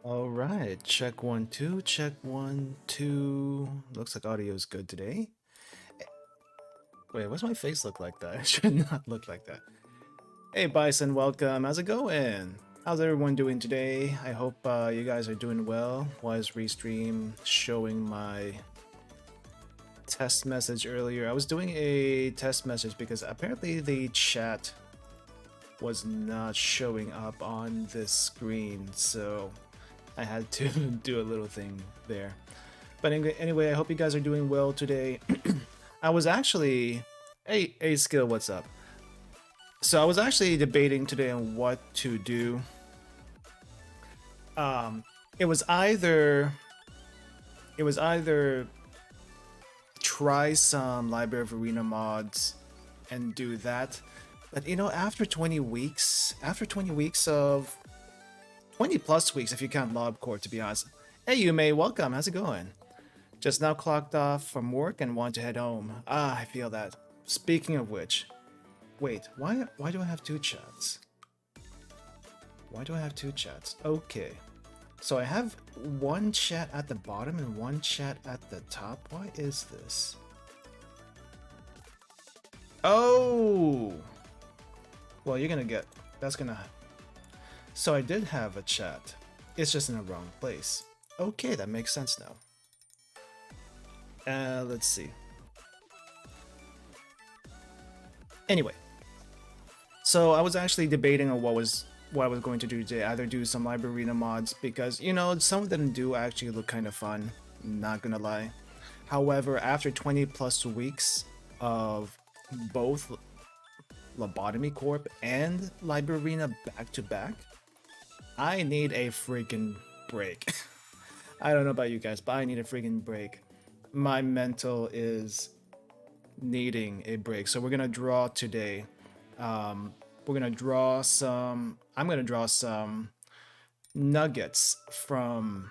All right, check 1 2, check 1 2. Looks like audio is good today. Wait, what's my face look like that? It should not look like that. Hey Bison, welcome. How's it going? How's everyone doing today? I hope you guys are doing well. Was restream showing my test message earlier? I was doing a test message because apparently the chat was not showing up on this screen, so I had to do a little thing there. But anyway, I hope you guys are doing well today. I was actually... Hey, Skill, what's up? So I was actually debating today on what to do. It was either try some Library of Arena mods and do that. But you know, after 20 weeks of 20 plus weeks if you count Lobcore, to be honest. Hey Yume, welcome, how's it going? Just now clocked off from work and want to head home. Ah, I feel that. Speaking of which, wait, why do I have two chats? Why do I have two chats? Okay. So I have one chat at the bottom and one chat at the top. Why is this? Oh! Well, you're gonna get... That's gonna... So I did have a chat. It's just in the wrong place. Okay, that makes sense now. Let's see. Anyway. So I was actually debating on what I was going to do today. Either do some Library Arena mods because, you know, some of them do actually look kind of fun. Not gonna lie. However, after 20 plus weeks of both Lobotomy Corp and Library Arena back to back, I need a freaking break. I don't know about you guys, but I need a freaking break. My mental is needing a break. So we're gonna draw today. We're gonna draw some... I'm gonna draw some nuggets from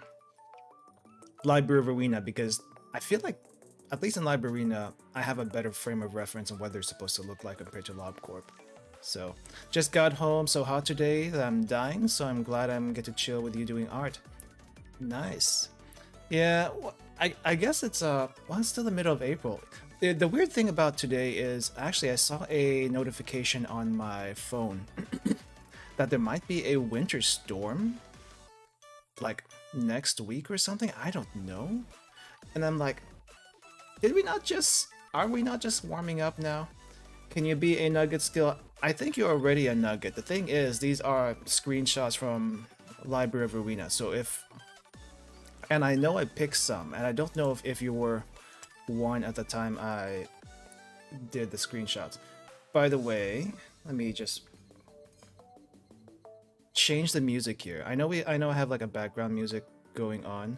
Library of Arena because I feel like, at least in Library Arena, I have a better frame of reference on what they're supposed to look like compared to LobCorp. So, just got home, so hot today that I'm dying, so I'm glad I'm get to chill with you doing art. Nice. Yeah, I guess it's well, it's still the middle of April. The weird thing about today is, actually, I saw a notification on my phone that there might be a winter storm, like, next week or something. I don't know. And I'm like, are we not just warming up now? Can you be a nugget skill? I think you're already a nugget. The thing is, these are screenshots from Library of Arena. So if, and I know I picked some, and I don't know if you were one at the time I did the screenshots. By the way, let me just change the music here. I know I have like a background music going on,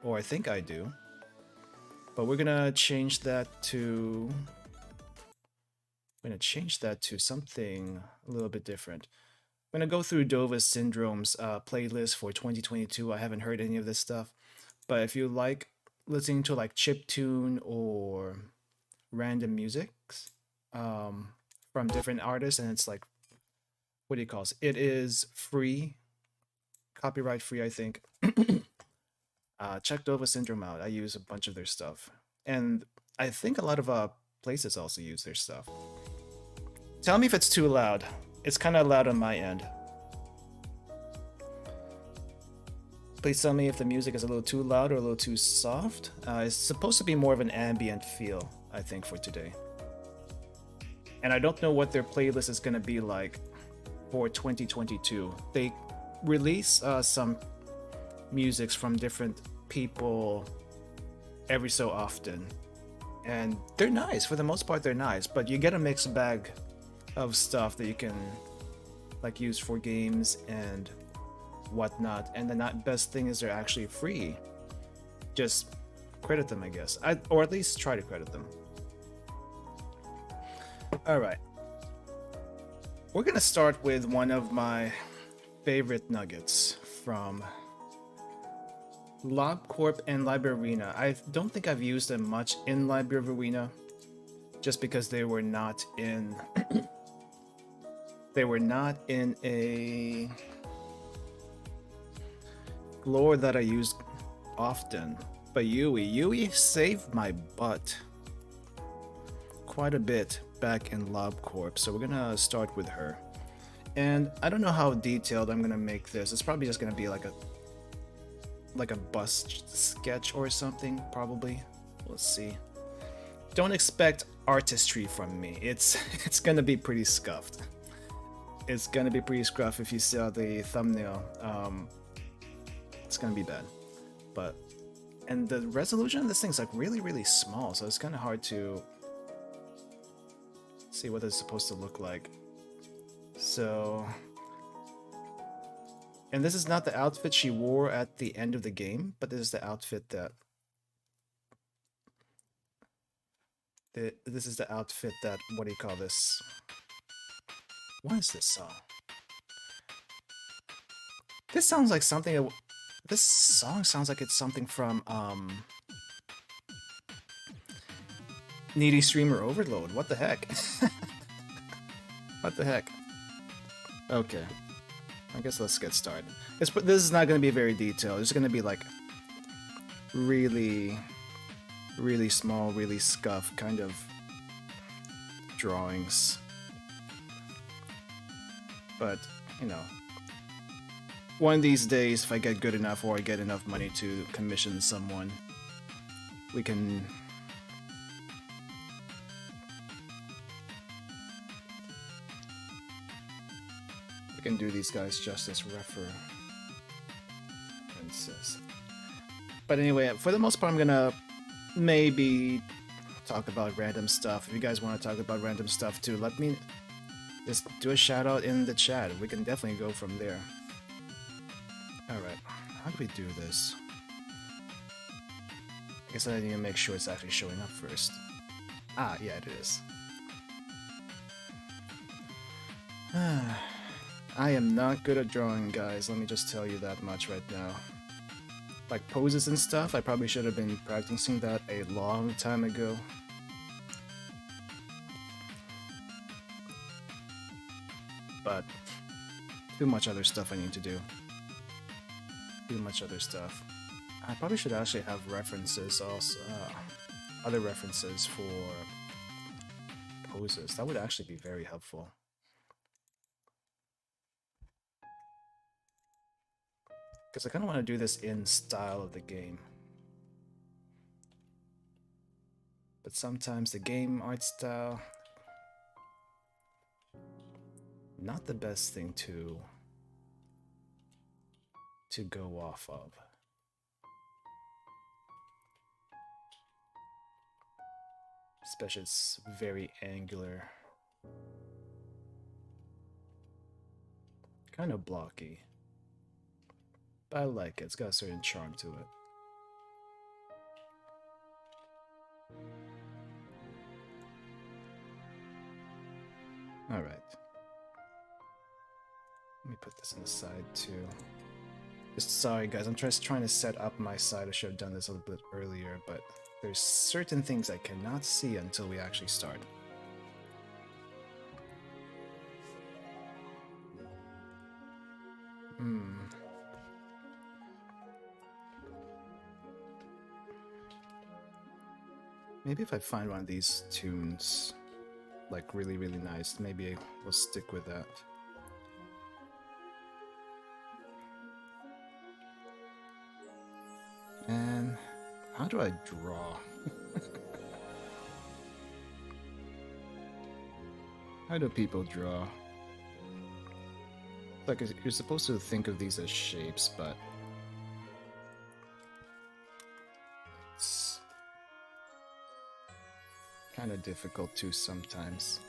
or I think I do. But we're gonna change that to something a little bit different. I'm gonna go through Dova Syndrome's playlist for 2022. I haven't heard any of this stuff, but if you like listening to like chiptune or random music from different artists, and it's like, what do you call it? It is free, copyright free, I think. Check Dova Syndrome out. I use a bunch of their stuff, and I think a lot of places also use their stuff. Tell me if it's too loud. It's kind of loud on my end. Please tell me if the music is a little too loud or a little too soft. It's supposed to be more of an ambient feel, I think, for today. And I don't know what their playlist is going to be like for 2022. They release some musics from different people every so often. And they're nice. For the most part, they're nice. But you get a mixed bag of stuff that you can like use for games and whatnot. And the best thing is they're actually free. Just credit them, I guess. Or at least try to credit them. Alright. We're gonna start with one of my favorite nuggets from LobCorp and Library Arena. I don't think I've used them much in Library of Arena, just because they were not in they were not in a lore that I use often. But Yui saved my butt quite a bit back in LobCorp, so we're gonna start with her. And I don't know how detailed I'm gonna make this. It's probably just gonna be like a bus sketch or something, probably. Let's see. Don't expect artistry from me. It's gonna be pretty scuffed. It's gonna be pretty scuffed if you saw the thumbnail. It's gonna be bad. But and the resolution of this thing's like really small, so it's kind of hard to see what it's supposed to look like. So, and this is not the outfit she wore at the end of the game, but this is the outfit that this is the outfit that, what do you call this? What is this song? This sounds like something. This song sounds like it's something from Needy Streamer Overload. What the heck? What the heck? Okay, I guess let's get started. This is not going to be very detailed. It's going to be like really small, really scuffed kind of drawings. But, you know, one of these days, if I get good enough or I get enough money to commission someone, we can do these guys justice references. But anyway, for the most part, I'm gonna maybe talk about random stuff. If you guys want to talk about random stuff too, let me just do a shout out in the chat. We can definitely go from there. Alright, how do we do this? I guess I need to make sure it's actually showing up first. Ah, yeah, it is. I am not good at drawing, guys. Let me just tell you that much right now. Like poses and stuff, I probably should have been practicing that a long time ago. But too much other stuff I need to do. Too much other stuff. I probably should actually have references also, other references for poses. That would actually be very helpful. Because I kind of want to do this in style of the game. But sometimes the game art style not the best thing to go off of. Especially it's very angular. Kind of blocky. But I like it. It's got a certain charm to it. Alright. Let me put this on the side too. Just sorry guys, I'm just trying to set up my side. I should have done this a little bit earlier, but there's certain things I cannot see until we actually start. Maybe if I find one of these tunes, like really nice, maybe we'll stick with that. And how do I draw? How do people draw? Like, you're supposed to think of these as shapes, but it's kind of difficult too sometimes.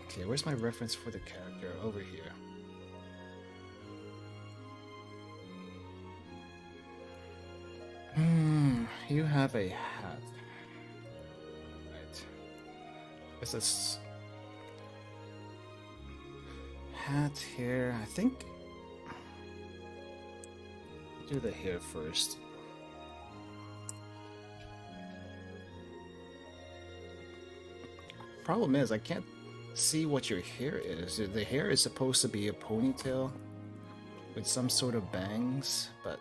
Okay, where's my reference for the character? Over here. You have a hat. Right. This is hat here. I think do the hair first. Problem is, I can't see what your hair is. The hair is supposed to be a ponytail with some sort of bangs, but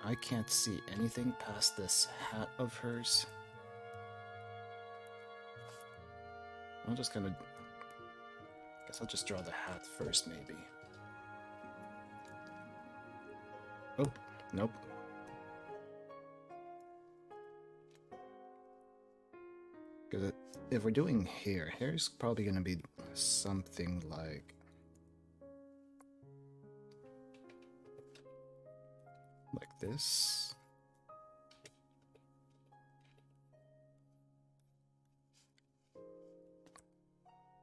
I can't see anything past this hat of hers. I'm just gonna... guess I'll just draw the hat first, maybe. Oh, nope. Because if we're doing hair, hair's probably gonna be something like... this.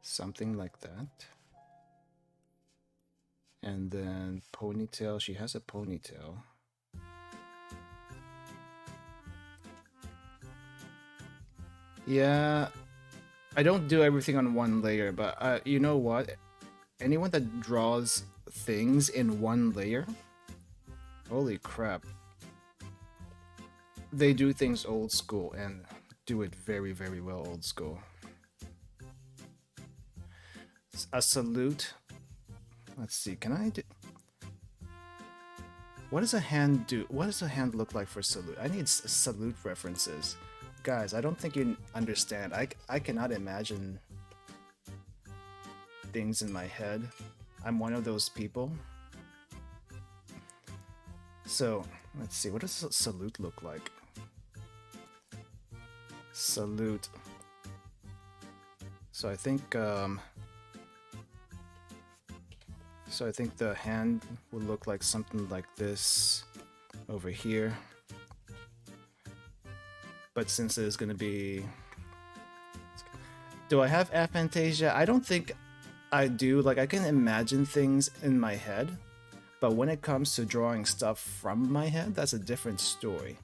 Something like that. And then ponytail, she has a ponytail. Yeah, I don't do everything on one layer, but you know what? Anyone that draws things in one layer, holy crap. They do things old school and do it very well old school. A salute. Let's see, can I do... what does a hand do? What does a hand look like for salute? I need salute references. Guys, I don't think you understand. I cannot imagine things in my head. I'm one of those people. So, let's see, what does a salute look like? Salute. So I think the hand would look like something like this over here. But since it is going to be... do I have aphantasia? I don't think I do. Like, I can imagine things in my head, but when it comes to drawing stuff from my head, that's a different story.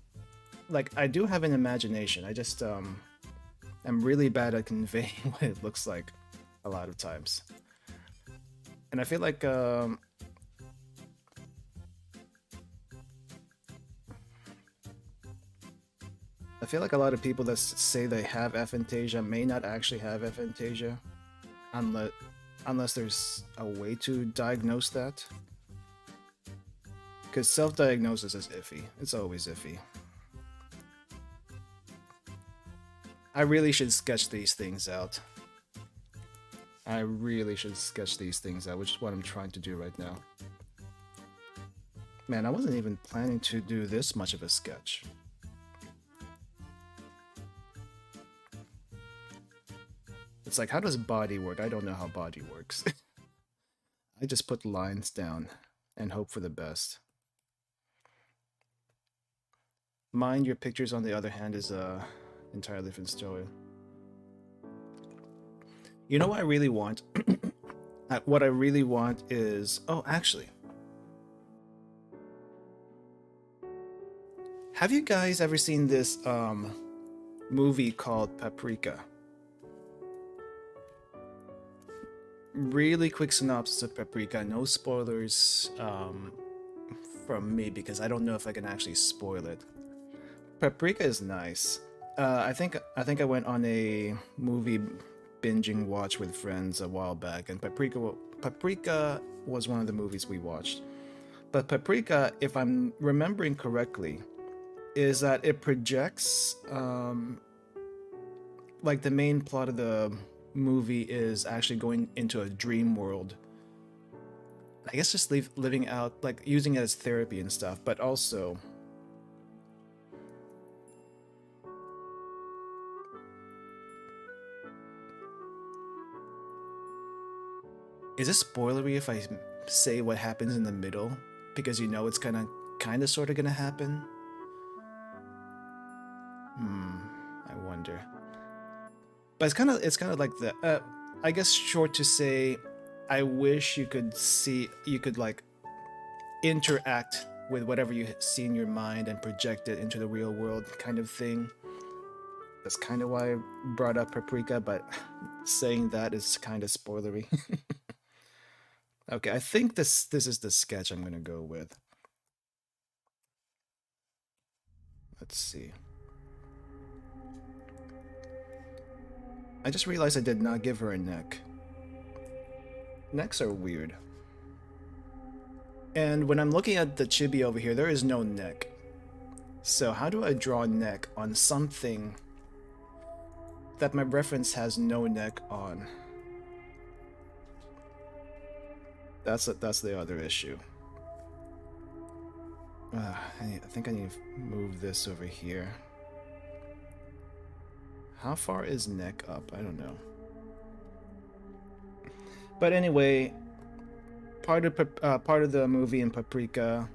Like, I do have an imagination. I just I'm really bad at conveying what it looks like a lot of times. And I feel like a lot of people that say they have aphantasia may not actually have aphantasia, unless there's a way to diagnose that. Because self-diagnosis is iffy. It's always iffy. I really should sketch these things out. I really should sketch these things out, which is what I'm trying to do right now. Man, I wasn't even planning to do this much of a sketch. It's like, how does body work? I don't know how body works. I just put lines down and hope for the best. Mind your pictures, on the other hand, is a entirely different story. You know what I really want? What I really want is... Oh, actually. Have you guys ever seen this movie called Paprika? Really quick synopsis of Paprika. No spoilers from me, because I don't know if I can actually spoil it. Paprika is nice. I think I went on a movie binging watch with friends a while back, and Paprika was one of the movies we watched. But Paprika, if I'm remembering correctly, is that it projects like the main plot of the movie is actually going into a dream world. I guess just living out, like using it as therapy and stuff, but also is it spoilery if I say what happens in the middle? Because you know it's kind of sort of gonna happen. I wonder. But it's kind of like the I guess short to say, I wish you could like interact with whatever you see in your mind and project it into the real world, kind of thing. That's kind of why I brought up Paprika, but saying that is kind of spoilery. Okay, I think this is the sketch I'm gonna go with. Let's see. I just realized I did not give her a neck. Necks are weird. And when I'm looking at the chibi over here, there is no neck. So how do I draw a neck on something that my reference has no neck on? That's the other issue. I think I need to move this over here. How far is neck up? I don't know. But anyway, part of the movie in Paprika,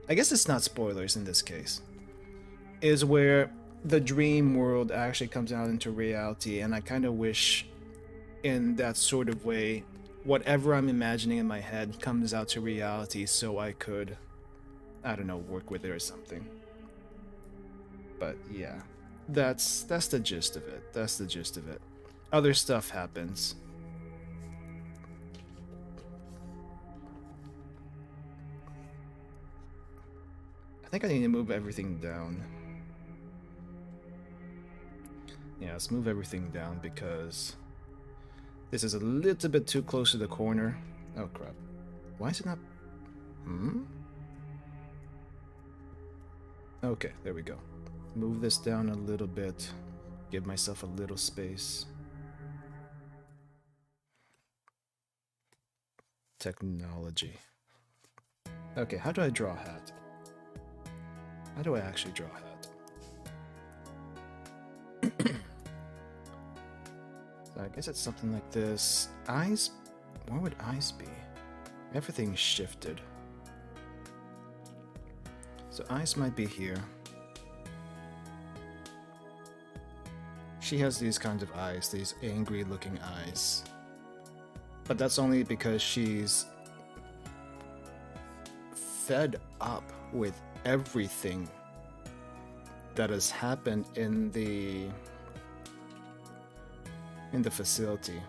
I guess it's not spoilers in this case, is where the dream world actually comes out into reality, and I kind of wish in that sort of way whatever I'm imagining in my head comes out to reality so I could, I don't know, work with it or something. But yeah, that's the gist of it. That's the gist of it. Other stuff happens. I think I need to move everything down. Yeah, let's move everything down because this is a little bit too close to the corner. Oh crap. Why is it not... Okay, there we go. Move this down a little bit. Give myself a little space. Technology. Okay, how do I draw a hat? How do I actually draw a hat? So I guess it's something like this. Eyes? Where would eyes be? Everything's shifted. So eyes might be here. She has these kinds of eyes, these angry looking eyes. But that's only because she's fed up with everything that has happened in the facility.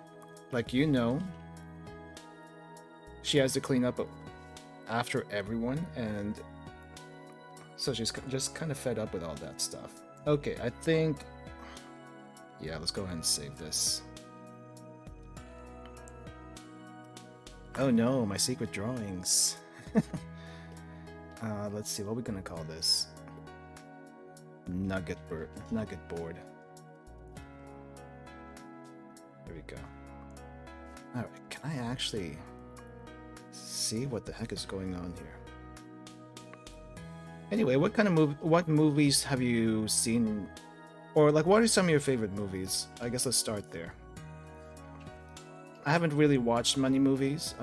Like, you know, she has to clean up after everyone, and so she's just kind of fed up with all that stuff. Okay, I think, yeah, let's go ahead and save this. Oh no, my secret drawings. Let's see, what are we gonna call this? Nugget board. There we go. Alright, can I actually see what the heck is going on here? Anyway, what movies have you seen? Or like, what are some of your favorite movies? I guess let's start there. I haven't really watched many movies.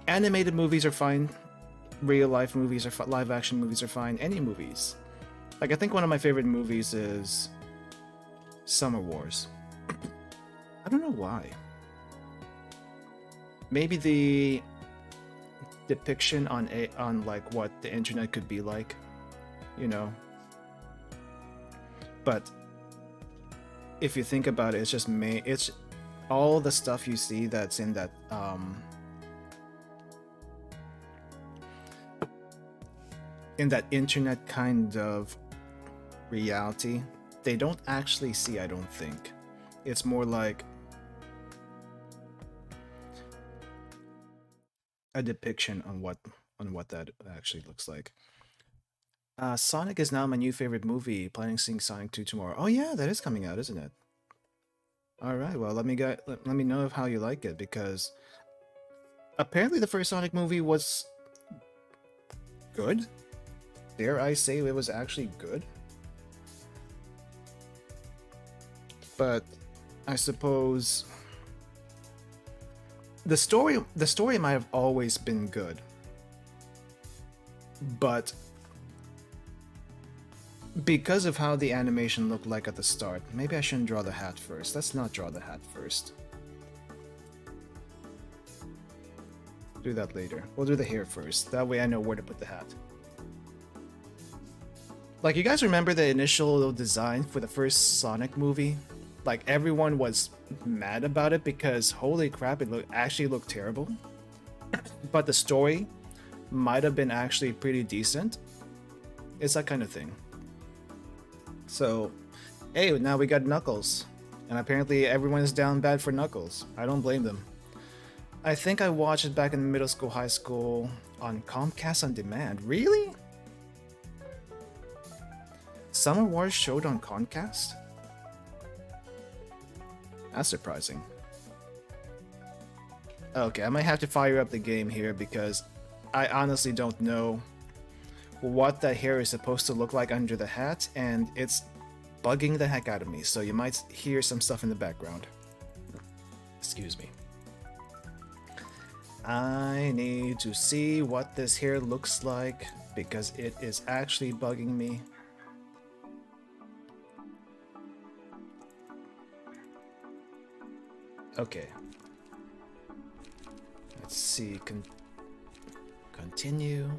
Animated movies are fine. Real life movies are live action movies are fine. Any movies. Like I think one of my favorite movies is Summer Wars. I don't know why. Maybe the depiction on like what the internet could be like, you know. But if you think about it, it's all the stuff you see that's in that internet kind of reality, they don't actually see, I don't think. It's more like a depiction on what that actually looks like. Sonic is now my new favorite movie. Planning seeing Sonic 2 tomorrow. Oh yeah, that is coming out, isn't it? All right, well, let me know of how you like it, because apparently the first Sonic movie was good. Dare I say it was actually good? But I suppose the story might have always been good, but because of how the animation looked like at the start, maybe I shouldn't draw the hat first. Let's not draw the hat first. Do that later. We'll do the hair first. That way I know where to put the hat. Like, you guys remember the initial design for the first Sonic movie? Like, everyone was mad about it because, holy crap, it actually looked terrible. But the story might have been actually pretty decent. It's that kind of thing. So, hey, now we got Knuckles. And apparently everyone is down bad for Knuckles. I don't blame them. I think I watched it back in middle school, high school, on Comcast On Demand. Really? Summer Wars showed on Comcast? That's surprising. Okay, I might have to fire up the game here because I honestly don't know what that hair is supposed to look like under the hat, and it's bugging the heck out of me, so you might hear some stuff in the background. Excuse me. I need to see what this hair looks like because it is actually bugging me. Okay. Let's see. Continue.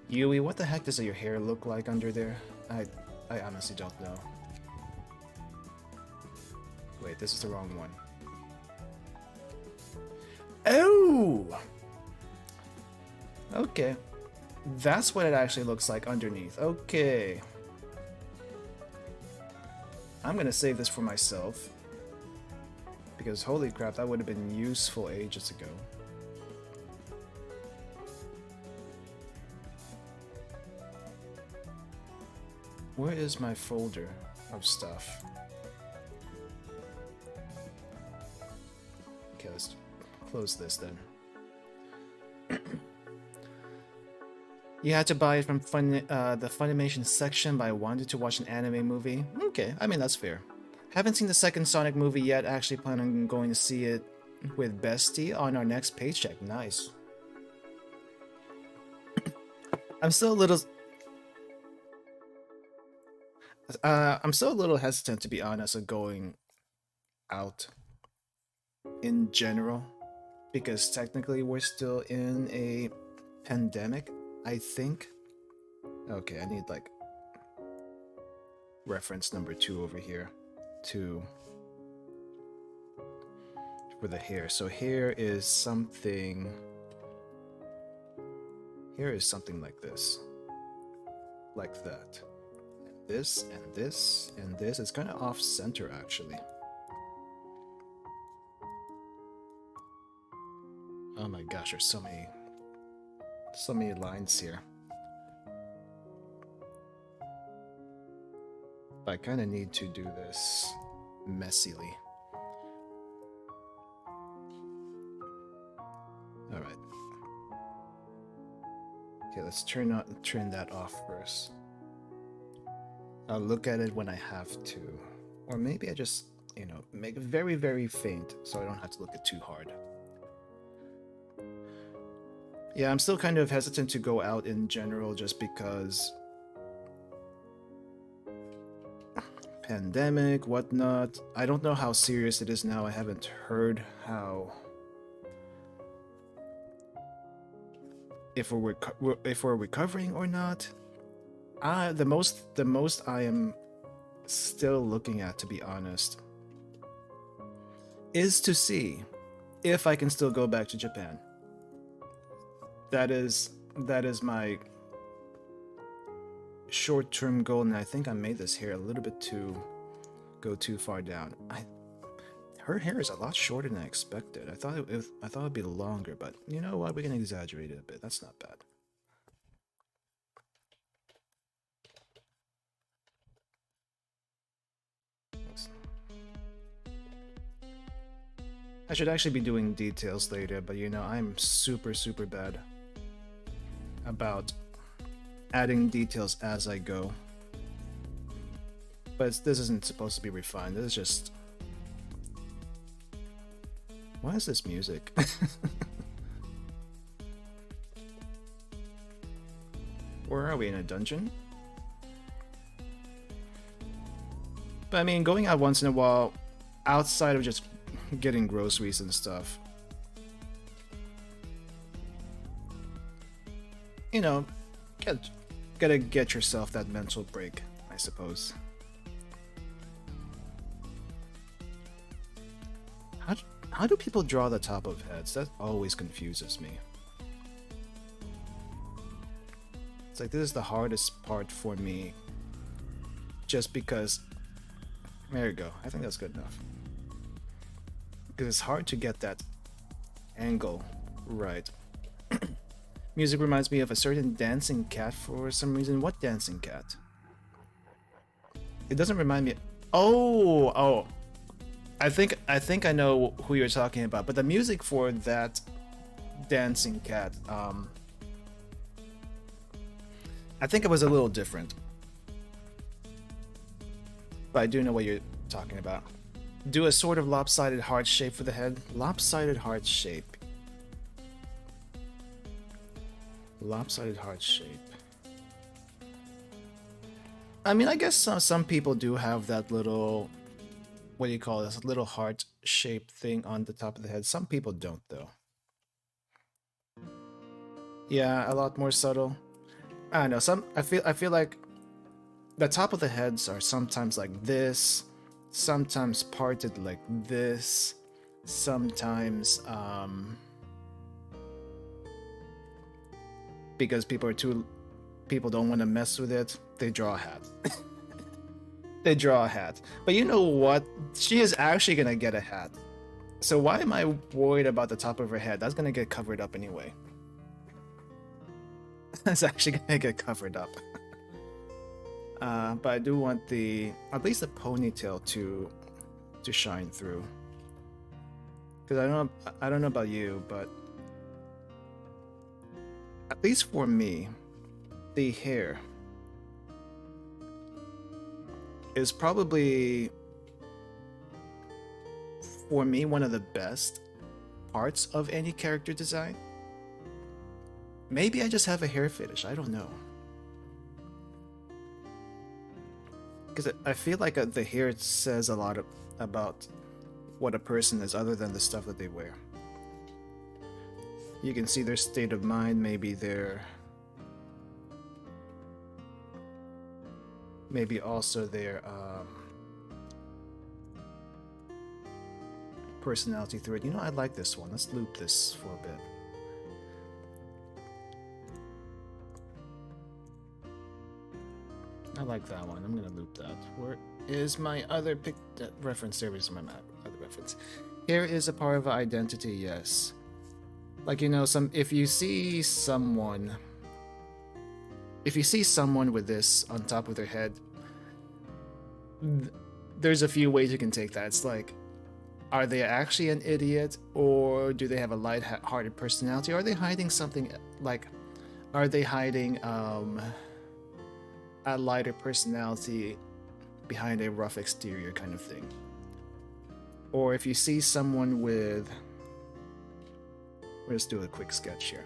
Yui, what the heck does your hair look like under there? I honestly don't know. Wait, this is the wrong one. Oh! Okay. That's what it actually looks like underneath. Okay. I'm gonna save this for myself. Because holy crap, that would have been useful ages ago. Where is my folder of stuff? Okay, let's close this then. You had to buy it from the Funimation section, but I wanted to watch an anime movie. Okay, I mean, that's fair. Haven't seen the second Sonic movie yet. Actually plan on going to see it with Bestie on our next paycheck. Nice. I'm still a little... I'm still a little hesitant, to be honest, of going out in general, because technically we're still in a pandemic, I think. Okay, I need like reference number 2 over here for the hair. So here is something like this, like that. This and this and this. It's kind of off center actually. Oh my gosh, there's so many lines here. But I kind of need to do this messily. All right. Okay, let's turn that off first. I'll look at it when I have to. Or maybe I just, you know, make it very, very faint so I don't have to look at too hard. Yeah, I'm still kind of hesitant to go out in general just because pandemic, whatnot. I don't know how serious it is now. I haven't heard how if we're recovering or not. The most I am still looking at, to be honest, is to see if I can still go back to Japan. That is my short-term goal, and I think I made this hair a little bit go too far down. Her hair is a lot shorter than I expected. I thought it'd be longer, but you know what? We can exaggerate it a bit. That's not bad. I should actually be doing details later, but you know, I'm super bad about adding details as I go. But this isn't supposed to be refined. This is just... Why is this music? Where are we, in a dungeon? But I mean, going out once in a while, outside of just getting groceries and stuff, you know, gotta get yourself that mental break, I suppose. How do people draw the top of heads? That always confuses me. It's like, this is the hardest part for me, just because... There you go. I think that's good enough. Because it's hard to get that angle right. Music reminds me of a certain dancing cat for some reason. What dancing cat? It doesn't remind me... Oh! I think I know who you're talking about, but the music for that dancing cat, I think it was a little different. But I do know what you're talking about. Do a sort of lopsided heart shape for the head. Lopsided heart shape. Lopsided heart shape. I mean, I guess some people do have that little... What do you call this? Little heart-shaped thing on the top of the head. Some people don't, though. Yeah, a lot more subtle. I don't know. I feel like the top of the heads are sometimes like this, sometimes parted like this, sometimes because people don't want to mess with it, they draw a hat. They draw a hat. But you know what? She is actually gonna get a hat. So why am I worried about the top of her head? That's gonna get covered up anyway. That's actually gonna get covered up. But I do want at least the ponytail to shine through. Because I don't know about you, but at least for me, the hair is probably, for me, one of the best parts of any character design. Maybe I just have a hair fetish, I don't know. Because I feel like the hair says a lot about what a person is, other than the stuff that they wear. You can see their state of mind, maybe also their personality through it. You know, I like this one. Let's loop this for a bit. I like that one. I'm gonna loop that. Where is my other reference? There is my other reference. Here is a part of identity, yes. Like, you know, if you see someone with this on top of their head, there's a few ways you can take that. It's like, are they actually an idiot, or do they have a light-hearted personality? Are they hiding something? Like, are they hiding a lighter personality behind a rough exterior kind of thing. Or if you see someone with, let's do a quick sketch here.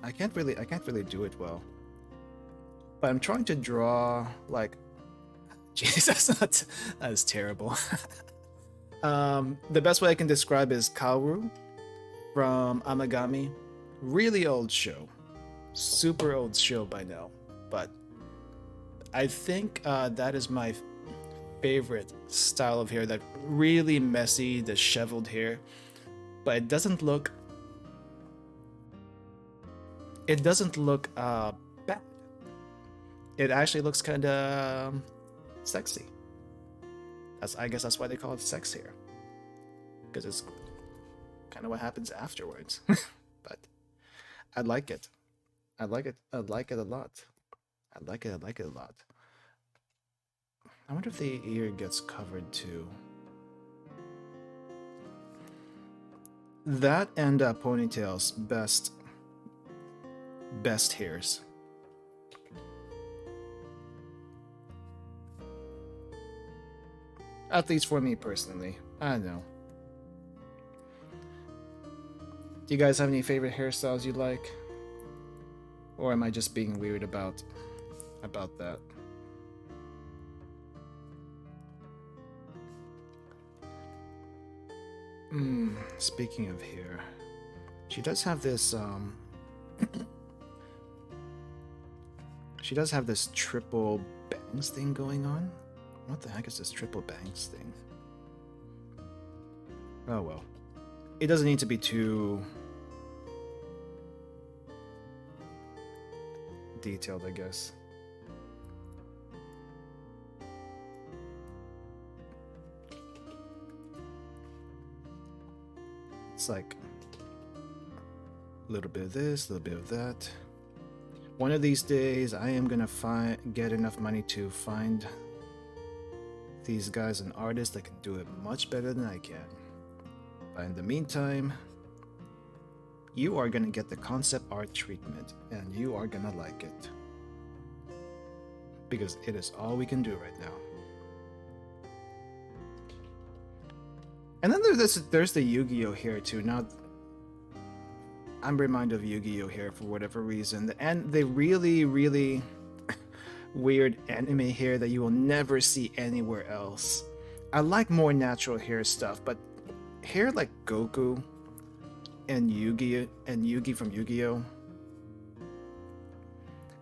I can't really do it well, but I'm trying to draw like, Jesus, that's terrible. The best way I can describe is Kaoru from Amagami. Really old show, super old show by now, but I think that is my favorite style of hair. That really messy, disheveled hair, but it doesn't look bad. It actually looks kind of sexy. I guess that's why they call it sex hair, because it's kind of what happens afterwards. But I like it. I like it a lot. I like it a lot. I wonder if the ear gets covered too. That and ponytails, best hairs. At least for me personally. I don't know. Do you guys have any favorite hairstyles you like? Or am I just being weird about that? Speaking of hair, she does have this she does have this triple bangs thing going on. What the heck is this triple bangs thing? Oh well. It doesn't need to be too detailed, I guess. It's like a little bit of this, a little bit of that. One of these days, I am gonna get enough money to find these guys an artist that can do it much better than I can. But in the meantime, you are gonna get the concept art treatment, and you are gonna like it. Because it is all we can do right now. And then there's the Yu-Gi-Oh here too. Now, I'm reminded of Yu-Gi-Oh here for whatever reason. And the really, really weird anime hair that you will never see anywhere else. I like more natural hair stuff, but hair like Goku and Yugi from Yu-Gi-Oh,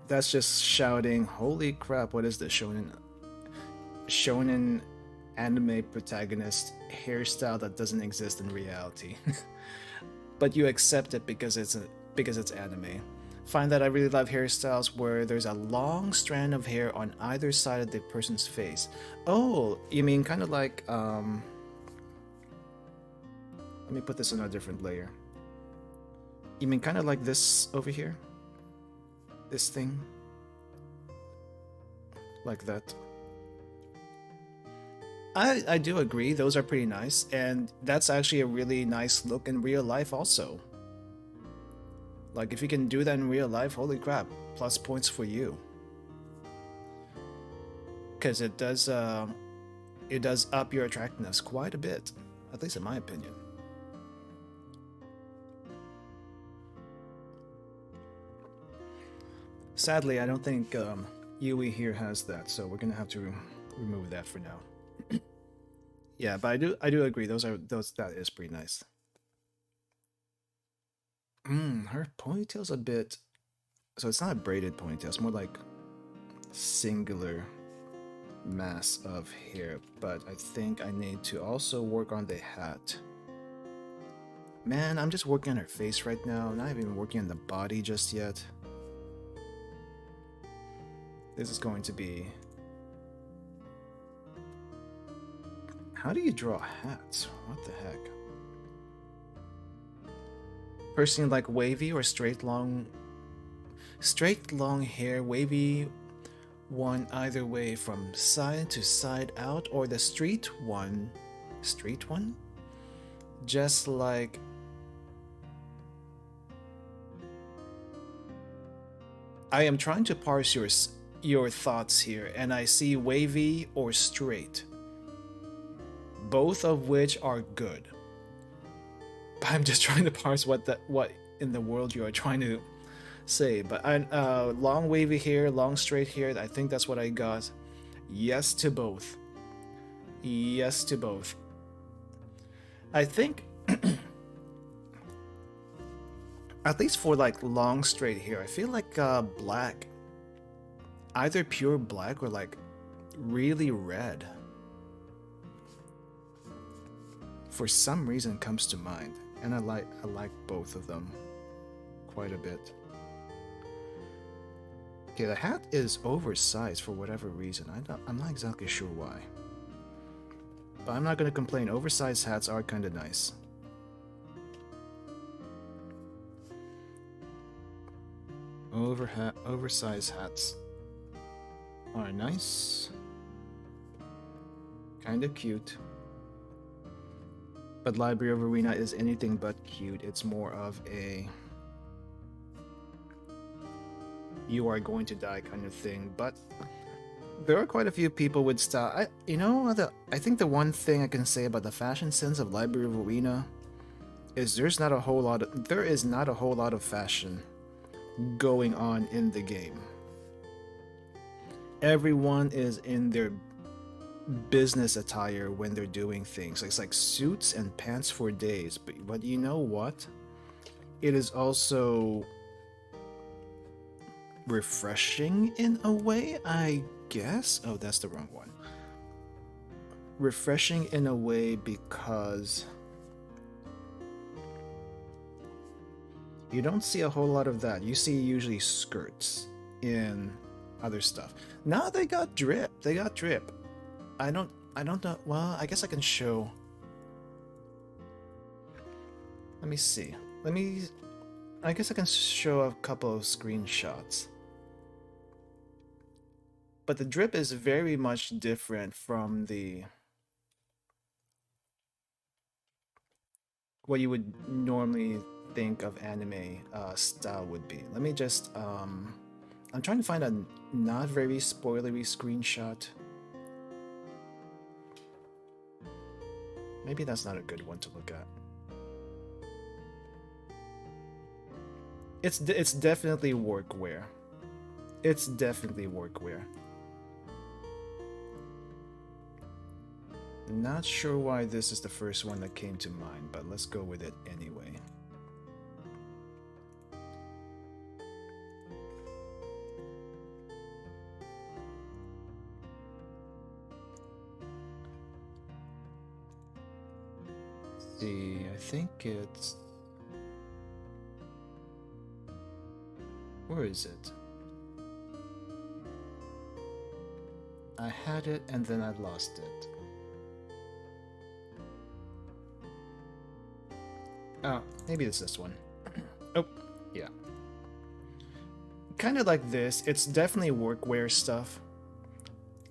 that's just shouting, holy crap, what is this shonen anime protagonist hairstyle that doesn't exist in reality. But you accept it because it's anime. Find that I really love hairstyles where there's a long strand of hair on either side of the person's face. Oh, you mean kind of like let me put this on a different layer. You mean kind of like this over here? This thing? Like that. I do agree, those are pretty nice, and that's actually a really nice look in real life also. Like, if you can do that in real life, holy crap, plus points for you. Because it does up your attractiveness quite a bit, at least in my opinion. Sadly, I don't think Yui here has that, so we're gonna have to remove that for now. Yeah, but I do agree. That is pretty nice. Her ponytail's a bit, so it's not a braided ponytail. It's more like singular mass of hair. But I think I need to also work on the hat. Man, I'm just working on her face right now. I'm not even working on the body just yet. This is going to be. How do you draw hats? What the heck? Personally, like wavy or straight long hair, wavy one either way from side to side out, or the straight one, just like I am trying to parse your thoughts here, and I see wavy or straight, both of which are good. But I'm just trying to parse what in the world you are trying to say. But long wavy here, long straight here. I think that's what I got. Yes to both. Yes to both. I think, at least for like long straight here, I feel like black, either pure black or like really red, for some reason comes to mind, and I like both of them quite a bit. Okay, the hat is oversized for whatever reason. I'm not exactly sure why. But I'm not gonna complain. Oversized hats are kind of nice. Oversized hats are nice. Kind of cute. But Library of Arena is anything but cute. It's more of a you are going to die kind of thing. But there are quite a few people with style. I think the one thing I can say about the fashion sense of Library of Arena is there is not a whole lot of fashion going on in the game. Everyone is in their business attire when they're doing things. It's like suits and pants for days. But you know what? It is also refreshing in a way, I guess. Oh, that's the wrong one. Refreshing in a way because you don't see a whole lot of that. You see usually skirts in other stuff. Now they got drip. I don't know. Well, I guess I can show. Let me see. I guess I can show a couple of screenshots. But the drip is very much different from what you would normally think of anime style would be. Let me just I'm trying to find a not very spoilery screenshot. Maybe that's not a good one to look at. It's definitely workwear. It's definitely workwear. Not sure why this is the first one that came to mind, but let's go with it anyway. Let's see, I think it's... Where is it? I had it and then I lost it. Oh, maybe it's this one. Oh, yeah. Kind of like this. It's definitely workwear stuff.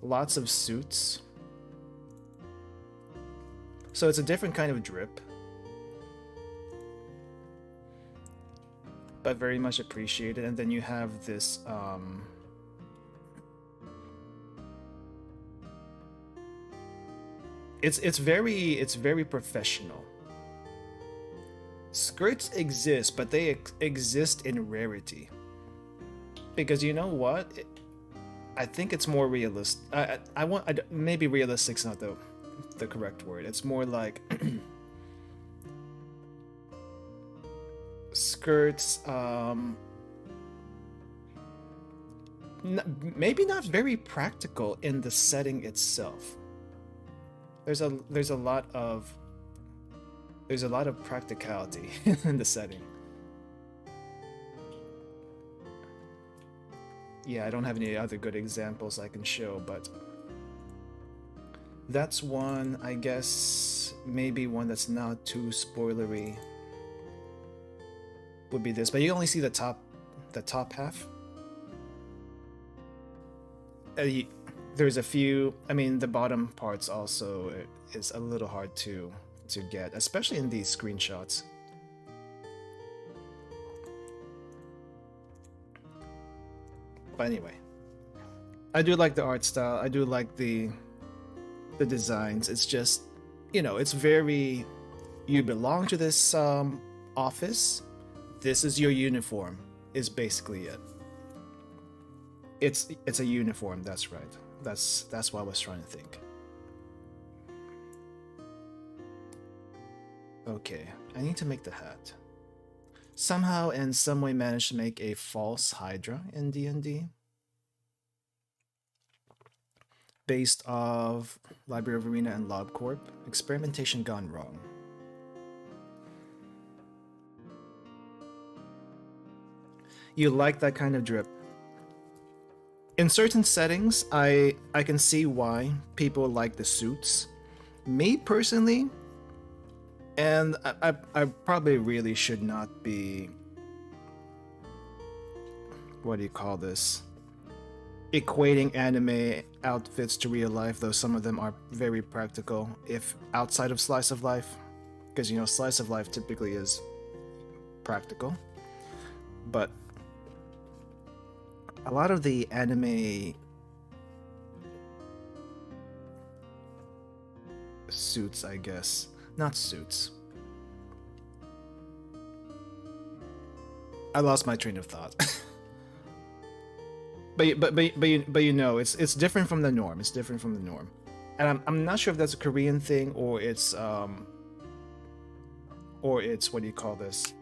Lots of suits. So it's a different kind of drip. But very much appreciated. And then you have this it's very professional. Skirts exist, but they exist in rarity. Because you know what? I think it's more realistic. Maybe realistic's not the correct word. It's more like skirts. Maybe not very practical in the setting itself. There's a lot of practicality in the setting. Yeah, I don't have any other good examples I can show, but that's one, I guess. Maybe one that's not too spoilery would be this, but you only see the top half. There's a few. I mean, the bottom parts also is a little hard to get, especially in these screenshots. But anyway, I do like the art style. I do like the designs. It's just, you know, it's very, you belong to this office. This is your uniform. Is basically it. It's a uniform. That's right. That's what I was trying to think. Okay, I need to make the hat. Somehow and some way managed to make a false Hydra in D&D based off Library of Arena and LobCorp. Experimentation gone wrong. You like that kind of drip. In certain settings, I can see why people like the suits. Me personally, and I probably really should not be, what do you call this, equating anime outfits to real life, though some of them are very practical if outside of slice of life, because you know slice of life typically is practical, but a lot of the anime suits, I guess, not suits. I lost my train of thought. but you know, it's different from the norm. It's different from the norm, and I'm not sure if that's a Korean thing or it's what do you call this?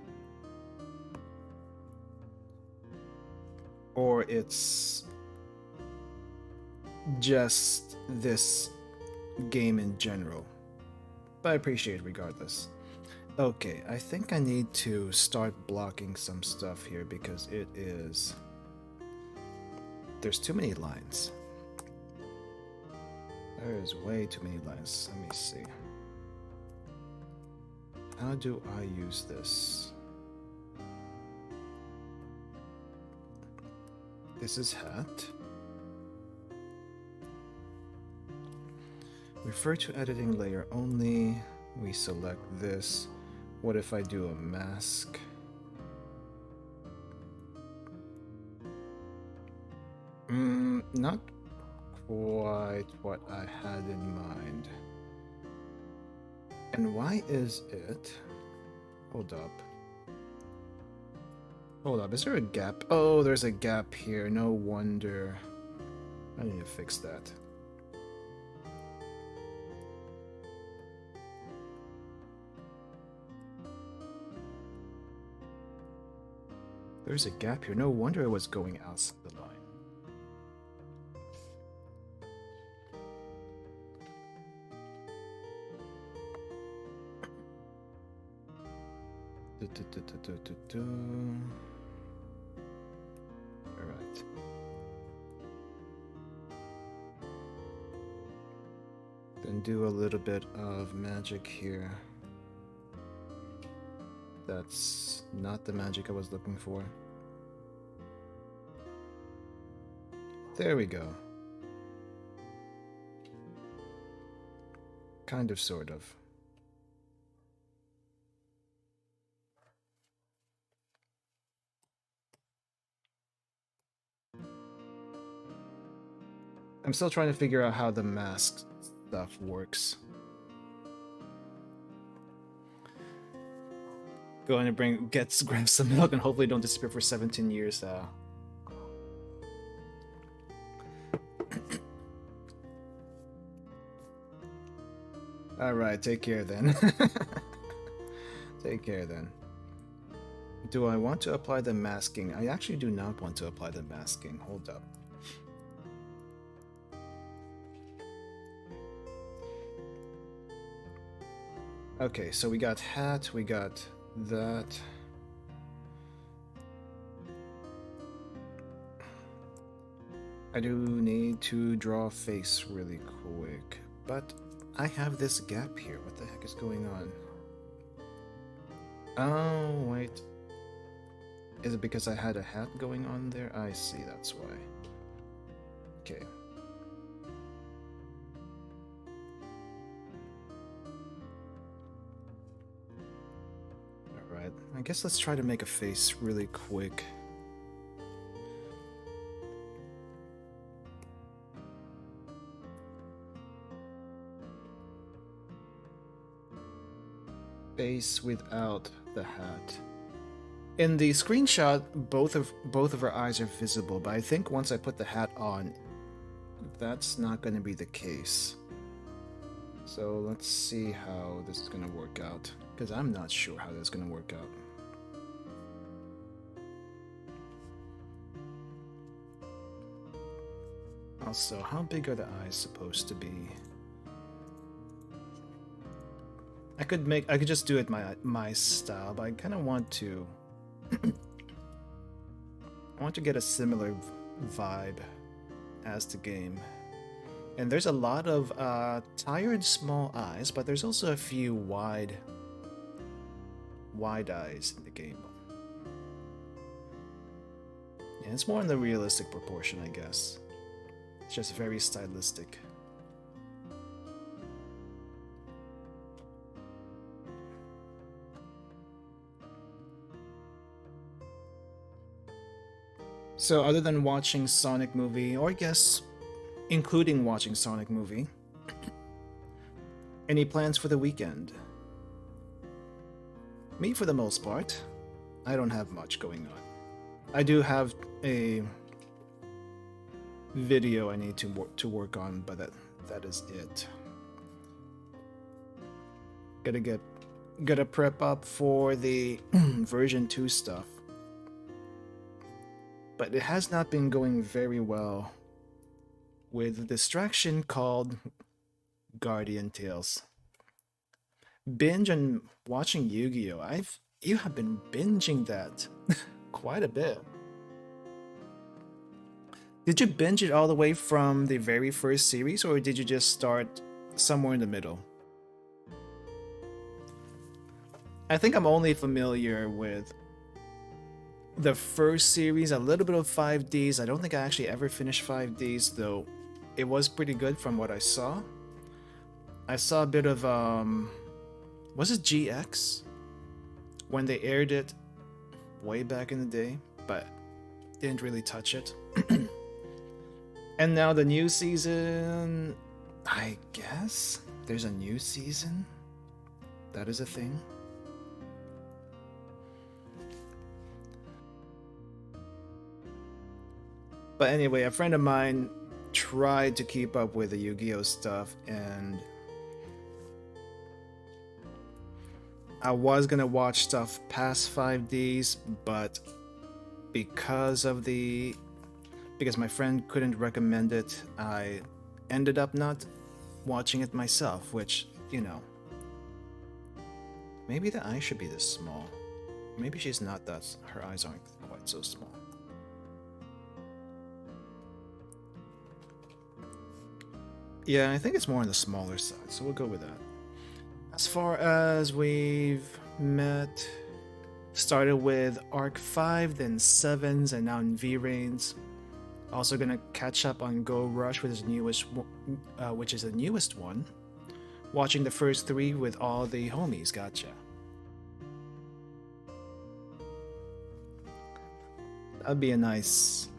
Or it's just this game in general. But I appreciate it regardless. Okay, I think I need to start blocking some stuff here because it is... there's too many lines. There's way too many lines. Let me see. How do I use this? This is hat. Refer to editing layer only. We select this. What if I do a mask? Not quite what I had in mind. And why is it? Hold up. Hold up, is there a gap? Oh, there's a gap here. No wonder. I need to fix that. There's a gap here. No wonder it was going outside the line. Alright. Then do a little bit of magic here. That's not the magic I was looking for. There we go. Kind of, sort of. I'm still trying to figure out how the mask stuff works. Going to grab some milk and hopefully don't disappear for 17 years. Alright, take care then. Take care then. Do I want to apply the masking? I actually do not want to apply the masking. Hold up. Okay, so we got hat, we got that. I do need to draw a face really quick, but I have this gap here. What the heck is going on? Oh, wait. Is it because I had a hat going on there? I see, that's why. Okay. Alright, I guess let's try to make a face really quick. Face without the hat. In the screenshot, both of her eyes are visible, but I think once I put the hat on, that's not going to be the case. So let's see how this is going to work out, because I'm not sure how this is going to work out. Also, how big are the eyes supposed to be? I could just do it my style, but I kind of want to I want to get a similar vibe as the game. And there's a lot of tired small eyes, but there's also a few wide eyes in the game. Yeah, it's more in the realistic proportion, I guess. It's just very stylistic. So other than watching Sonic movie, or I guess including watching Sonic movie, any plans for the weekend? Me, for the most part, I don't have much going on. I do have a video I need to work on, but that is it. Gotta prep up for the version 2 stuff. But it has not been going very well with a distraction called Guardian Tales. Binge and watching Yu-Gi-Oh! You have been binging that quite a bit. Did you binge it all the way from the very first series, or did you just start somewhere in the middle? I think I'm only familiar with the first series, a little bit of 5Ds. I don't think I actually ever finished 5Ds, though it was pretty good from what I saw. I saw a bit of, was it GX? When they aired it way back in the day, but didn't really touch it. And now the new season, I guess there's a new season? That is a thing? But anyway, a friend of mine tried to keep up with the Yu-Gi-Oh stuff, and I was gonna watch stuff past 5Ds, but because my friend couldn't recommend it, I ended up not watching it myself, which, you know, maybe the eyes should be this small. Maybe she's not that, her eyes aren't quite so small. Yeah, I think it's more on the smaller side, so we'll go with that. As far as we've met, started with Arc 5, then 7s, and now in V-Reigns. Also gonna catch up on Go Rush, which is the newest one. Watching the first 3 with all the homies, gotcha. That'd be a nice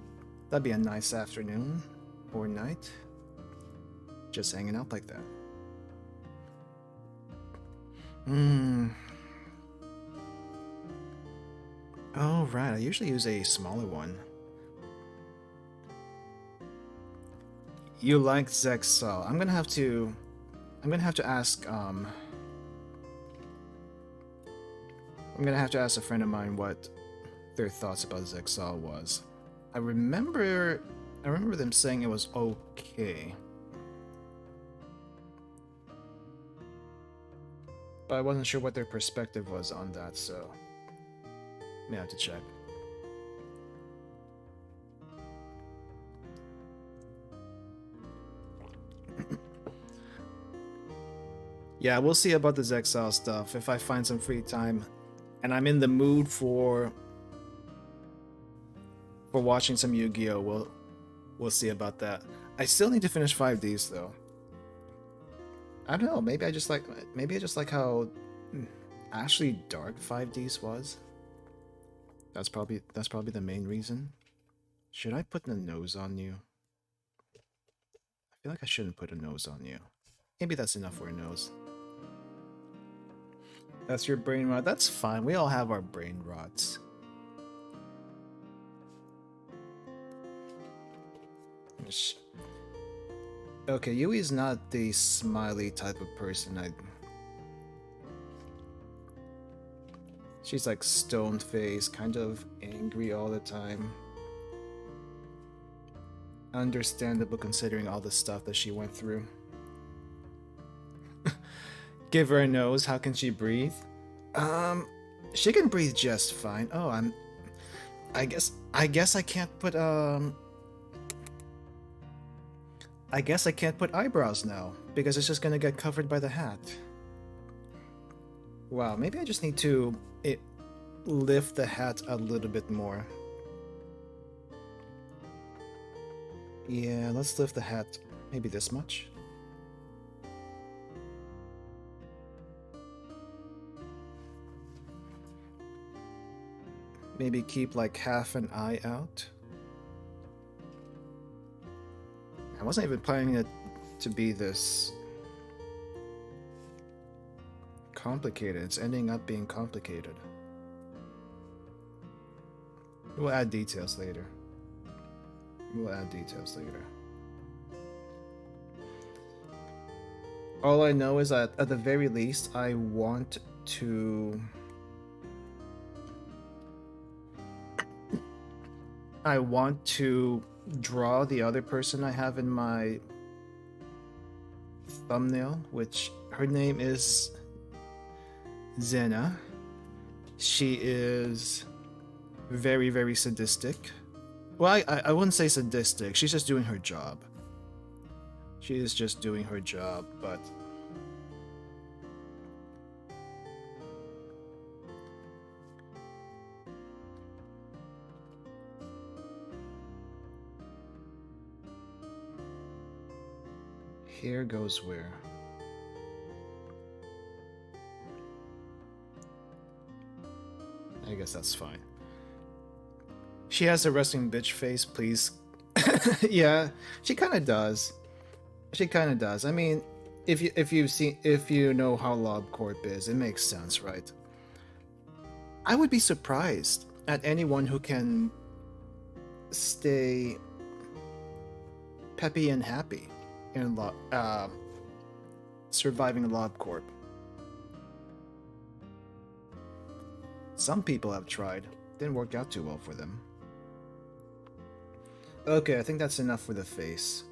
afternoon or night. Just hanging out like that. Oh right, I usually use a smaller one. You like Zexal? I'm gonna have to ask I'm gonna have to ask a friend of mine what their thoughts about Zexal was. I remember them saying it was okay. But I wasn't sure what their perspective was on that, so may have to check. Yeah, we'll see about the Zexal stuff. If I find some free time and I'm in the mood for watching some Yu-Gi-Oh, we'll see about that. I still need to finish 5Ds though. I don't know, maybe I just like how Ashley Dark 5Ds was. That's probably the main reason. Should I put a nose on you? I feel like I shouldn't put a nose on you. Maybe that's enough for a nose. That's your brain rot. That's fine. We all have our brain rots. Okay, Yui's not the smiley type of person. She's like stone-faced, kind of angry all the time. Understandable considering all the stuff that she went through. Give her a nose. How can she breathe? She can breathe just fine. Oh, I guess I can't put I guess I can't put eyebrows now because it's just gonna get covered by the hat. Wow, maybe I just need to lift the hat a little bit more. Yeah, let's lift the hat maybe this much. Maybe keep like half an eye out. I wasn't even planning it to be this complicated. It's ending up being complicated. We'll add details later. All I know is that at the very least, I want to draw the other person I have in my thumbnail, which her name is Zena. She is very, very sadistic. Well, I wouldn't say sadistic. She's just doing her job. She is just doing her job, but here goes where? I guess that's fine. She has a resting bitch face, please. Yeah, she kind of does. She kind of does. I mean, if you know how LobCorp is, it makes sense, right? I would be surprised at anyone who can stay peppy and happy in surviving LobCorp. Some people have tried. Didn't work out too well for them. Okay, I think that's enough for the face.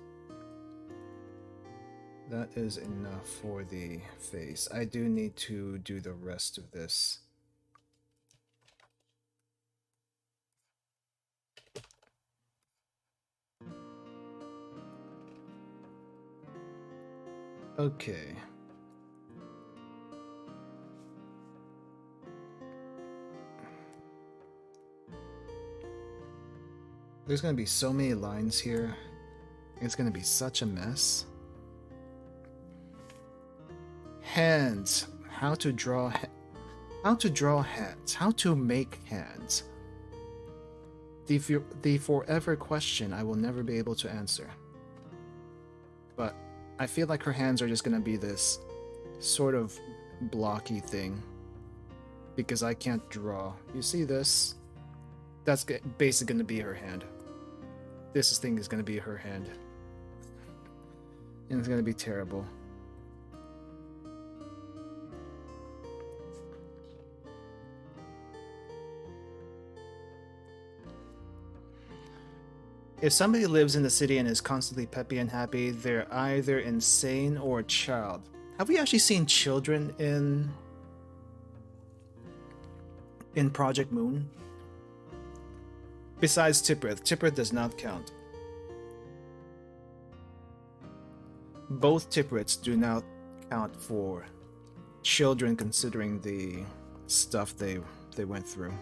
That is enough for the face. I do need to do the rest of this. Okay. There's gonna be so many lines here. It's gonna be such a mess. Hands. How to draw hands. How to make hands. The forever question I will never be able to answer. But I feel like her hands are just gonna be this sort of blocky thing because I can't draw. You see this? That's basically gonna be her hand. This thing is gonna be her hand. And it's gonna be terrible. If somebody lives in the city and is constantly peppy and happy, they're either insane or a child. Have we actually seen children in Project Moon? Besides Tipprith. Tipprith does not count. Both Tippriths do not count for children considering the stuff they went through.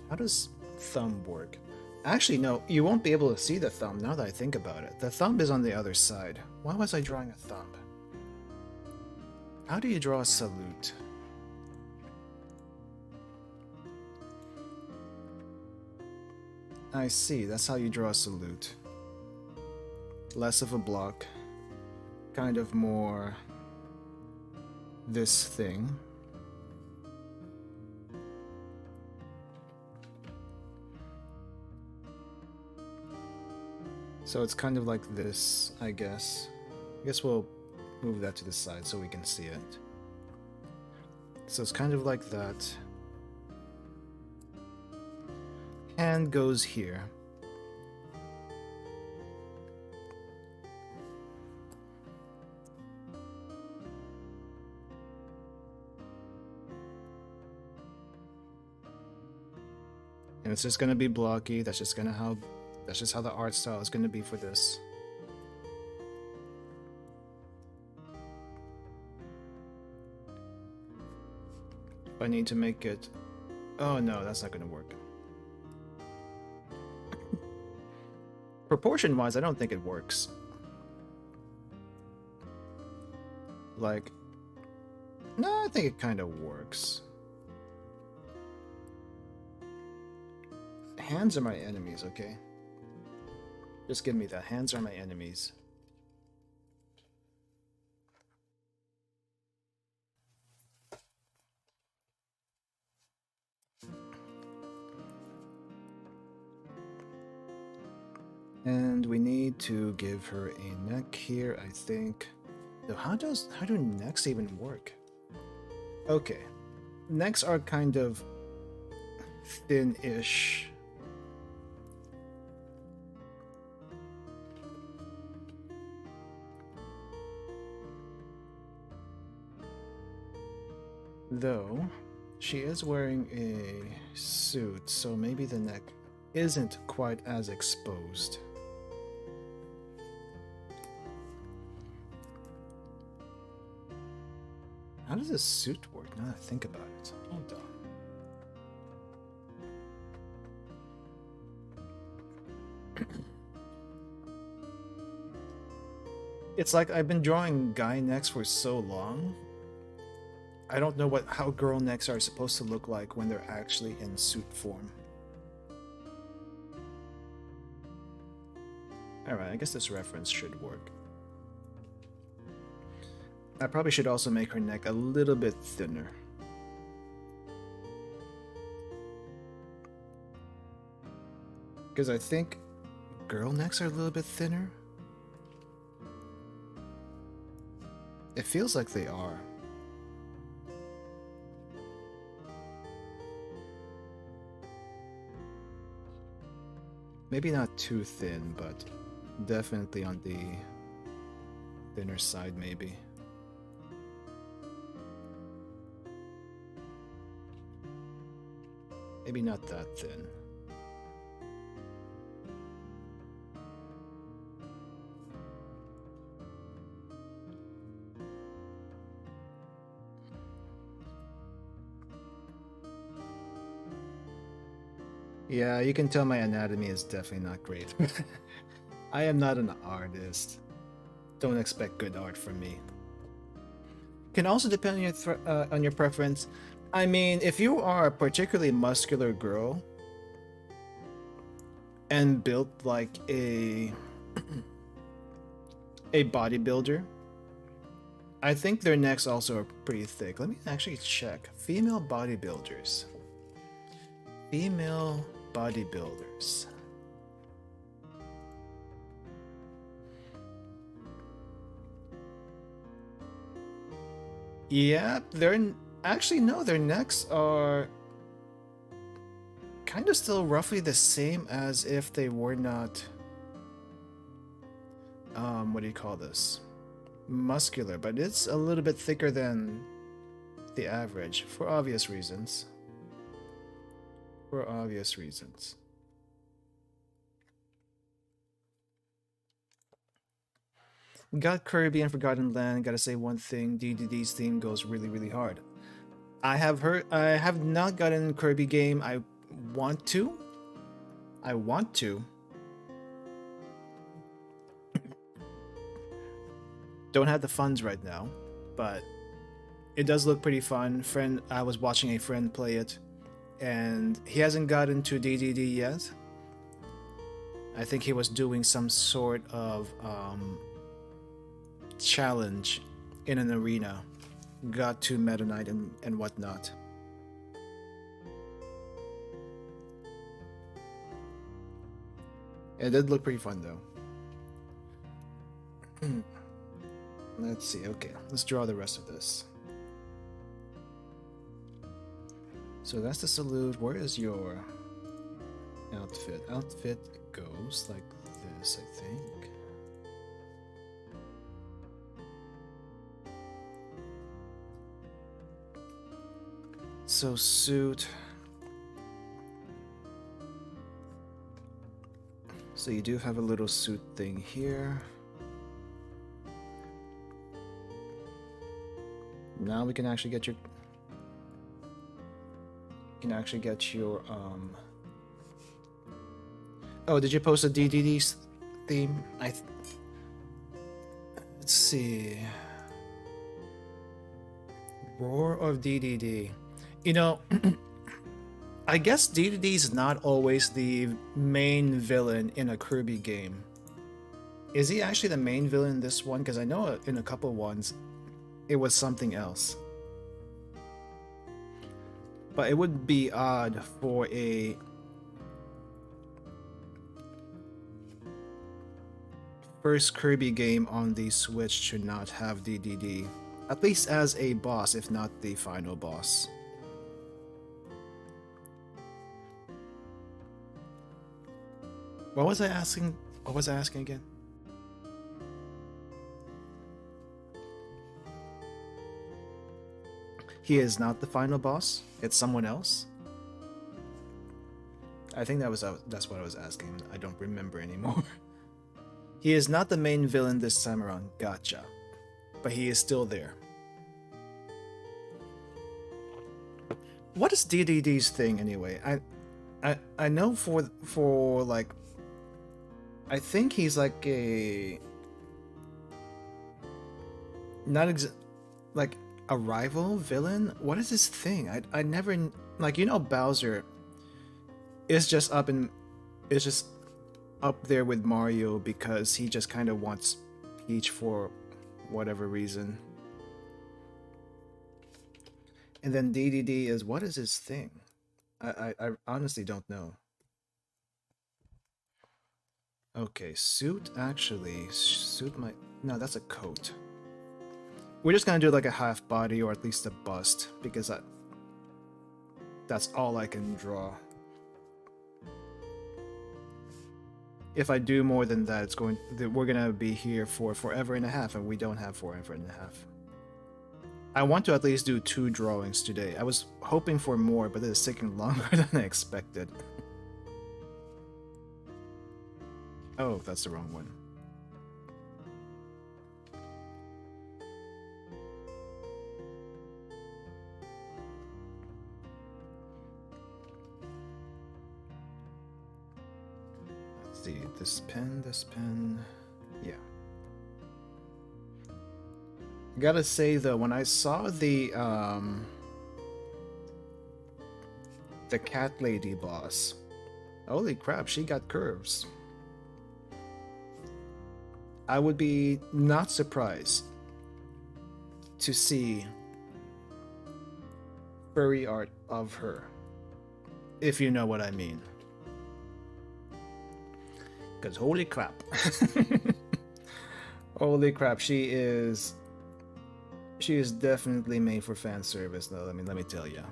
How does thumb work? Actually, no, you won't be able to see the thumb now that I think about it. The thumb is on the other side. Why was I drawing a thumb? How do you draw a salute? I see, that's how you draw a salute. Less of a block. Kind of more this thing. So it's kind of like this, I guess. I guess we'll move that to the side so we can see it. So it's kind of like that. Hand goes here. And it's just gonna be blocky. That's just how the art style is gonna be for this. I need to make it. Oh no, that's not gonna work. Proportion wise, I don't think it works. Like, no, I think it kind of works. Hands are my enemies, okay? Just give me that. Hands are my enemies. And we need to give her a neck here, I think. Though how do necks even work? Okay. Necks are kind of thin-ish. Though, she is wearing a suit, so maybe the neck isn't quite as exposed. How does this suit work now that I think about it? Hold on. It's like I've been drawing guy necks for so long. I don't know how girl necks are supposed to look like when they're actually in suit form. Alright, I guess this reference should work. I probably should also make her neck a little bit thinner. Because I think girl necks are a little bit thinner. It feels like they are. Maybe not too thin, but definitely on the thinner side, maybe. Maybe not that thin. Yeah, you can tell my anatomy is definitely not great. I am not an artist. Don't expect good art from me. Can also depend on your preference. I mean, if you are a particularly muscular girl and built like a bodybuilder, I think their necks also are pretty thick. Let me actually check. Female bodybuilders. Female bodybuilders. Yeah, they're actually no, their necks are kind of still roughly the same as if they were not what do you call this? Muscular, but it's a little bit thicker than the average for obvious reasons. For obvious reasons. Got Kirby and Forgotten Land. Gotta say one thing, DDD's theme goes really, really hard. I have not gotten Kirby game. I want to. Don't have the funds right now, but it does look pretty fun. I was watching a friend play it, and he hasn't gotten to DDD yet. I think he was doing some sort of challenge in an arena. Got to Meta Knight and whatnot. It did look pretty fun though. Let's see. Okay, let's draw the rest of this. So that's the salute. Where is your outfit? Outfit goes like this, I think. So suit. So you do have a little suit thing here. Now we can actually get your Oh, did you post a DDD theme? Let's see. Roar of DDD. You know, I guess DDD is not always the main villain in a Kirby game. Is he actually the main villain in this one? Because I know in a couple ones it was something else. But it would be odd for a first Kirby game on the Switch to not have DDD. At least as a boss, if not the final boss. What was I asking? What was I asking again? He is not the final boss. It's someone else. I think that's what I was asking. I don't remember anymore. He is not the main villain this time around. Gotcha. But he is still there. What is DDD's thing anyway? I know for like, I think he's like a like a rival villain. What is his thing? I never, like, you know, Bowser is just up there with Mario because he just kind of wants Peach for whatever reason. And then DDD is, what is his thing? I honestly don't know. Okay, suit might, no, that's a coat. We're just gonna do like a half body or at least a bust because that's all I can draw. If I do more than that, we're gonna be here for forever and a half, and we don't have forever and a half. I want to at least do 2 drawings today. I was hoping for more, but it is taking longer than I expected. Oh, that's the wrong one. Let's see, this pen, yeah. Gotta say though, when I saw the cat lady boss, holy crap, she got curves. I would be not surprised to see furry art of her, if you know what I mean. Because holy crap. Holy crap, she is definitely made for fan service though. I mean, let me tell you.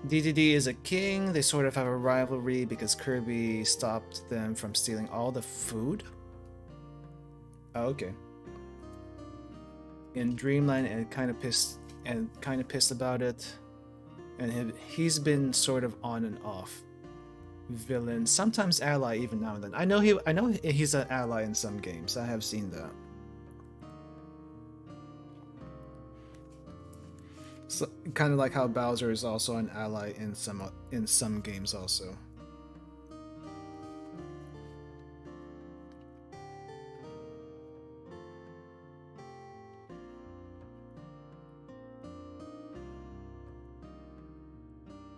DDD is a king. They sort of have a rivalry because Kirby stopped them from stealing all the food. Oh, okay. In Dreamland, and kind of pissed about it. And he's been sort of on and off villain, sometimes ally even now and then. I know he's an ally in some games. I have seen that. So, kind of like how Bowser is also an ally in some games also.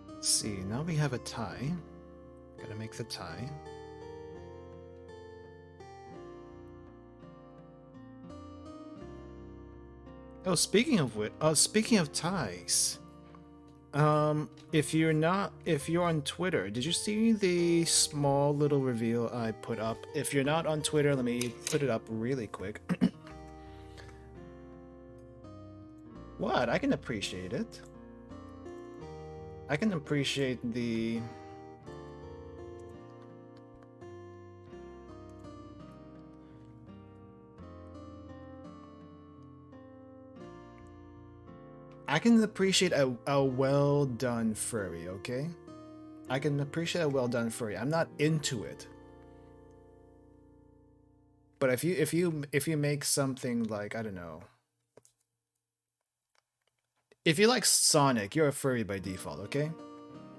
Let's see, now we have a tie. Gotta make the tie. Oh, speaking of ties, If you're on Twitter, did you see the small little reveal I put up? If you're not on Twitter, let me put it up really quick. What? I can appreciate it. I can appreciate the... I can appreciate a well done furry, okay? I can appreciate a well done furry. I'm not into it. But if you make something like, I don't know. If you like Sonic, you're a furry by default, okay?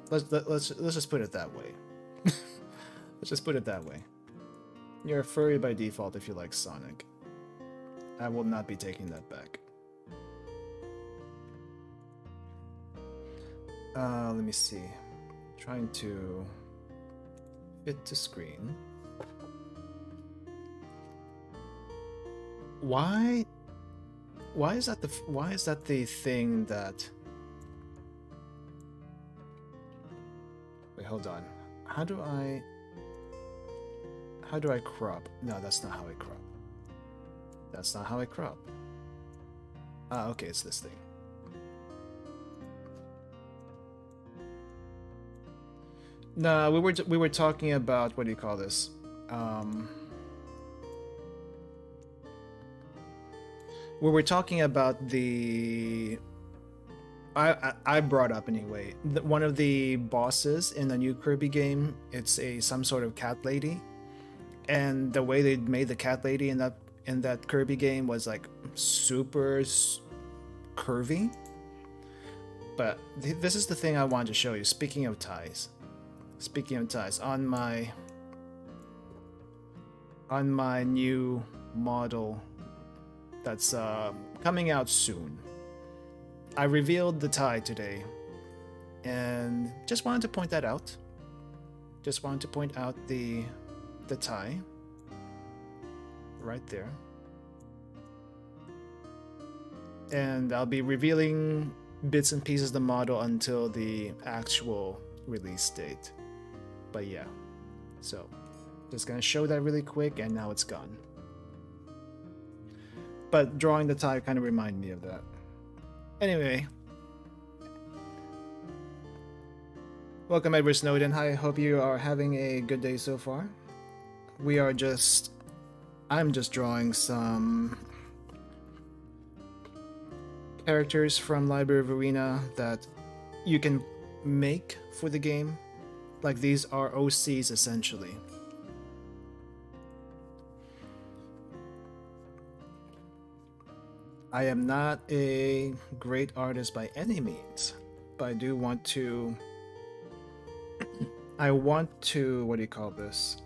Let's just put it that way. Let's just put it that way. You're a furry by default if you like Sonic. I will not be taking that back. Let me see. Trying to fit to screen. Why is that the thing that... Wait, hold on. How do I crop? No, that's not how I crop. That's not how I crop. Ah, okay, it's this thing. No, we were talking about, what do you call this? We were talking about the... I brought up anyway. One of the bosses in the new Kirby game, it's some sort of cat lady, and the way they made the cat lady in that Kirby game was like super curvy. But this is the thing I wanted to show you. Speaking of ties, on my new model that's coming out soon, I revealed the tie today, and just wanted to point that out. Just wanted to point out the tie right there, and I'll be revealing bits and pieces of the model until the actual release date. But yeah, so just gonna show that really quick, and now it's gone. But drawing the tie kind of reminded me of that. Anyway, welcome Edward Snowden. I hope you are having a good day so far. I'm just drawing some characters from Library of Arena that you can make for the game. Like, these are OCs essentially. I am not a great artist by any means, but I do want to... I want to, what do you call this?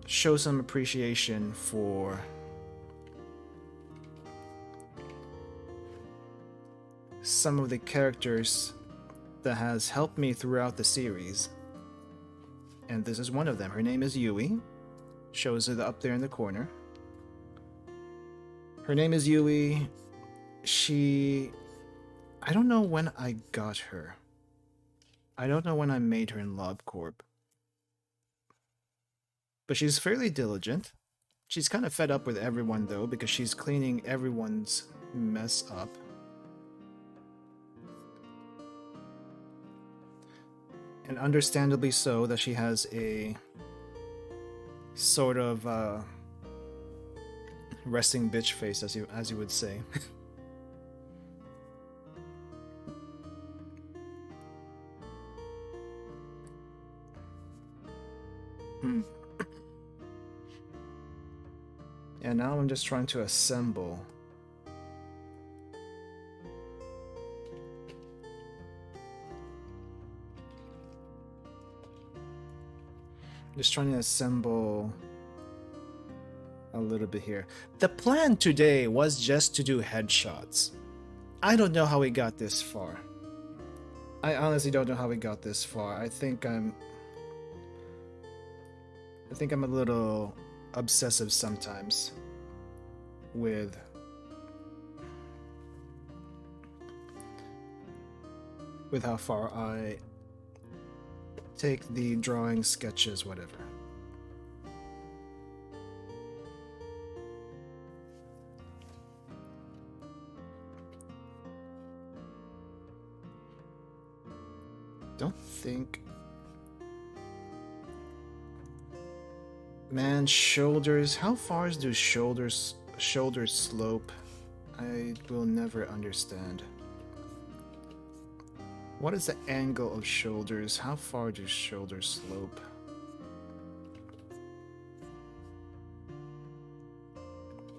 Show some appreciation for some of the characters that has helped me throughout the series. And this is one of them. Her name is Yui. Shows it up there in the corner. Her name is Yui. I don't know when I got her. I don't know when I made her in LobCorp. But she's fairly diligent. She's kind of fed up with everyone though, because she's cleaning everyone's mess up. And understandably so, that she has a sort of resting bitch face, as you would say. And now I'm just trying to assemble a little bit here. The plan today was just to do headshots. I don't know how we got this far. I honestly don't know how we got this far. I think I'm a little obsessive sometimes with with how far I take the drawing, sketches, whatever. Don't think... Man, shoulders. How far do shoulders slope? I will never understand. What is the angle of shoulders? How far do shoulders slope?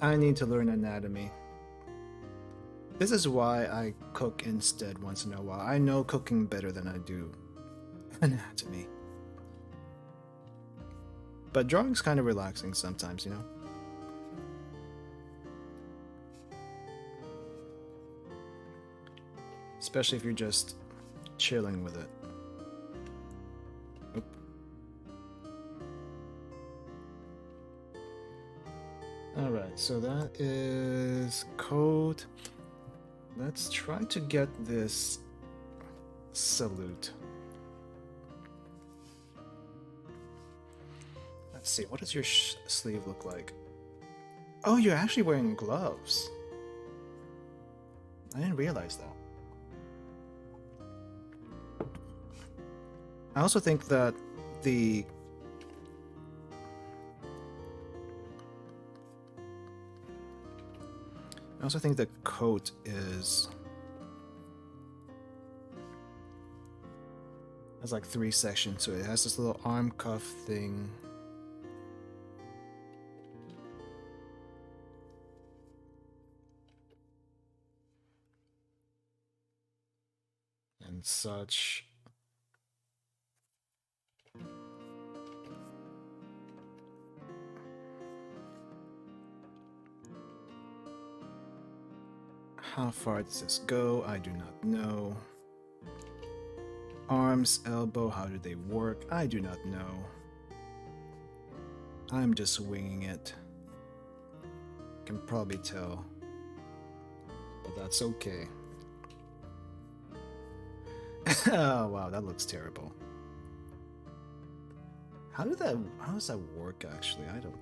I need to learn anatomy. This is why I cook instead once in a while. I know cooking better than I do anatomy. But drawing's kind of relaxing sometimes, you know? Especially if you're just chilling with it. Oop. Alright, so that is code. Let's try to get this salute. Let's see, what does your sleeve look like? Oh, you're actually wearing gloves. I didn't realize that. I also think that the coat is has like 3 sections, so it has this little arm cuff thing. And such. How far does this go? I do not know. Arms, elbow, how do they work? I do not know. I'm just winging it. Can probably tell. But that's okay. Oh wow, that looks terrible. How does that work actually? I don't...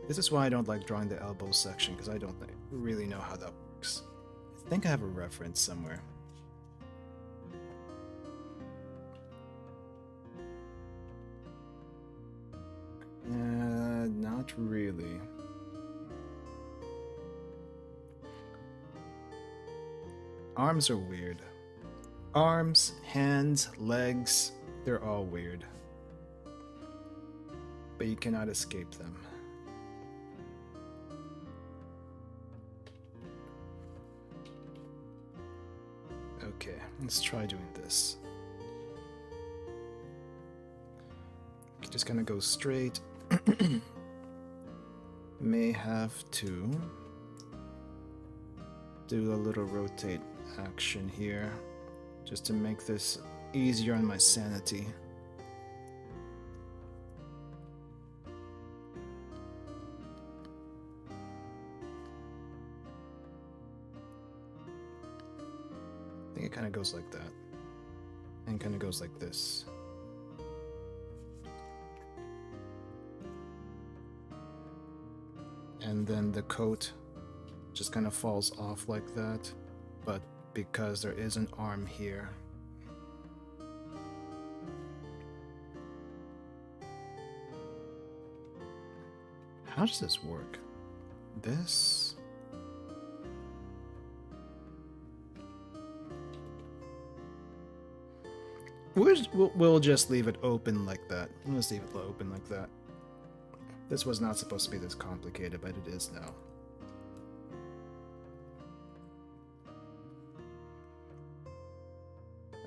This is why I don't like drawing the elbow section, because I don't really know how that works. I think I have a reference somewhere. Not really. Arms are weird. Arms, hands, legs, they're all weird. But you cannot escape them. Okay, let's try doing this. Just gonna go straight. May have to do a little rotate action here just to make this easier on my sanity. I think it kind of goes like that and kind of goes like this. And then the coat just kind of falls off like that, but because there is an arm here. How does this work? This... We'll just leave it open like that. We'll just leave it open like that. This was not supposed to be this complicated, but it is now.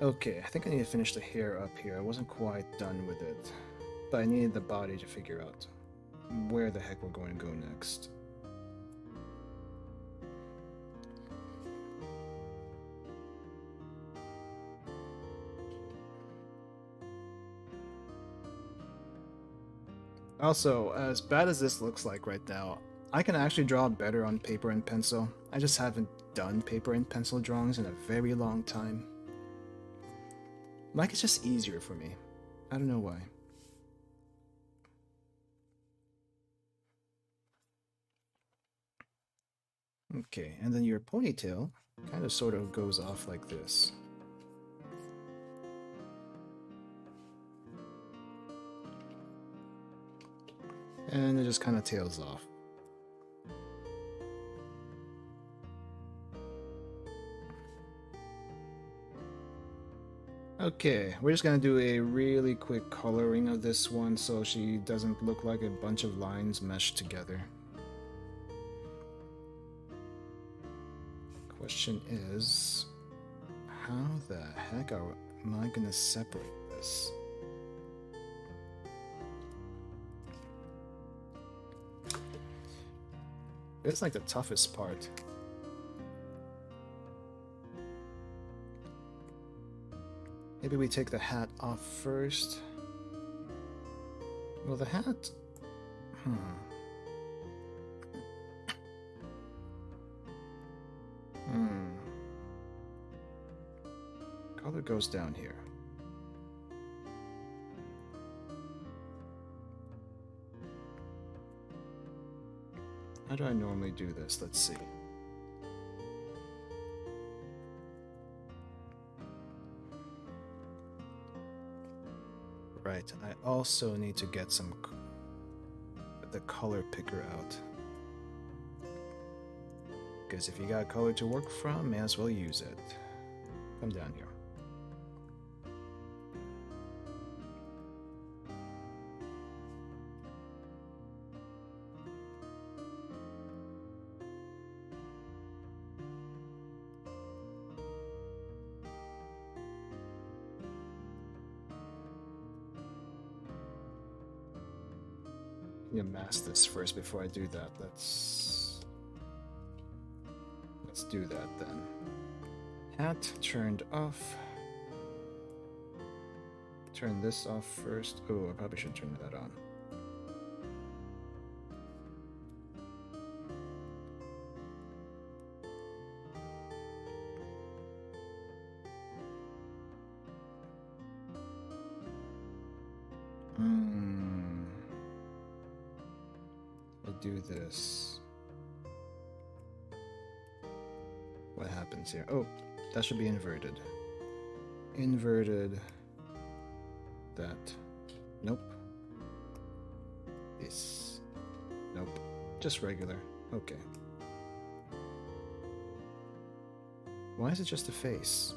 Okay, I think I need to finish the hair up here. I wasn't quite done with it, but I needed the body to figure out where the heck we're going to go next. Also, as bad as this looks like right now, I can actually draw better on paper and pencil. I just haven't done paper and pencil drawings in a very long time. Like, it's just easier for me. I don't know why. Okay, and then your ponytail kind of sort of goes off like this. And it just kind of tails off. Okay, we're just gonna do a really quick coloring of this one so she doesn't look like a bunch of lines meshed together. Question is, how the heck am I gonna separate this? It's like the toughest part. Maybe we take the hat off first. Well, the hat... Color goes down here. How do I normally do this? Let's see. Right, I also need to get the color picker out. Because if you got color to work from, may as well use it. Come down here. You mask this first before I do that. Let's do that then. Hat turned off. Turn this off first. Oh, I probably should turn that on. Do this. What happens here? Oh, that should be inverted. Inverted. That. Nope. This. Nope. Just regular. Okay. Why is it just a face?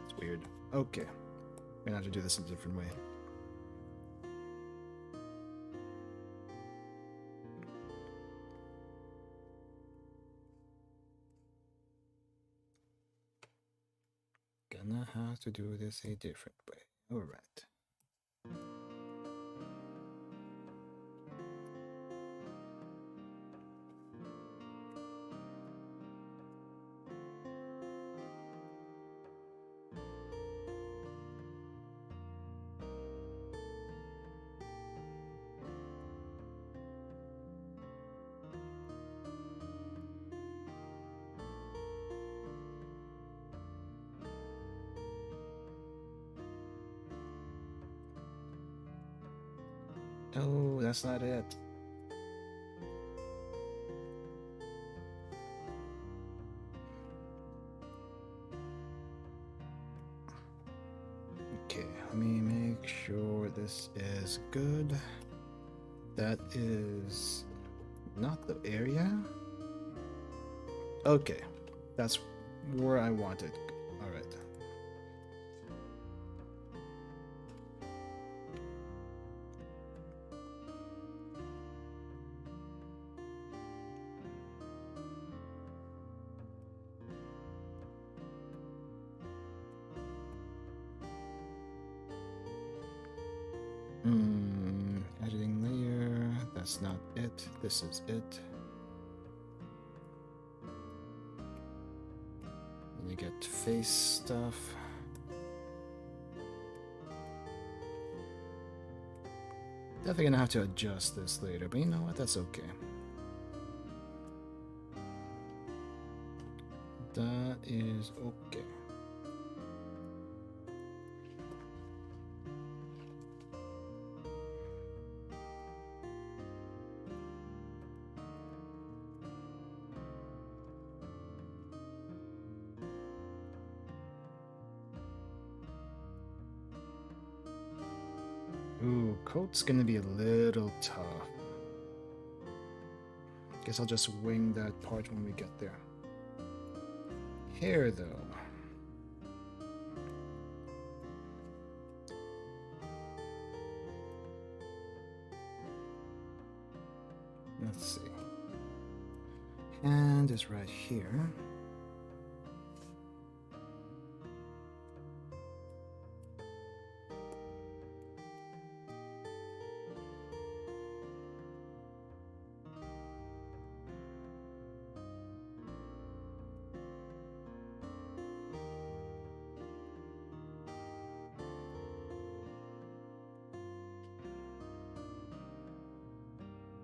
It's weird. Okay. We're gonna have to do this in a different way. Gonna have to do this a different way. Alright. Oh, that's not it. Okay, let me make sure this is good. That is not the area. Okay, that's where I want it. All right. Editing layer, that's not it, this is it. And you get face stuff. Definitely gonna have to adjust this later, but you know what? That's okay. That is okay. Ooh, coat's gonna be a little tough. Guess I'll just wing that part when we get there. Hair, though. Let's see. Hand is right here.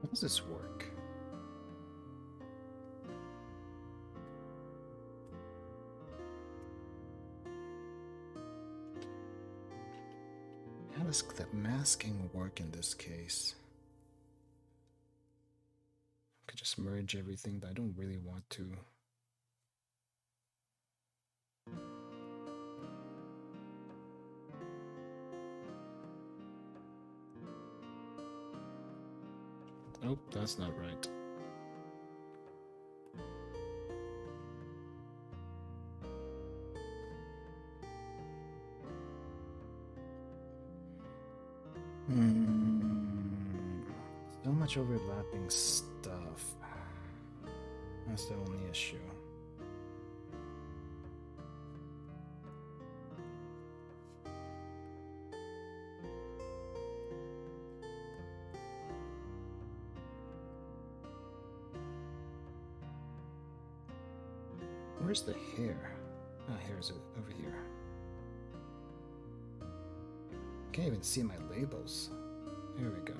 How does this work? How does the masking work in this case? I could just merge everything, but I don't really want to. Nope, that's not right. So much overlapping stuff. That's the only issue. Where's the hair? Ah, here's it over here. Can't even see my labels. Here we go.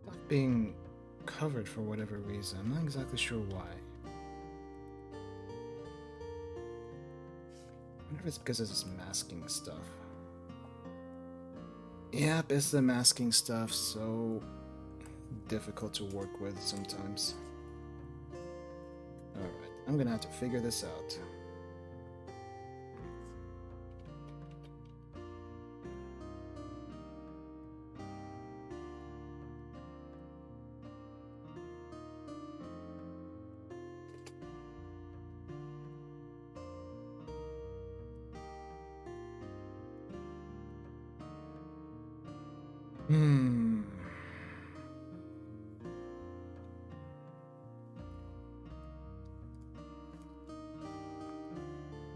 Stuff being covered for whatever reason. I'm not exactly sure why. I wonder if it's because of this masking stuff. Yep, it's the masking stuff, so difficult to work with sometimes. Alright, I'm gonna have to figure this out.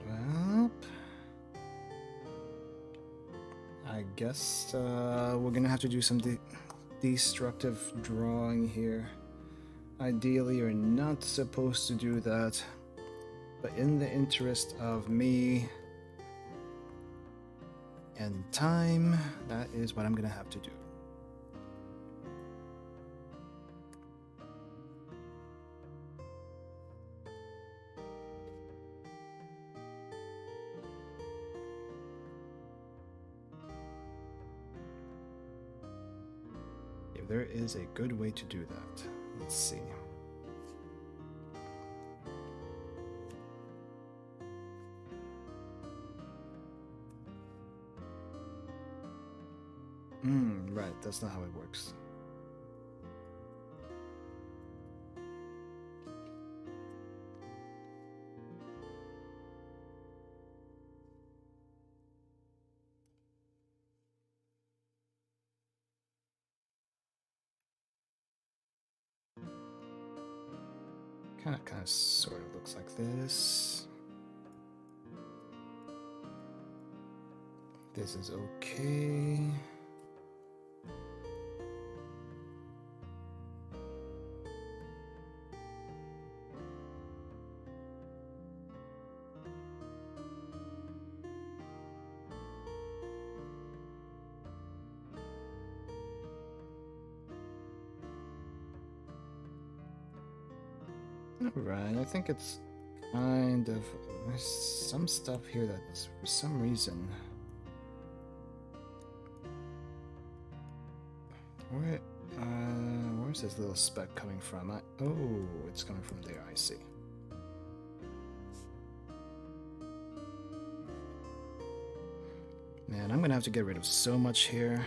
Well, I guess we're gonna have to do some destructive drawing here. Ideally, you're not supposed to do that, but in the interest of me and time, that is what I'm gonna have to do. If there is a good way to do that, let's see. Right, that's not how it works. Kind of sort of looks like this. This is okay. Alright, I think it's kind of... There's some stuff here that's for some reason... Where's this little speck coming from? Oh, it's coming from there, I see. Man, I'm gonna have to get rid of so much here.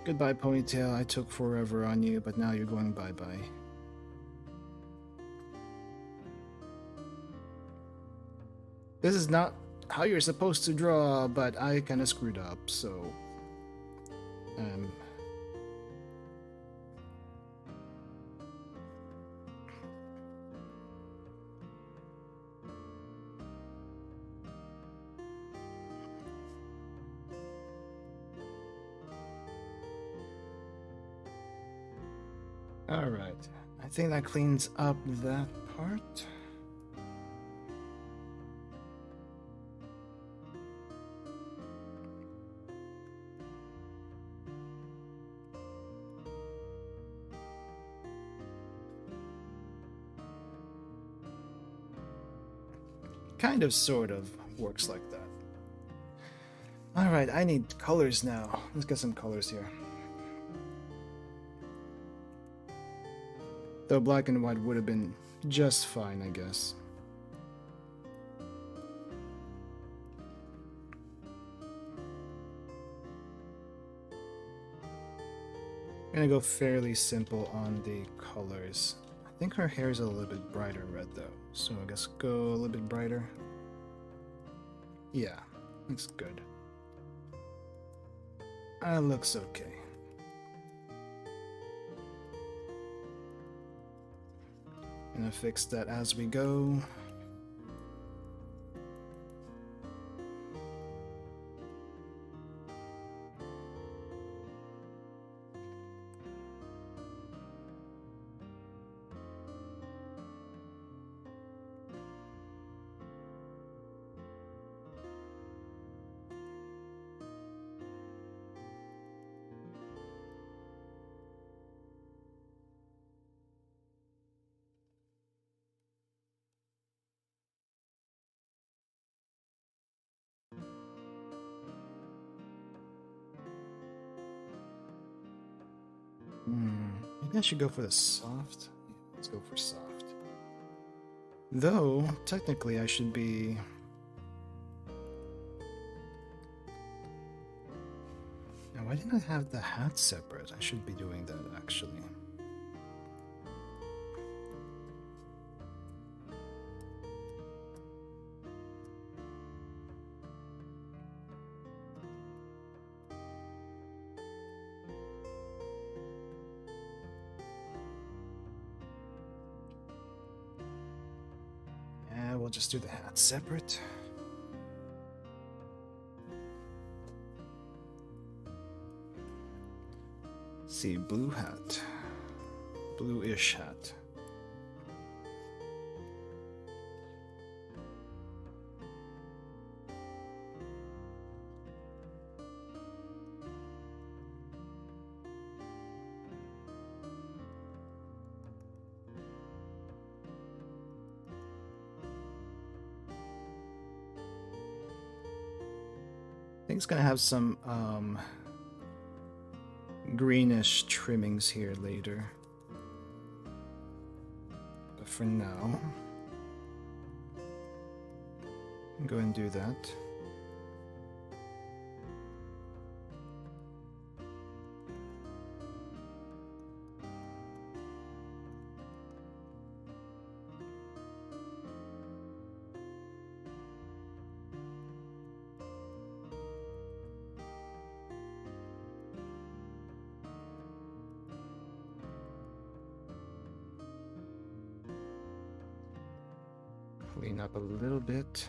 Goodbye, Ponytail. I took forever on you, but now you're going bye-bye. This is not how you're supposed to draw, but I kinda screwed up, so... Alright, I think that cleans up that part. Kind of, sort of, works like that. Alright, I need colors now. Let's get some colors here. Though black and white would have been just fine, I guess. I'm gonna go fairly simple on the colors. I think her hair is a little bit brighter red though, so I guess go a little bit brighter. Yeah, looks good. Looks okay. Gonna fix that as we go. Maybe I should go for the soft. Yeah, let's go for soft. Though, technically I should be... Now, why didn't I have the hat separate? I should be doing that, actually. We'll just do the hat separate. Let's see, blue hat. Blue-ish hat. I think it's gonna have some greenish trimmings here later, but for now I'll go and do that. Clean up a little bit.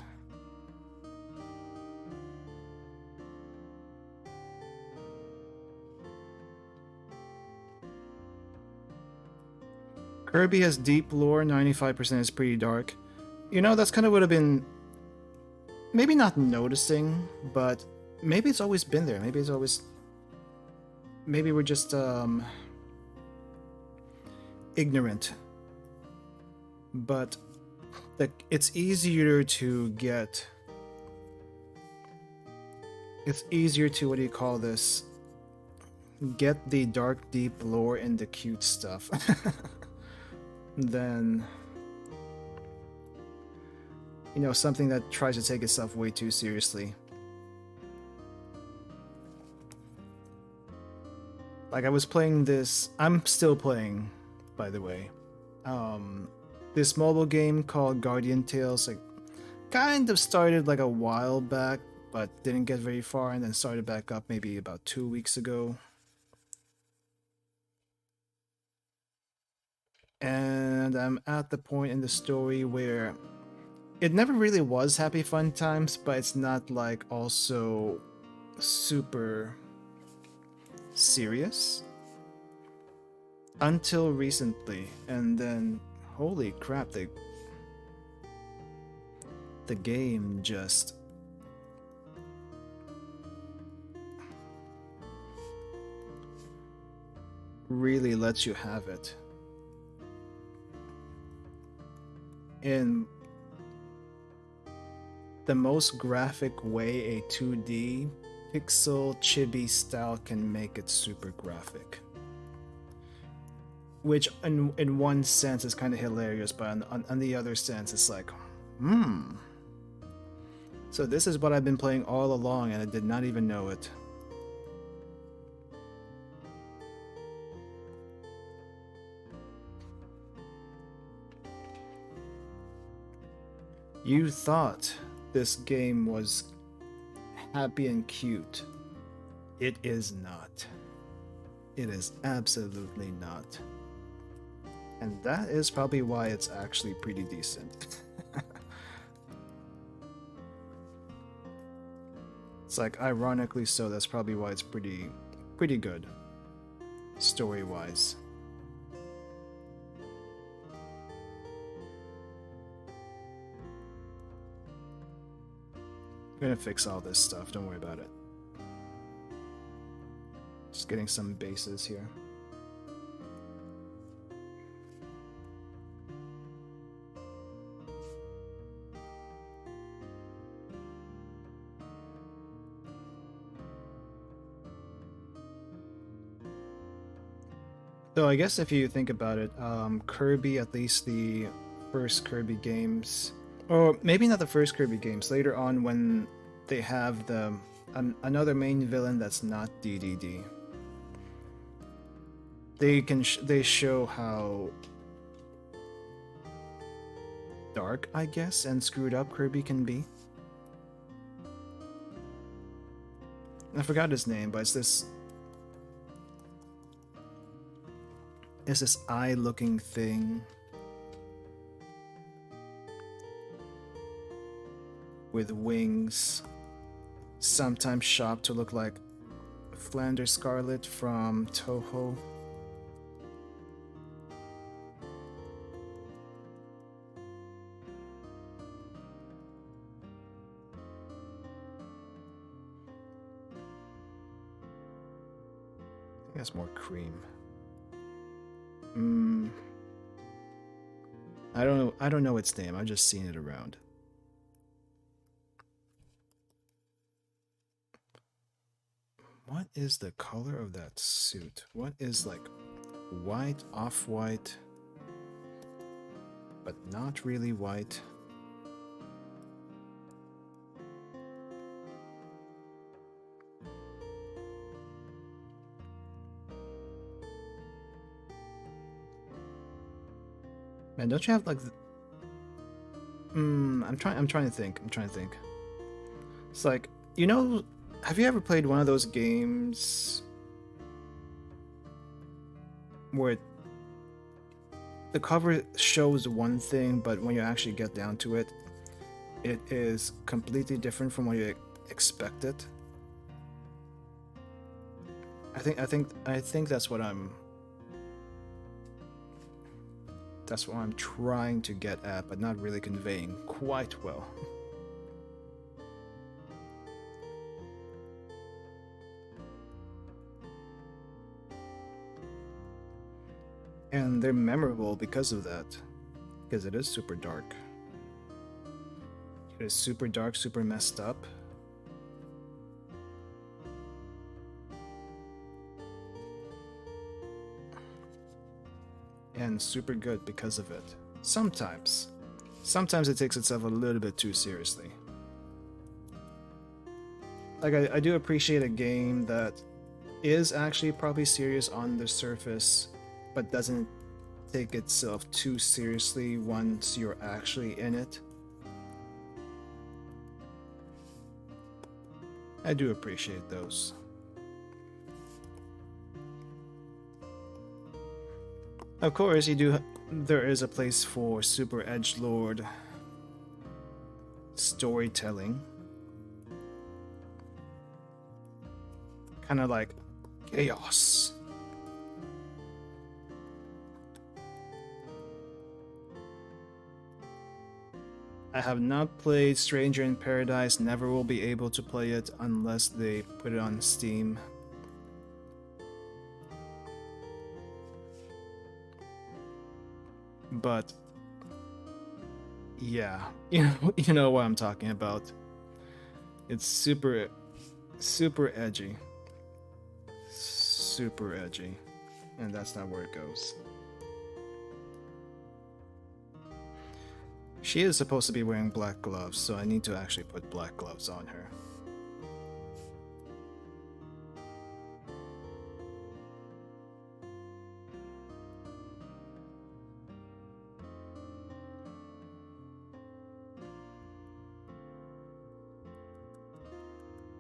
Kirby has deep lore, 95% is pretty dark. You know, that's kind of would have been maybe not noticing, but maybe it's always been there. Maybe it's always... Maybe we're just ignorant, but it's easier to get. It's easier to, what do you call this? Get the dark, deep lore and the cute stuff than, you know, something that tries to take itself way too seriously. Like, I was playing this, I'm still playing, by the way, this mobile game called Guardian Tales. Like, kind of started like a while back, but didn't get very far, and then started back up maybe about 2 weeks ago. And I'm at the point in the story where it never really was happy fun times, but it's not like also super serious until recently. And then holy crap, the game just really lets you have it in the most graphic way a 2D pixel chibi style can make it super graphic. Which in one sense is kind of hilarious, but on the other sense it's like, so this is what I've been playing all along and I did not even know it. You thought this game was happy and cute. It is not. It is absolutely not. And that is probably why it's actually pretty decent. It's like, ironically so, that's probably why it's pretty good, story-wise. I'm gonna fix all this stuff, don't worry about it. Just getting some bases here. So I guess if you think about it, Kirby, at least the first Kirby games, or maybe not the first Kirby games, later on when they have another main villain that's not DDD, they show how dark, I guess, and screwed up Kirby can be. I forgot his name, but it's this eye-looking thing with wings, sometimes shopped to look like Flanders Scarlet from Toho. I think that's more cream. I don't know its name. I've just seen it around. What is the color of that suit? What is like white, off-white, but not really white? Man, don't you have like I'm trying to think. It's like, you know, have you ever played one of those games where the cover shows one thing, but when you actually get down to it, it is completely different from what you expected? I think that's what I'm trying to get at, but not really conveying quite well. And they're memorable because of that. Because it is super dark. It is super dark, super messed up. And super good because of it. Sometimes. Sometimes it takes itself a little bit too seriously. Like, I do appreciate a game that is actually probably serious on the surface, but doesn't take itself too seriously once you're actually in it. I do appreciate those. Of course, there is a place for super edgelord storytelling. Kind of like chaos. I have not played Stranger in Paradise, never will be able to play it unless they put it on Steam. But yeah, you know what I'm talking about. It's super edgy. Super edgy. And that's not where it goes. She is supposed to be wearing black gloves, so I need to actually put black gloves on her.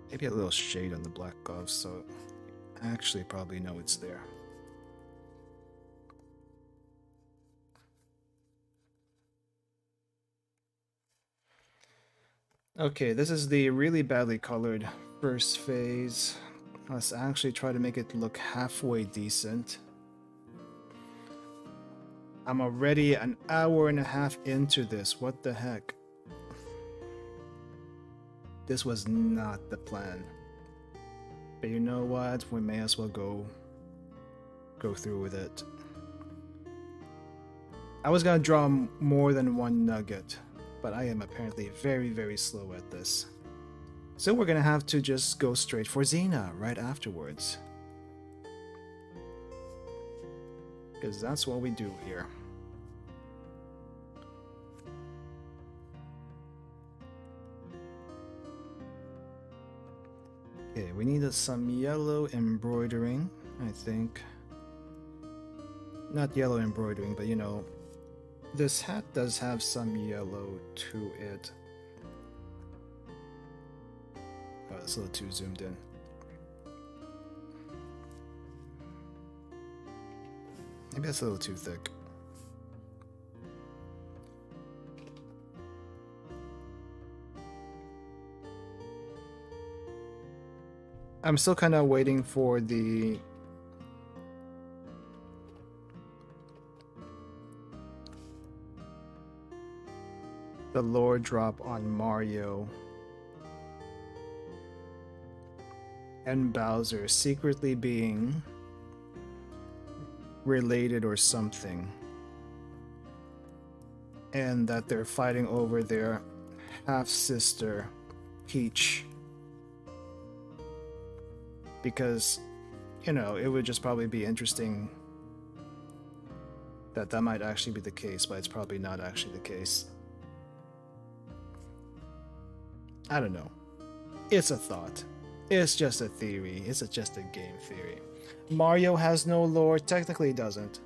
Maybe a little shade on the black gloves, so I actually probably know it's there. Okay, this is the really badly colored first phase. Let's actually try to make it look halfway decent. I'm already an hour and a half into this. What the heck? This was not the plan. But you know what? We may as well go through with it. I was gonna draw more than one nugget, but I am apparently very slow at this. So we're gonna have to just go straight for Xena right afterwards. Because that's what we do here. Okay, we need some yellow embroidering, I think. Not yellow embroidering, but you know, this hat does have some yellow to it. Oh, it's a little too zoomed in. Maybe that's a little too thick. I'm still kind of waiting for the lore drop on Mario and Bowser secretly being related or something, and that they're fighting over their half-sister Peach, because, you know, it would just probably be interesting that might actually be the case, but it's probably not actually the case. I don't know. It's a thought. It's just a theory. It's just a game theory. Mario has no lore. Technically it doesn't.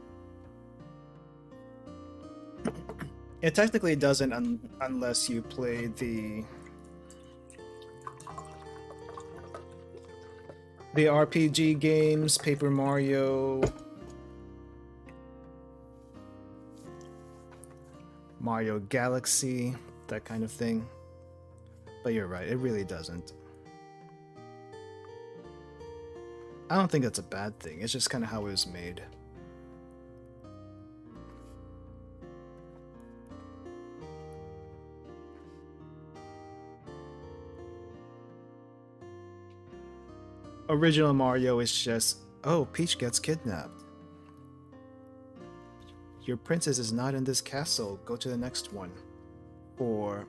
It technically doesn't unless you play the RPG games, Paper Mario, Mario Galaxy, that kind of thing. But you're right, it really doesn't. I don't think that's a bad thing, it's just kind of how it was made. Original Mario is just, oh, Peach gets kidnapped. your princess is not in this castle. Go to the next one. Or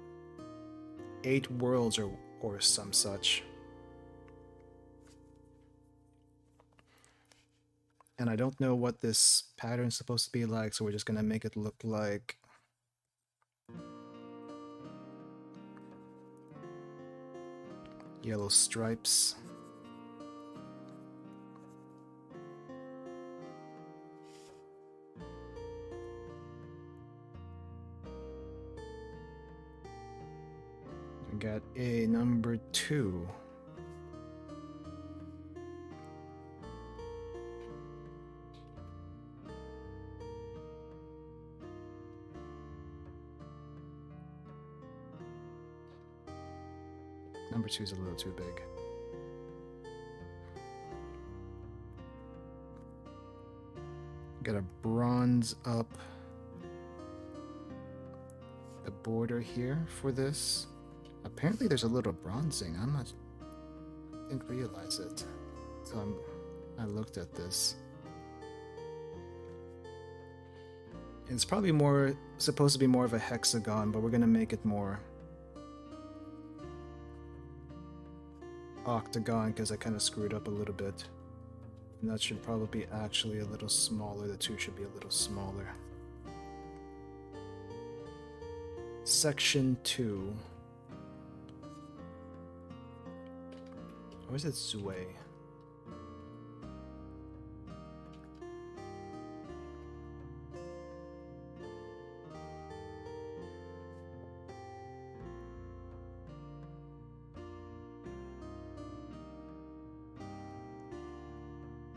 8 worlds or some such. And I don't know what this pattern's supposed to be like, so we're just gonna make it look like yellow stripes. We got a number 2. Number 2 is a little too big. Got a bronze up the border here for this. Apparently there's a little bronzing. I didn't realize it. So I looked at this. It's probably supposed to be more of a hexagon, but we're gonna make it more octagon because I kind of screwed up a little bit. And that should probably be actually a little smaller. The 2 should be a little smaller. Section 2. Or is it Zue?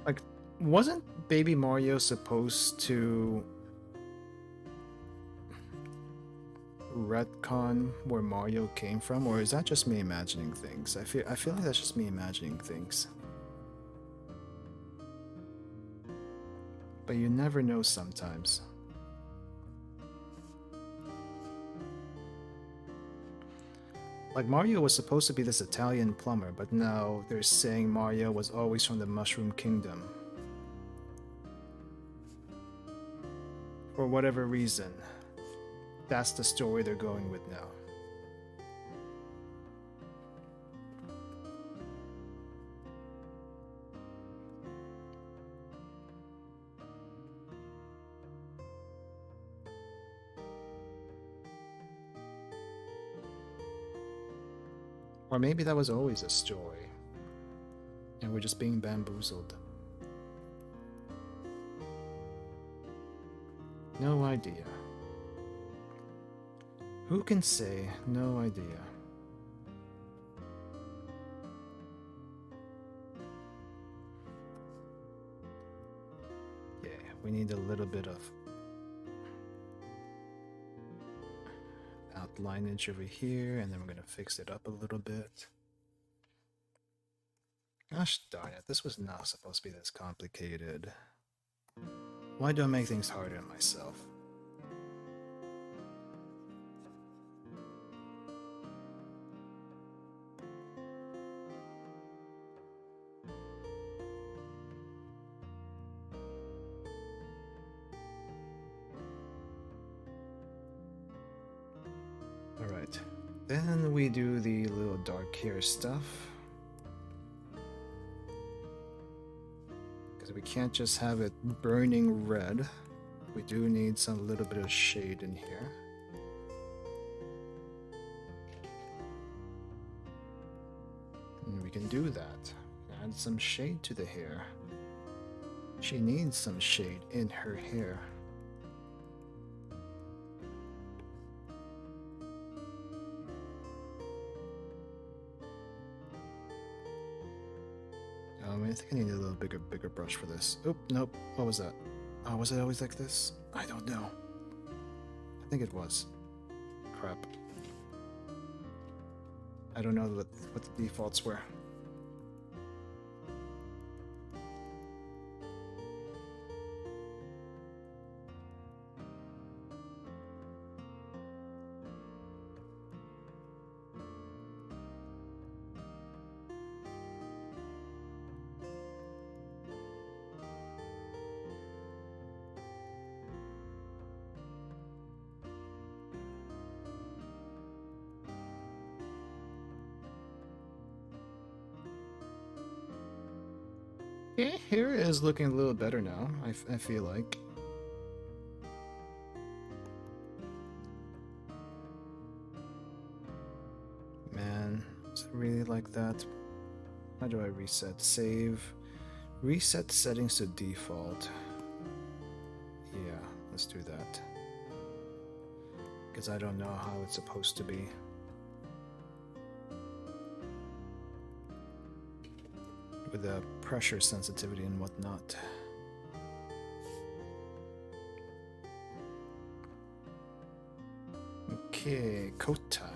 Like, wasn't Baby Mario supposed to retcon where Mario came from, or is that just me imagining things? I feel like that's just me imagining things. But you never know sometimes. Like, Mario was supposed to be this Italian plumber, but now they're saying Mario was always from the Mushroom Kingdom. For whatever reason. That's the story they're going with now. Or maybe that was always a story, and we're just being bamboozled. No idea. Who can say? No idea. Yeah, we need a little bit of outlineage over here, and then we're gonna fix it up a little bit. Gosh darn it, this was not supposed to be this complicated. Why do I make things harder on myself? Alright, then we do the little dark hair stuff. Because we can't just have it burning red. We do need some little bit of shade in here. And we can do that. Add some shade to the hair. She needs some shade in her hair. I think I need a little bigger brush for this. Oop, nope. What was that? Oh, was it always like this? I don't know. I think it was. Crap. I don't know what the defaults were. Yeah, hair is looking a little better now, I feel like. Man, is it really like that? How do I reset? Save. Reset settings to default. Yeah, let's do that. Because I don't know how it's supposed to be. With the pressure sensitivity and whatnot. Okay, coat type.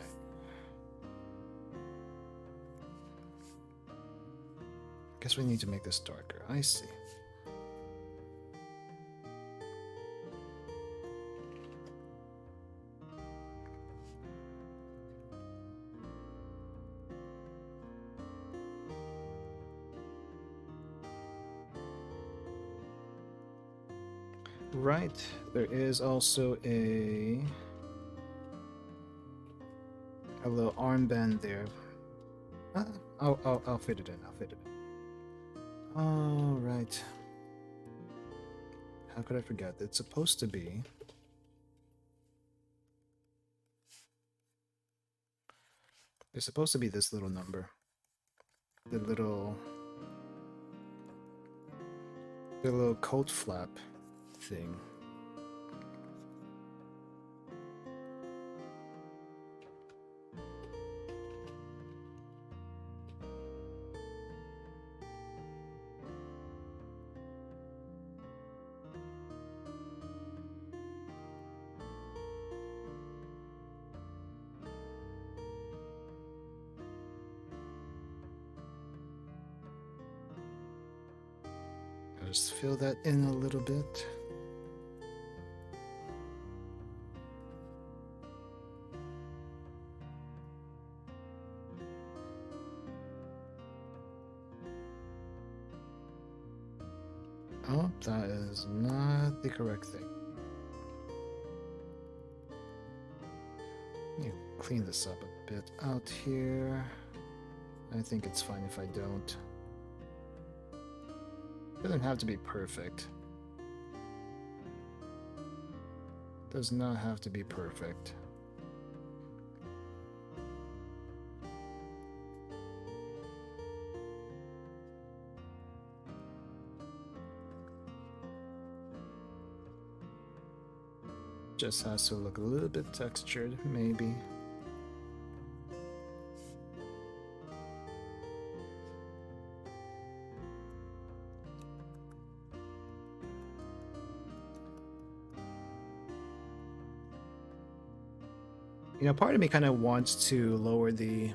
Guess we need to make this darker. I see. Right, there is also a little armband there. I'll fit it in. I'll fit it in. All right. How could I forget? It's supposed to be. It's supposed to be this little number. The little coat flap thing. I'll just fill that in a little bit. Oh, that is not the correct thing. You clean this up a bit out here. I think it's fine if I don't. Doesn't have to be perfect. Does not have to be perfect. Just has to look a little bit textured, maybe. You know, part of me kind of wants to lower the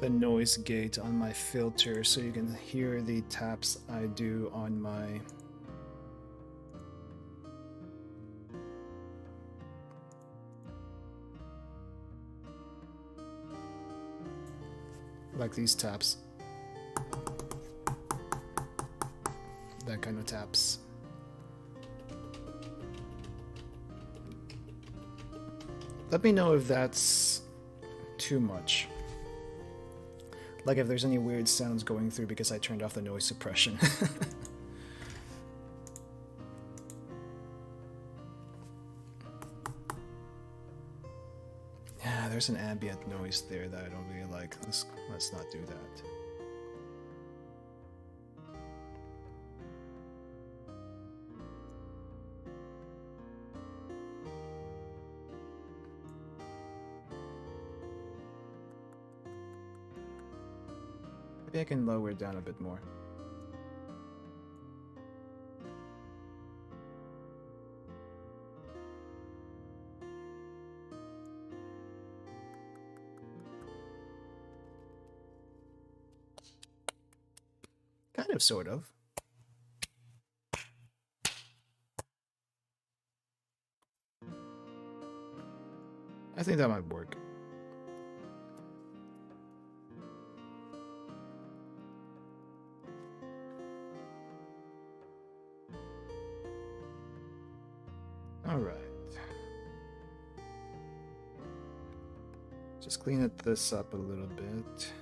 noise gate on my filter so you can hear the taps I do on my like these taps. That kind of taps. Let me know if that's too much. Like if there's any weird sounds going through because I turned off the noise suppression. Yeah, there's an ambient noise there that I don't really like. Let's not do that. Maybe I can lower it down a bit more. Kind of, sort of. I think that might work. All right. Just clean this up a little bit.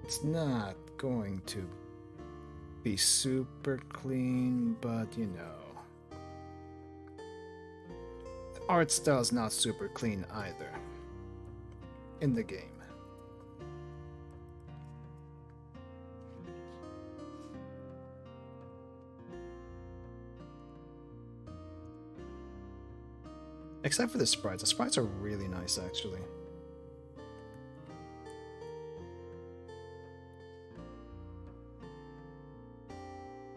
It's not going to be super clean, but you know. The art style is not super clean either in the game. Except for the sprites. The sprites are really nice, actually.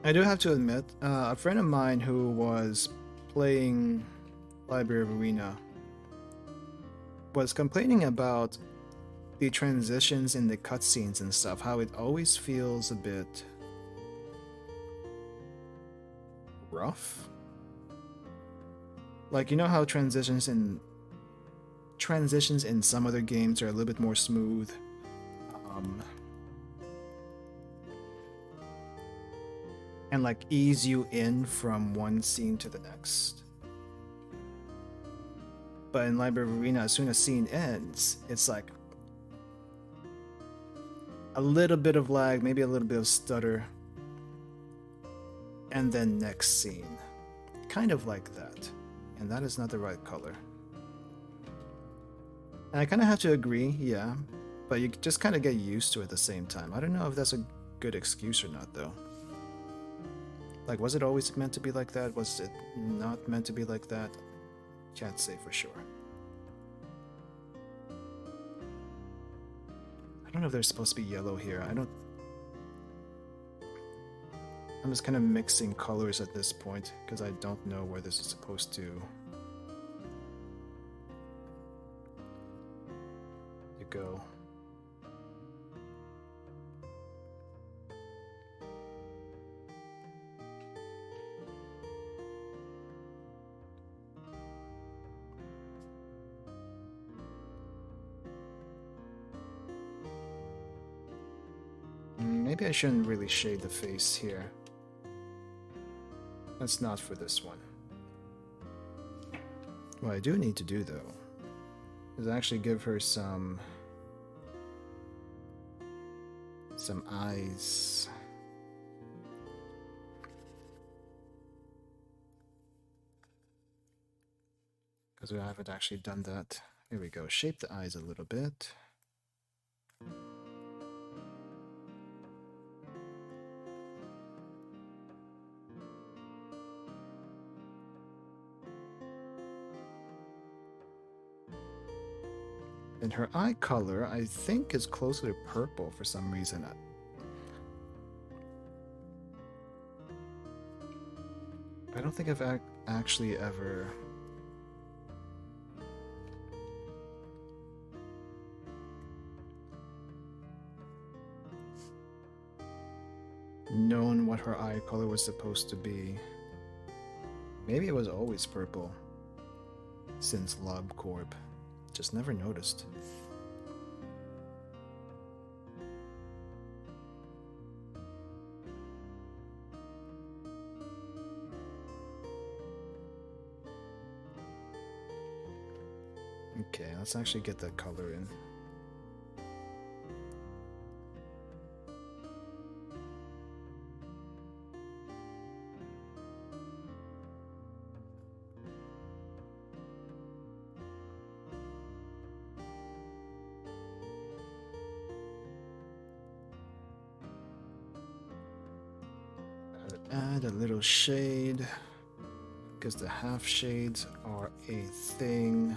I do have to admit, a friend of mine who was playing Library of Arena was complaining about the transitions in the cutscenes and stuff, how it always feels a bit rough. Like, you know how transitions in some other games are a little bit more smooth. And like ease you in from one scene to the next. But in Library of Arena, as soon as scene ends, it's like a little bit of lag, maybe a little bit of stutter, and then next scene. Kind of like that. And that is not the right color. And I kind of have to agree, yeah, but you just kind of get used to it at the same time. I don't know if that's a good excuse or not, though. Like, was it always meant to be like that? Was it not meant to be like that? Can't say for sure. I don't know if there's supposed to be yellow here. I'm just kind of mixing colors at this point because I don't know where this is supposed to go. Maybe I shouldn't really shade the face here. That's not for this one. What I do need to do, though, is actually give her some eyes. Because I haven't actually done that. Here we go. Shape the eyes a little bit. And her eye color, I think, is closer to purple for some reason. I don't think I've actually ever known what her eye color was supposed to be. Maybe it was always purple since LobCorp. Just never noticed. Okay, let's actually get that color in. Add a little shade, because the half shades are a thing.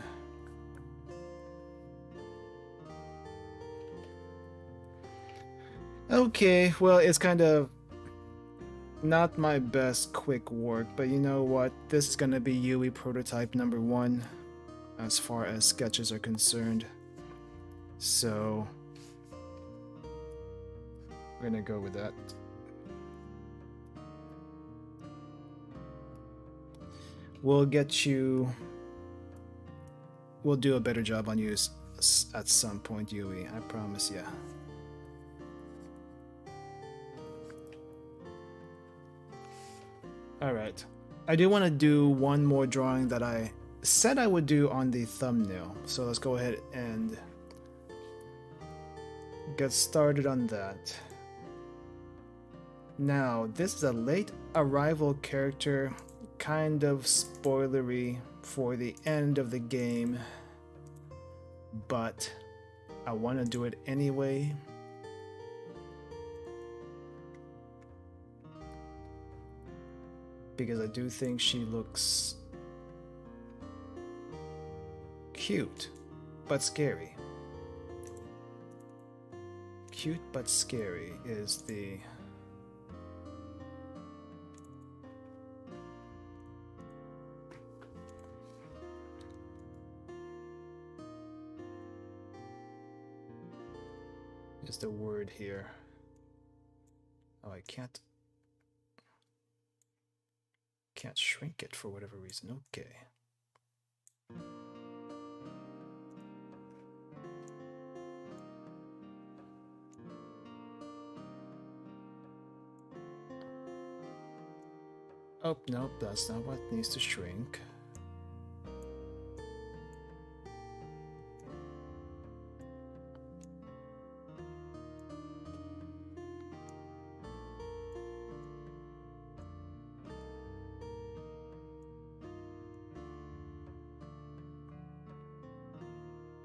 Okay, well, it's kind of not my best quick work, but you know what? This is gonna be Yui prototype number 1 as far as sketches are concerned. So we're gonna go with that. We'll get you... We'll do a better job on you at some point, Yui. I promise ya. Alright. I do want to do one more drawing that I said I would do on the thumbnail. So let's go ahead and get started on that. Now, this is a late arrival character, kind of spoilery for the end of the game, but I want to do it anyway. Because I do think she looks cute, but scary. Cute but scary is the word here. Oh, I can't shrink it for whatever reason. Okay. Oh, nope, that's not what needs to shrink.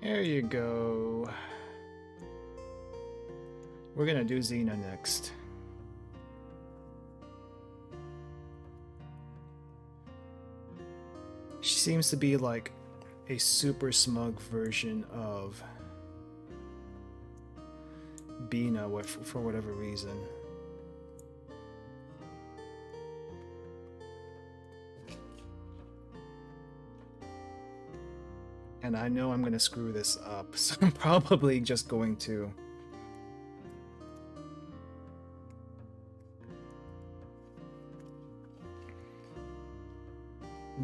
There you go. We're gonna do Xena next. She seems to be like a super smug version of Bina for whatever reason. And I know I'm gonna screw this up, so I'm probably just going to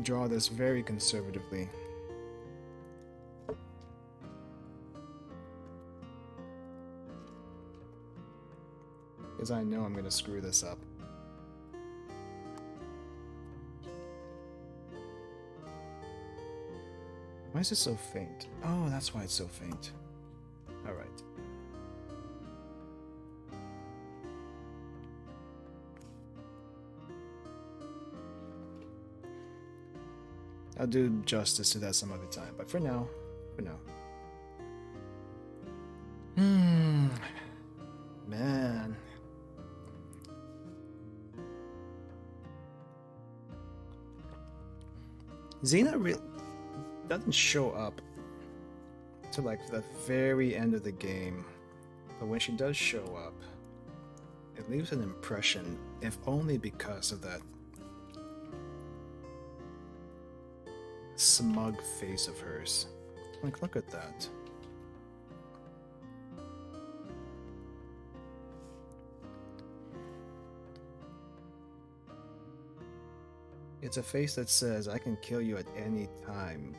draw this very conservatively. Because I know I'm gonna screw this up. Why is it so faint? Oh, that's why it's so faint. Alright. I'll do justice to that some other time, but for now. Man. Xena really doesn't show up to like the very end of the game, but when she does show up, it leaves an impression, if only because of that smug face of hers. Like, look at that. It's a face that says, I can kill you at any time,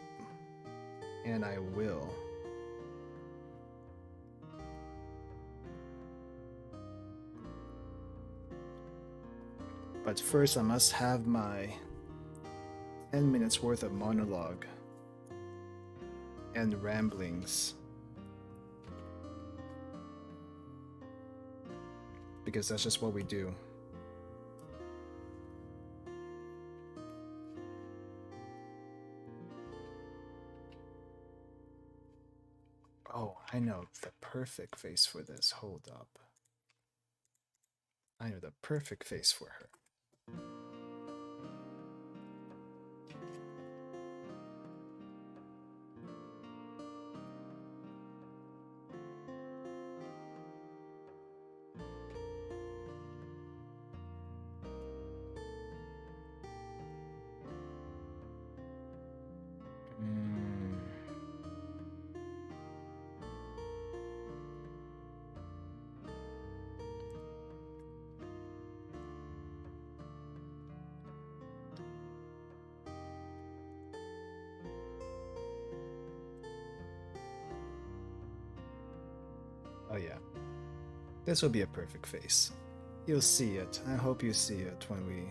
and I will. But first I must have my 10 minutes worth of monologue and ramblings. Because that's just what we do. Oh, I know the perfect face for this. Hold up. I know the perfect face for her. Oh yeah, this will be a perfect face. You'll see it. I hope you see it when we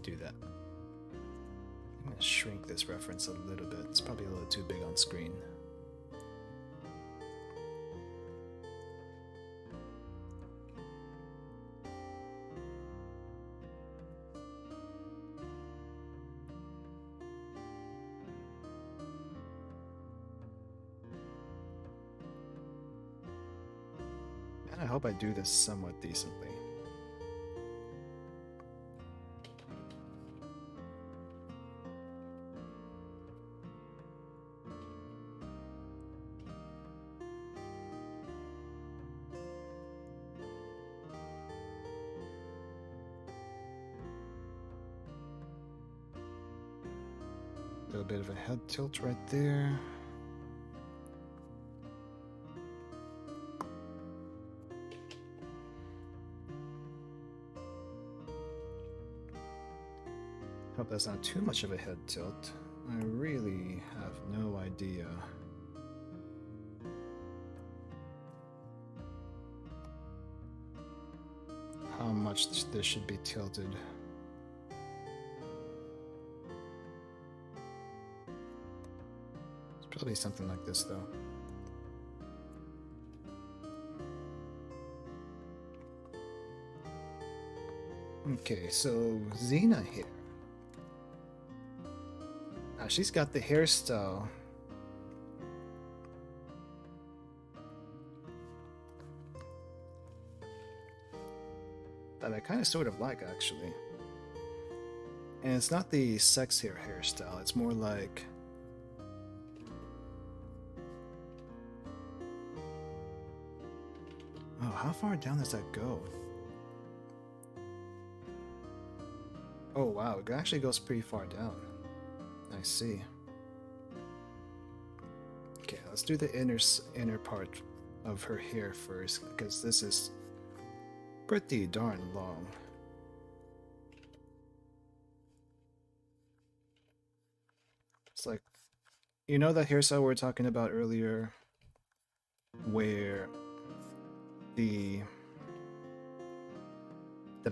do that. I'm gonna shrink this reference a little bit. It's probably a little too big on screen. I hope I do this somewhat decently. A little bit of a head tilt right there. Hope that's not too much of a head tilt. I really have no idea. How much this should be tilted. It's probably something like this though. Okay, so Xena here. She's got the hairstyle. That I kind of sort of like, actually. And it's not the sex hairstyle, it's more like... Oh, how far down does that go? Oh wow, it actually goes pretty far down. I see. Okay, let's do the inner part of her hair first, because this is pretty darn long. It's like, you know that hairstyle we were talking about earlier, where the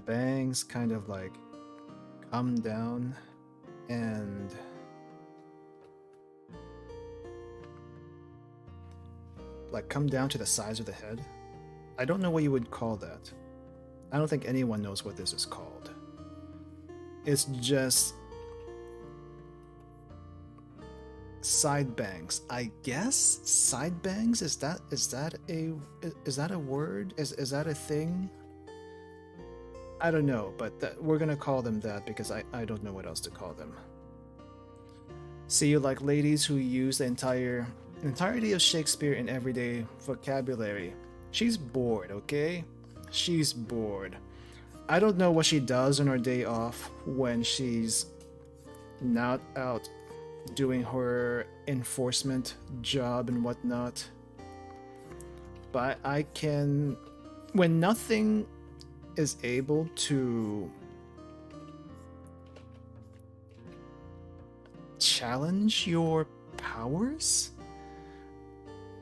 bangs kind of like come down and like come down to the sides of the head. I don't know what you would call that. I don't think anyone knows what this is called. It's just side bangs. I guess side bangs, is that a word? Is that a thing? I don't know, but we're gonna call them that because I don't know what else to call them. See, you like ladies who use the entirety of Shakespeare in everyday vocabulary. She's bored, okay? She's bored. I don't know what she does on her day off when she's not out doing her enforcement job and whatnot. But I can... When nothing is able to challenge your powers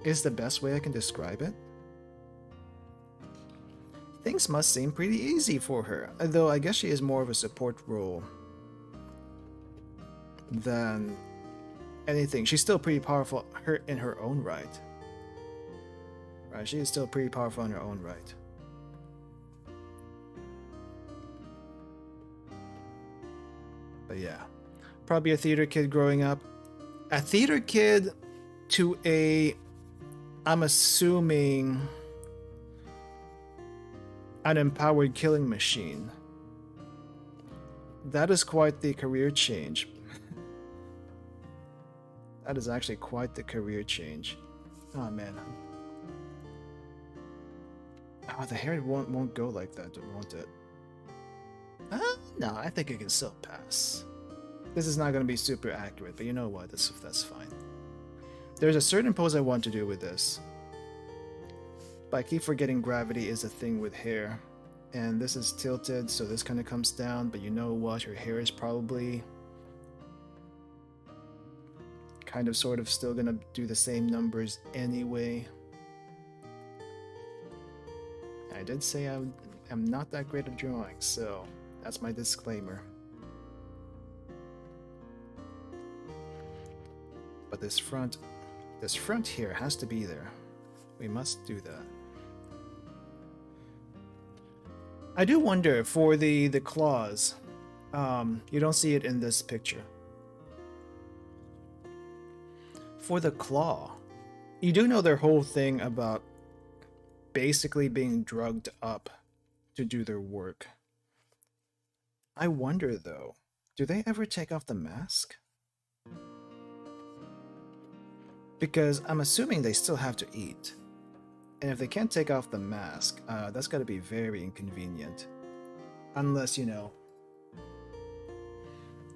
is the best way I can describe it. Things must seem pretty easy for her, though I guess she is more of a support role than anything. She's still pretty powerful in her own right. Right, she is still pretty powerful in her own right. But yeah, probably a theater kid growing up. A theater kid to a, I'm assuming, an empowered killing machine. That is quite the career change. That is actually quite the career change. Oh man. Oh, the hair won't go like that, won't it? No, I think it can still pass. This is not going to be super accurate, but you know what? That's fine. There's a certain pose I want to do with this. But I keep forgetting gravity is a thing with hair. And this is tilted, so this kind of comes down, but you know what? Your hair is probably kind of sort of still going to do the same numbers anyway. I did say I'm not that great at drawing, so that's my disclaimer. But this front here has to be there. We must do that. I do wonder for the claws. You don't see it in this picture. For the claw, you do know their whole thing about basically being drugged up to do their work. I wonder though, do they ever take off the mask? Because I'm assuming they still have to eat. And if they can't take off the mask, that's gotta be very inconvenient. Unless, you know,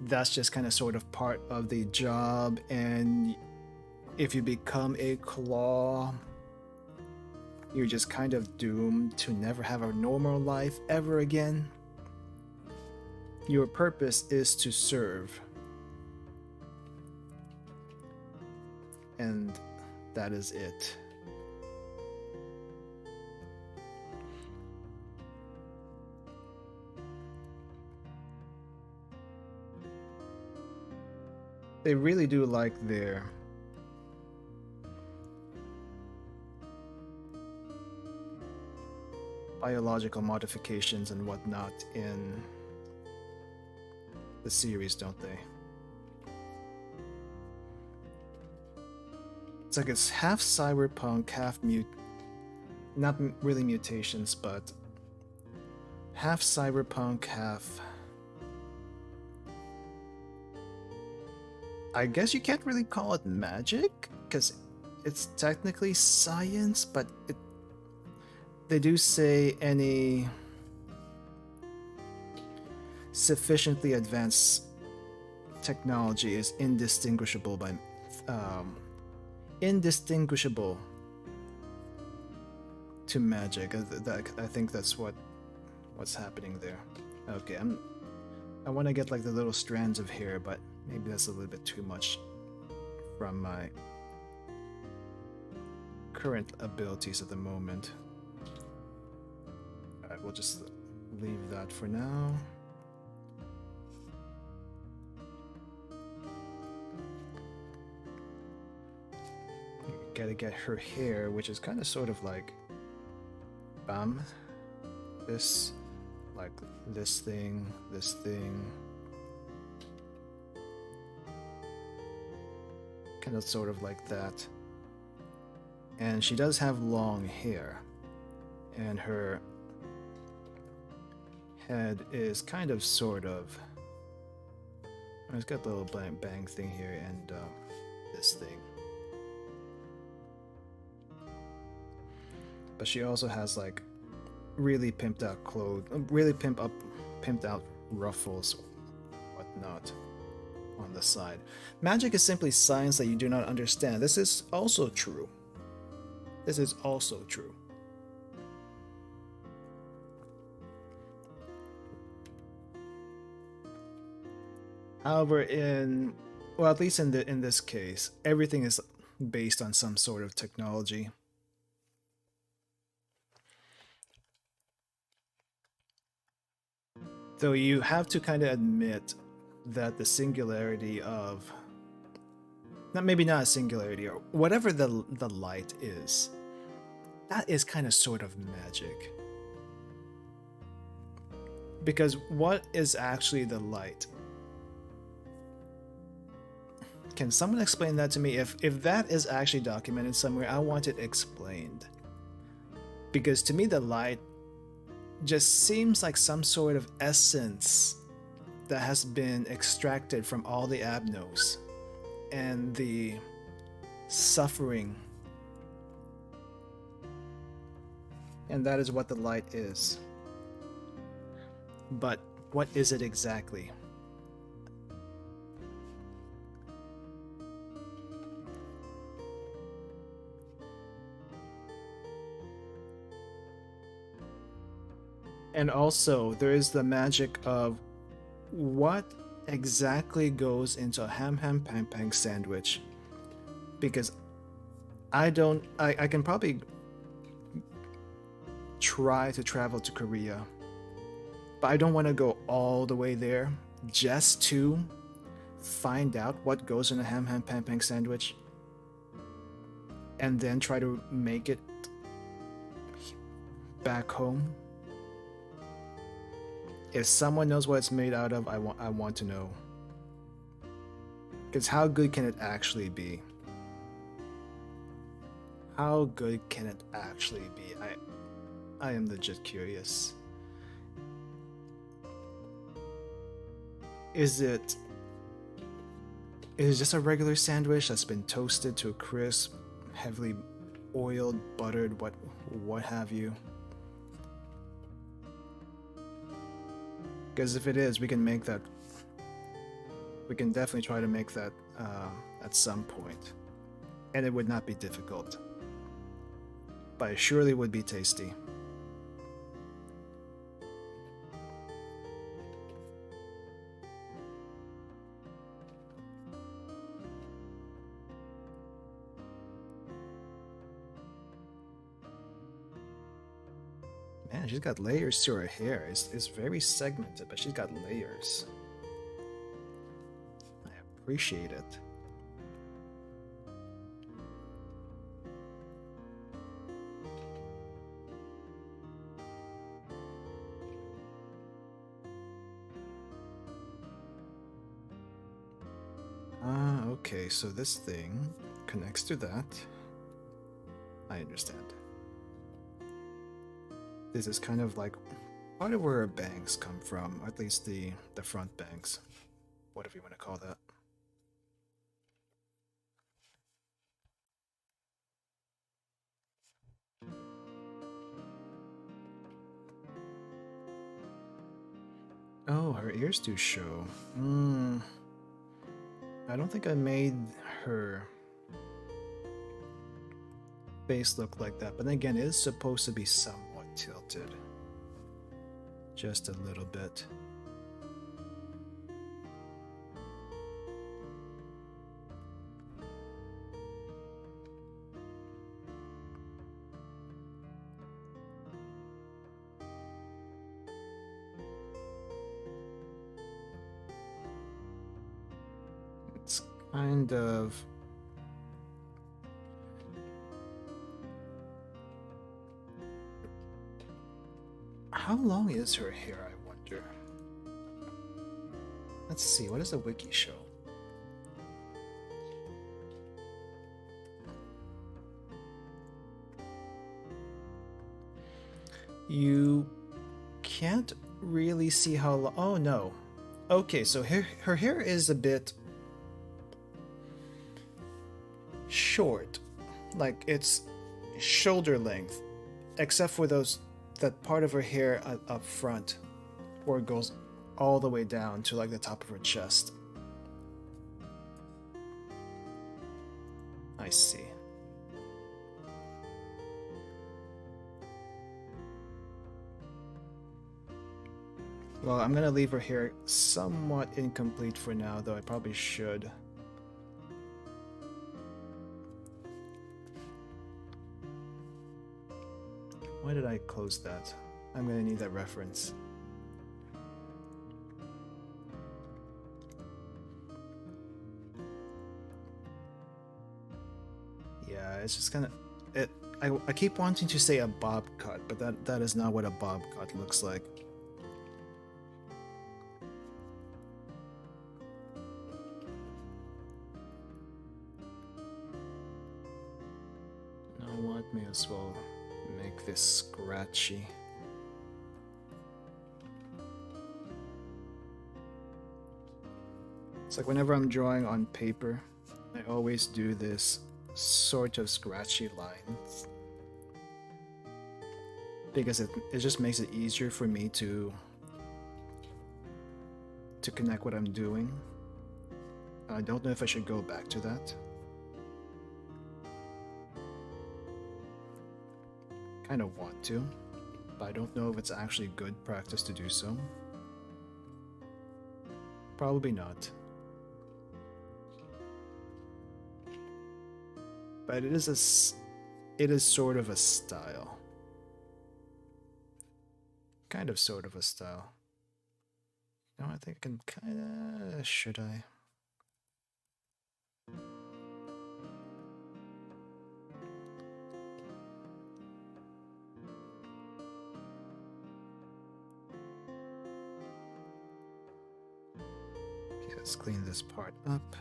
that's just kind of sort of part of the job, and if you become a claw, you're just kind of doomed to never have a normal life ever again. Your purpose is to serve. And that is it. They really do like their biological modifications and whatnot in the series, don't they? It's like it's half cyberpunk, half not really mutations, but half cyberpunk, half... I guess you can't really call it magic, because it's technically science, but they do say any sufficiently advanced technology is indistinguishable to magic. I think that's what's happening there. Okay, I want to get like the little strands of hair, but maybe that's a little bit too much from my current abilities at the moment. Alright, we'll just leave that for now. Gotta get her hair, which is kind of sort of like bam, this, like this thing, kind of sort of like that. And she does have long hair, and her head is kind of sort of, it's got the little bang thing here and this thing. But she also has like really pimped out clothes, really pimped out ruffles, whatnot on the side. Magic is simply science that you do not understand. This is also true. This is also true. However, at least in this case, everything is based on some sort of technology. Though you have to kind of admit that the singularity of, maybe not a singularity, or whatever the light is, that is kind of sort of magic. Because what is actually the light? Can someone explain that to me? If that is actually documented somewhere, I want it explained. Because to me, the light just seems like some sort of essence that has been extracted from all the abnos and the suffering. And that is what the light is. But what is it exactly? And also, there is the magic of what exactly goes into a ham pan pan sandwich. Because I can probably try to travel to Korea, but I don't want to go all the way there just to find out what goes in a ham pan pan sandwich and then try to make it back home. If someone knows what it's made out of, I want to know. Because how good can it actually be? How good can it actually be? I am legit curious. Is it just a regular sandwich that's been toasted to a crisp, heavily oiled, buttered, what have you? Because if it is, we can make that. We can definitely try to make that at some point, and it would not be difficult, but it surely would be tasty. Man, she's got layers to her hair. It's very segmented, but she's got layers. I appreciate it. Okay, so this thing connects to that. I understand. This is kind of like part of where our bangs come from, or at least the front bangs, whatever you want to call that. Oh, her ears do show. I don't think I made her face look like that, but then again, it is supposed to be somewhat tilted. Just a little bit. It's kind of... How long is her hair, I wonder? Let's see, what does the wiki show? You can't really see how long... Oh, no. Okay, so her hair is a bit short. Like, it's shoulder length. Except for that part of her hair up front, where it goes all the way down to like the top of her chest. I see. Well, I'm gonna leave her hair somewhat incomplete for now, though I probably should. Why did I close that? I'm gonna need that reference. Yeah, it's just kind of... I keep wanting to say a bob cut, but that is not what a bob cut looks like. You know what? May as well make this scratchy. It's like whenever I'm drawing on paper, I always do this sort of scratchy lines because it just makes it easier for me to connect what I'm doing. I don't know if I should go back to that. Kind of want to, but I don't know if it's actually good practice to do so. Probably not. But it is sort of a style. Kind of sort of a style. No, I think I can kinda... Should I? Okay, let's clean this part up.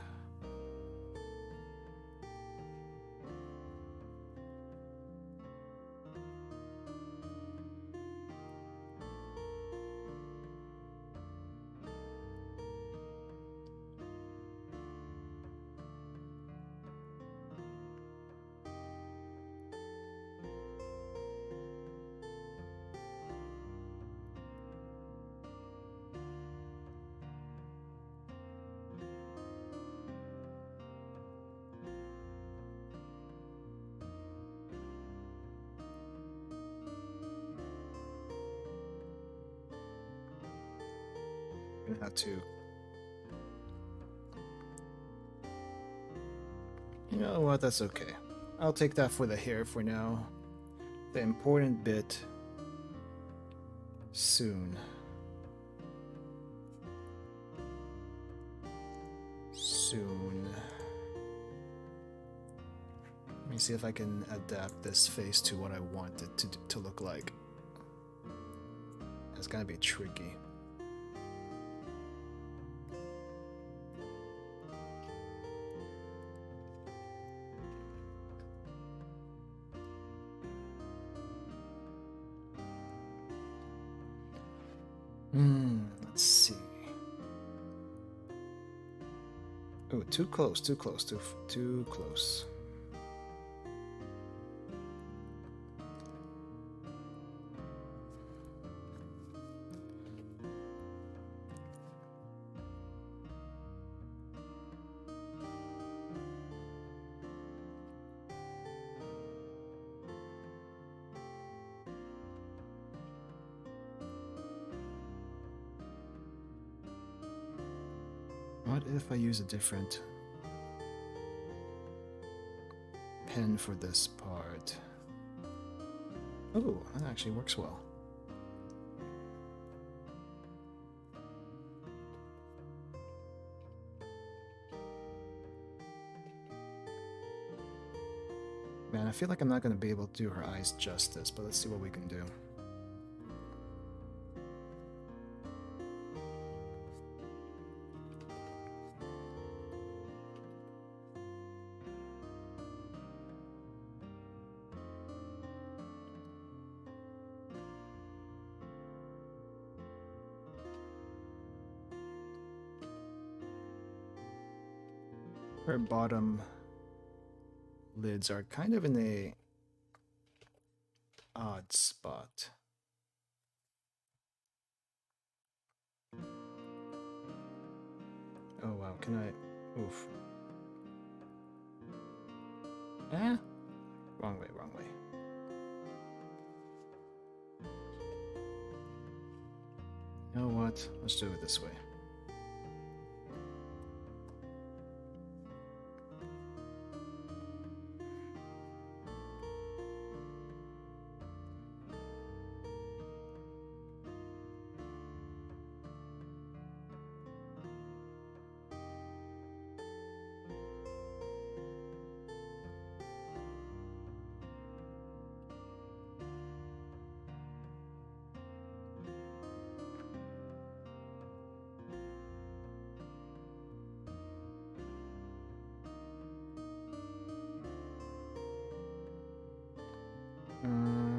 gonna have to... You know what, that's okay. I'll take that for the hair for now. The important bit soon. Soon. Let me see if I can adapt this face to what I want it to look like. It's gonna be tricky. Let's see. Oh, too close, too close, too close. What if I use a different pen for this part? Oh, that actually works well. Man, I feel like I'm not going to be able to do her eyes justice, but let's see what we can do. Her bottom lids are kind of in a odd spot. Oh wow, can I... Oof. Eh? Wrong way, wrong way. You know what? Let's do it this way.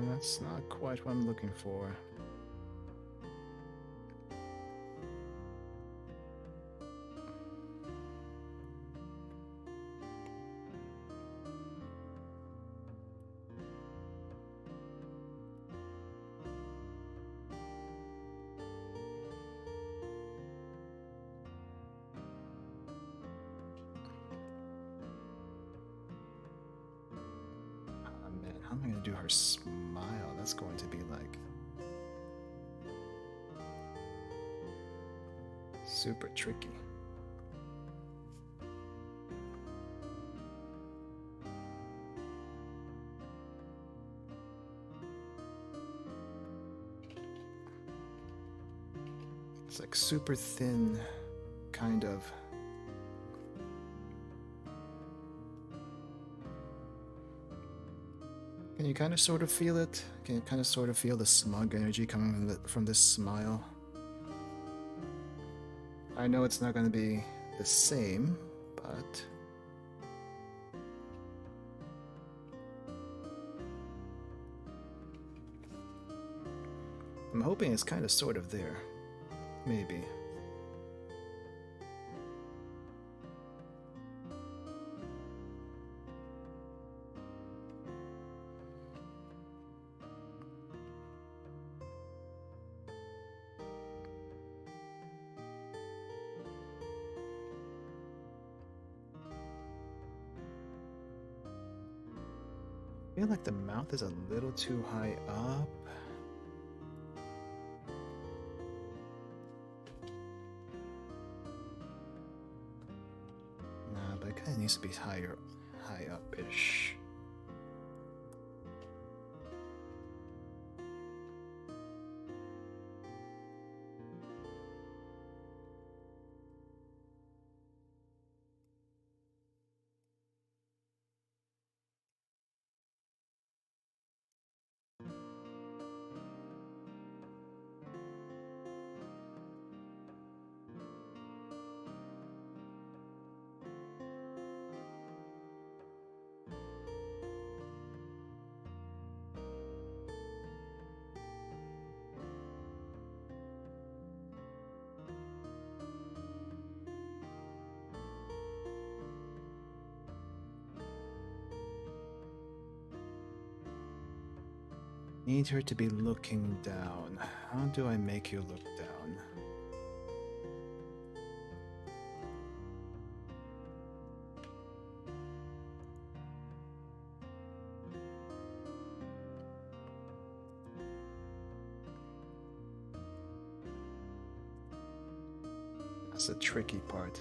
That's not quite what I'm looking for. How am I going to do her smile? That's going to be like super tricky. It's like super thin, kind of. Can you kind of sort of feel it? Can you kind of sort of feel the smug energy coming from this smile? I know it's not going to be the same, but... I'm hoping it's kind of sort of there. Maybe. I feel like the mouth is a little too high up. needs to be higher, high up-ish. Need her to be looking down. How do I make you look down? That's the tricky part.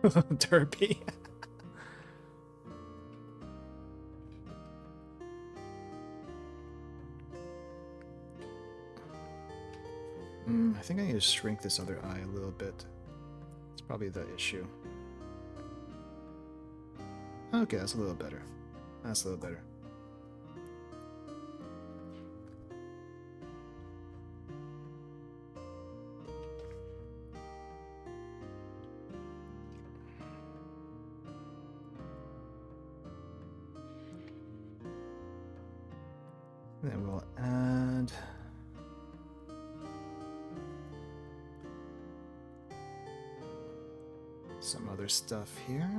Derpy. I think I need to shrink this other eye a little bit. It's probably the issue. Okay, that's a little better. That's a little better. Then we'll add some other stuff here.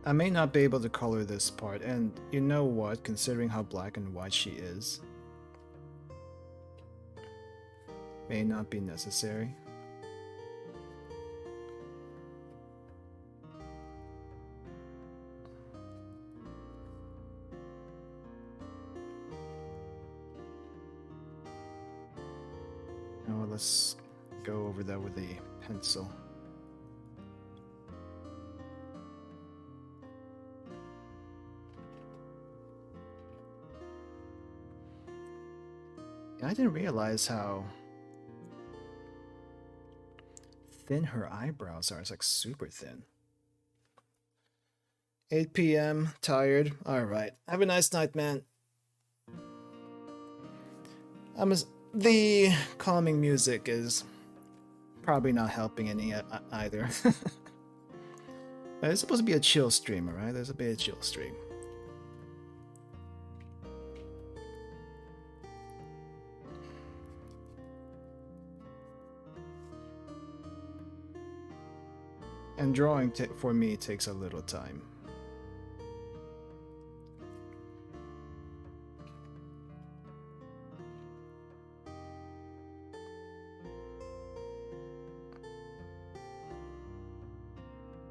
I may not be able to color this part, and you know what, considering how black and white she is, may not be necessary. Now let's go over that with a pencil. I didn't realize how thin her eyebrows are. It's like super thin. 8 p.m. Tired. All right. Have a nice night, man. The calming music is probably not helping any either. It's supposed to be a chill stream, alright? There's a bit of chill stream. And drawing for me takes a little time.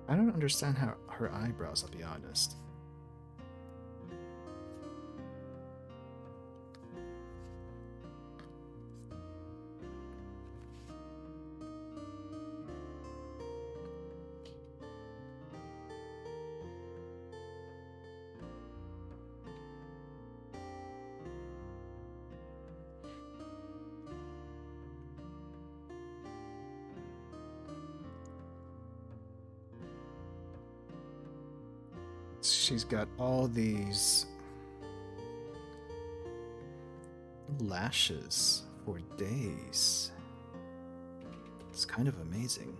I don't understand how her eyebrows, I'll be honest. She's got all these lashes for days. It's kind of amazing.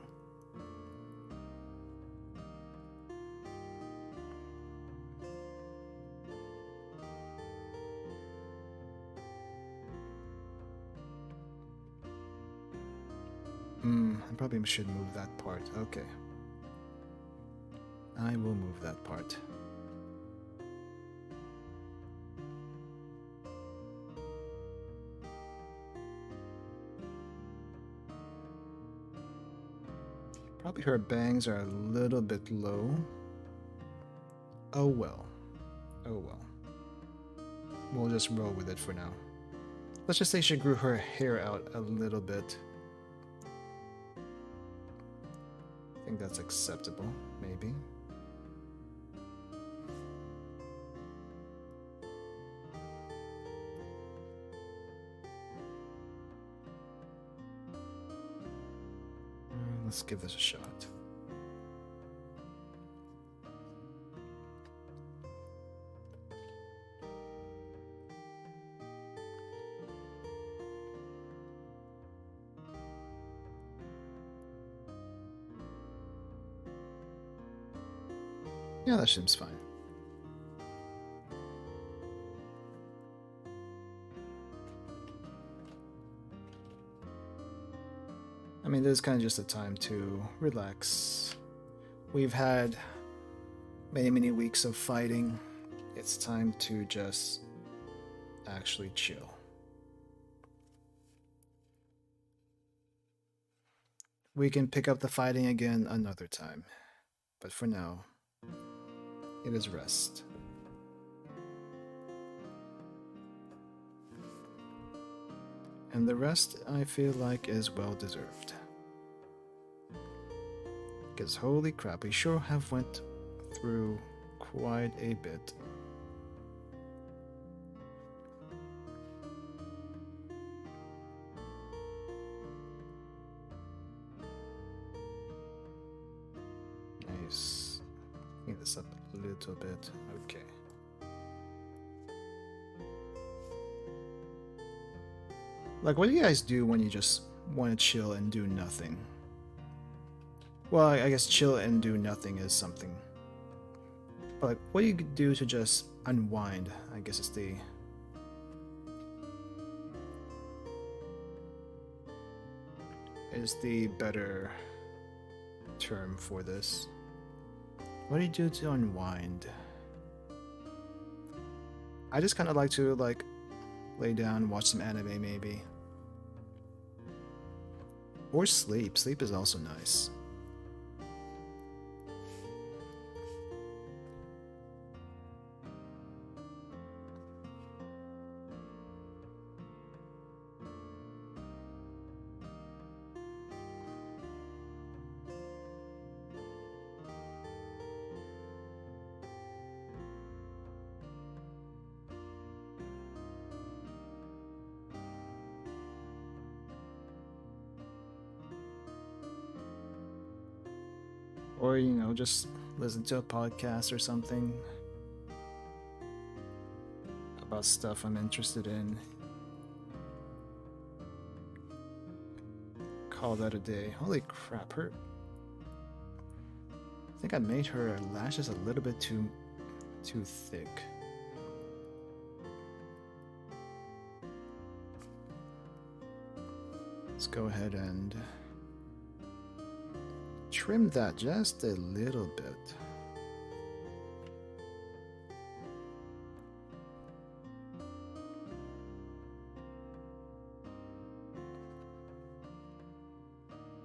I probably should move that part. Okay. I will move that part. Probably her bangs are a little bit low. Oh well. Oh well. We'll just roll with it for now. Let's just say she grew her hair out a little bit. I think that's acceptable, maybe. Let's give this a shot. Yeah, that seems fine. I mean, this is kind of just a time to relax. We've had many weeks of fighting. It's time to just actually chill. We can pick up the fighting again another time. But for now, it is rest. And the rest, I feel like, is well deserved. Because holy crap, we sure have went through quite a bit. Nice. Clean this up a little bit. Okay. Like, what do you guys do when you just want to chill and do nothing? Well, I guess chill and do nothing is something. But like, what do you do to just unwind? I guess it's the better term for this. What do you do to unwind? I just kind of like to lay down, watch some anime maybe. Or sleep. Sleep is also nice. Or, you know, just listen to a podcast or something about stuff I'm interested in. Call that a day. Holy crap, I think I made her lashes a little bit too thick. Let's go ahead and trim that just a little bit.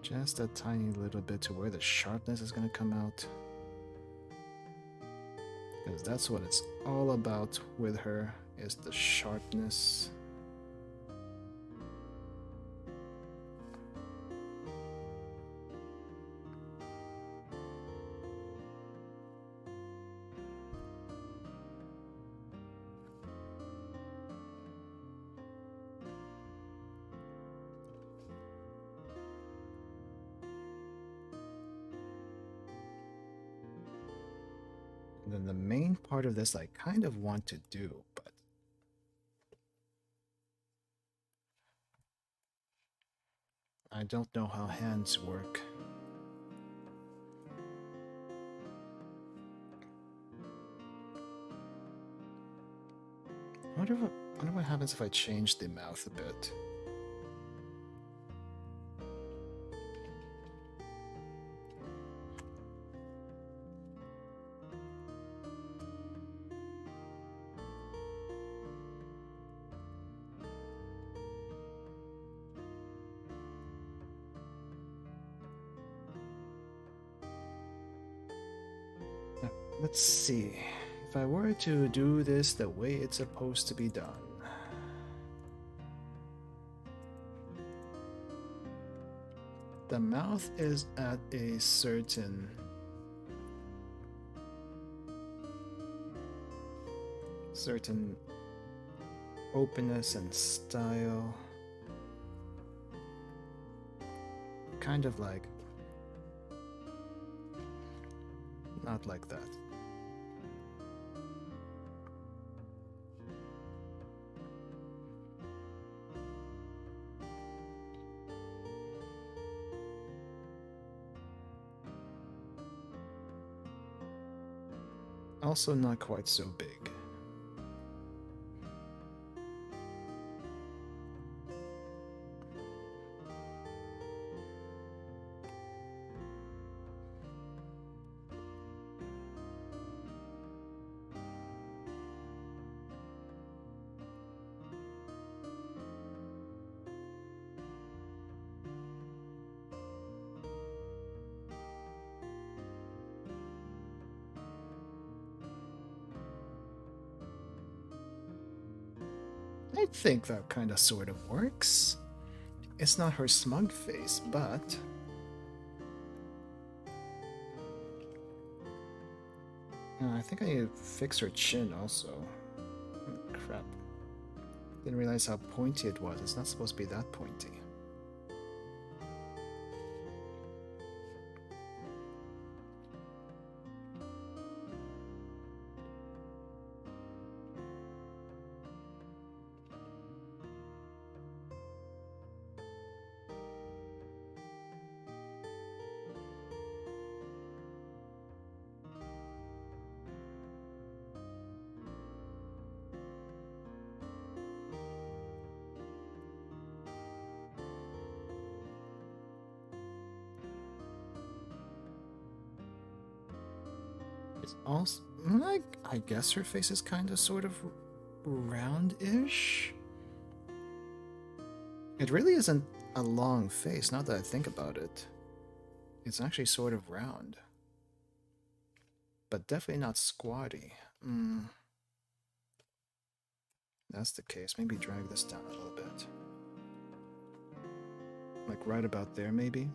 Just a tiny little bit to where the sharpness is going to come out. Because that's what it's all about with her, is the sharpness. And then the main part of this I kind of want to do, but I don't know how hands work. I wonder what happens if I change the mouth a bit. Let's see. If I were to do this the way it's supposed to be done. The mouth is at a certain openness and style. Kind of like, not like that. Also not quite so big. I think that kind of sort of works. It's not her smug face, but I think I need to fix her chin also. Oh, crap. Didn't realize how pointy it was. It's not supposed to be that pointy. It's also, like, I guess her face is kind of sort of round-ish. It really isn't a long face, now that I think about it. It's actually sort of round. But definitely not squatty. That's the case. Maybe drag this down a little bit. Like right about there, maybe?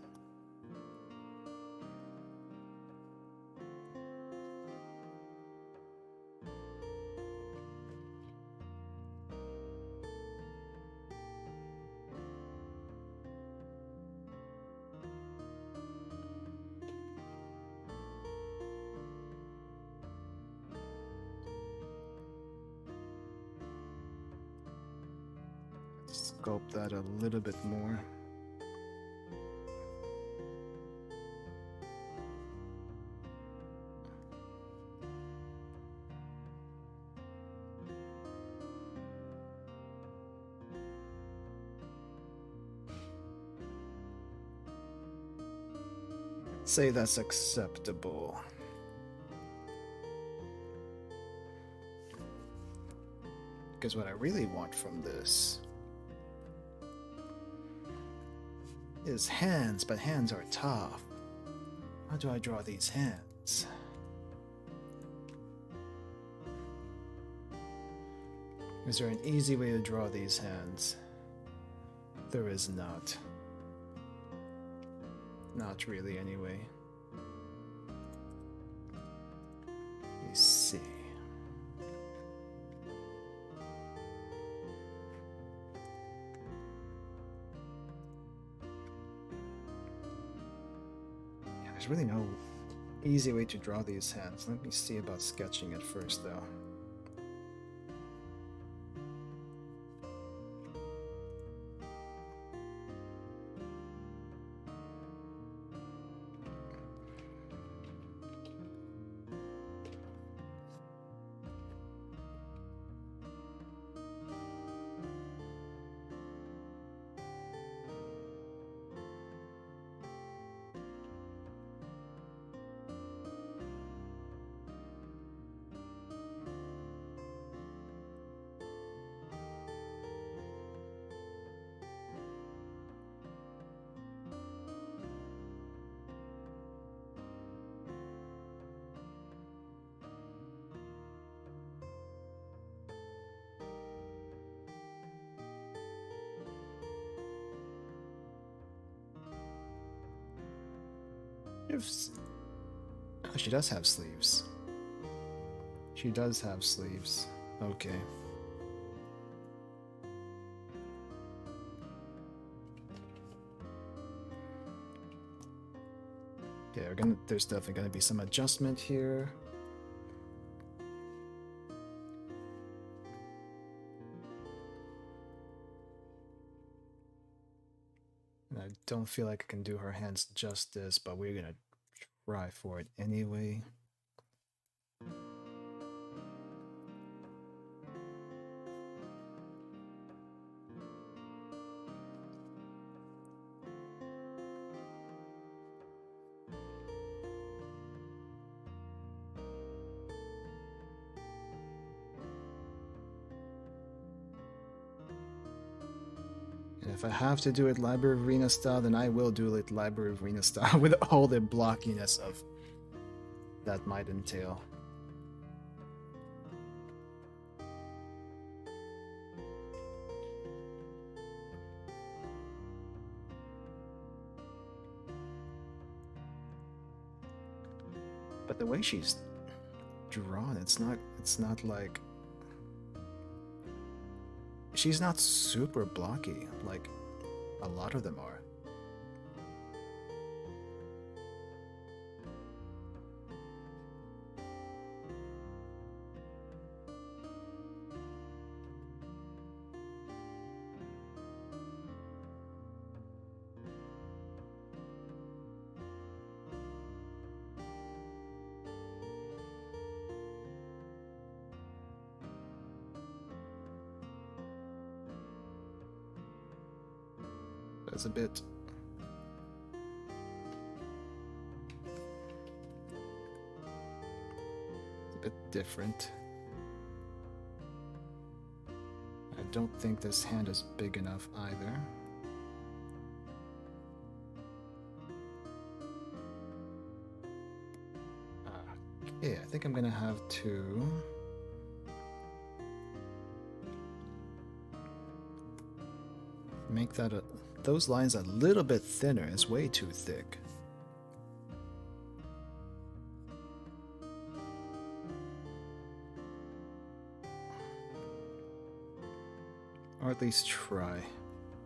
Sculpt that a little bit more. Say that's acceptable. Because what I really want from this is hands, but hands are tough. How do I draw these hands? Is there an easy way to draw these hands? There is not. Not really, anyway. Let me see. Yeah, there's really no easy way to draw these hands. Let me see about sketching it first, though. If... Oh, she does have sleeves. She does have sleeves. Okay. Yeah, there's definitely gonna be some adjustment here. I don't feel like I can do her hands justice, but we're gonna try for it anyway. And if I have to do it Library of Arena style, then I will do it Library of Arena style with all the blockiness of that might entail. But the way she's drawn, it's not like she's not super blocky like a lot of them are. That's a bit different. I don't think this hand is big enough either. Okay, I think I'm gonna have to make that those lines a little bit thinner. It's way too thick. Or at least try.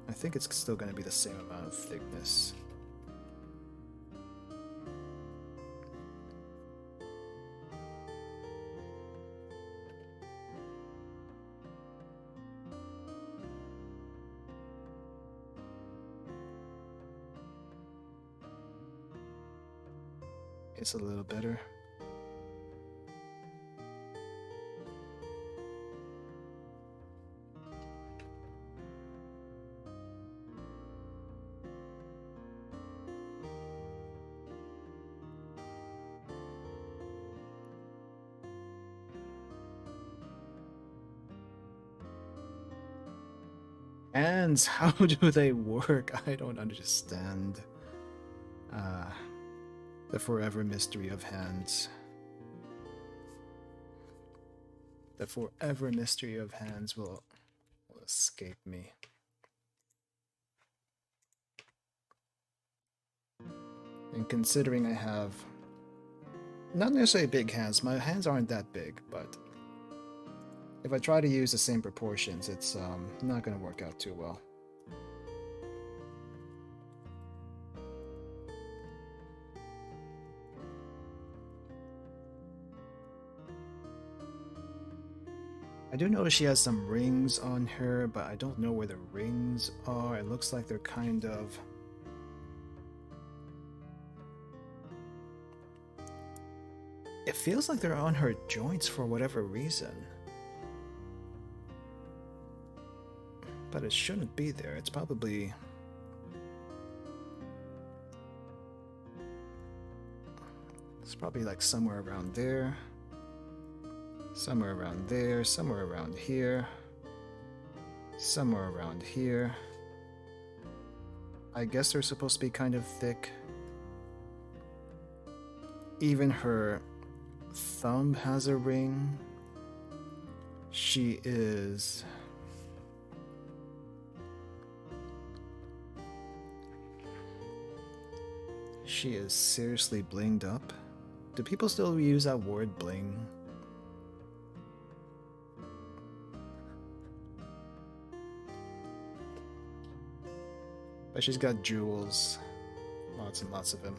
I think it's still going to be the same amount of thickness. It's a little better. Hands, how do they work? I don't understand. The forever mystery of hands. The forever mystery of hands will escape me. And considering I have not necessarily big hands, my hands aren't that big, but if I try to use the same proportions, it's not going to work out too well. I do notice she has some rings on her, but I don't know where the rings are. It looks like they're kind of... It feels like they're on her joints for whatever reason. But it shouldn't be there. It's probably... It's probably like somewhere around there. Somewhere around there, somewhere around here, somewhere around here. I guess they're supposed to be kind of thick. Even her thumb has a ring. She is... She is seriously blinged up. Do people still use that word bling? But she's got jewels. Lots and lots of them.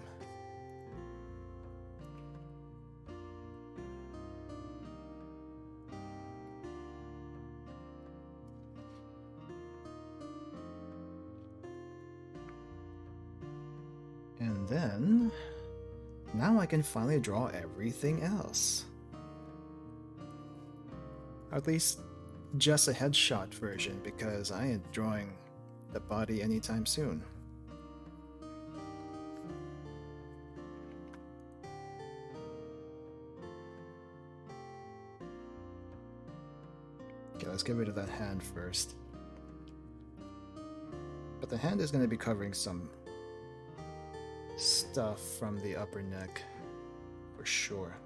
And then, now I can finally draw everything else. At least just a headshot version, because I ain't drawing the body anytime soon. Okay, let's get rid of that hand first. But the hand is going to be covering some stuff from the upper neck, for sure.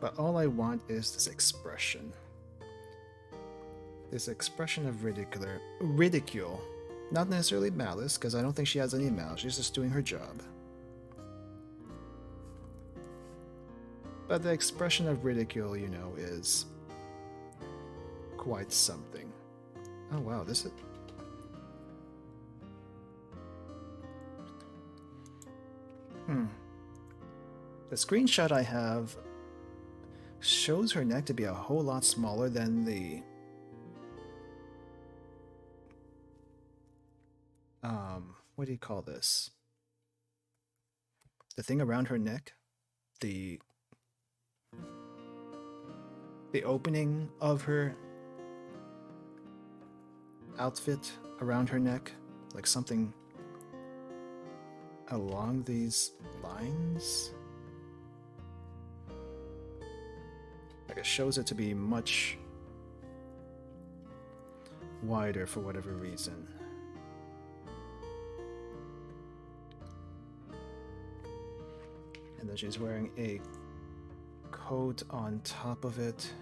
But all I want is this expression. This expression of ridicule. Not necessarily malice, because I don't think she has any malice, she's just doing her job. But the expression of ridicule, you know, is quite something. Oh wow, this is... The screenshot I have shows her neck to be a whole lot smaller than the... what do you call this? The thing around her neck? The opening of her outfit around her neck, like something along these lines. Like it shows it to be much wider for whatever reason. And then she's wearing a coat on top of it.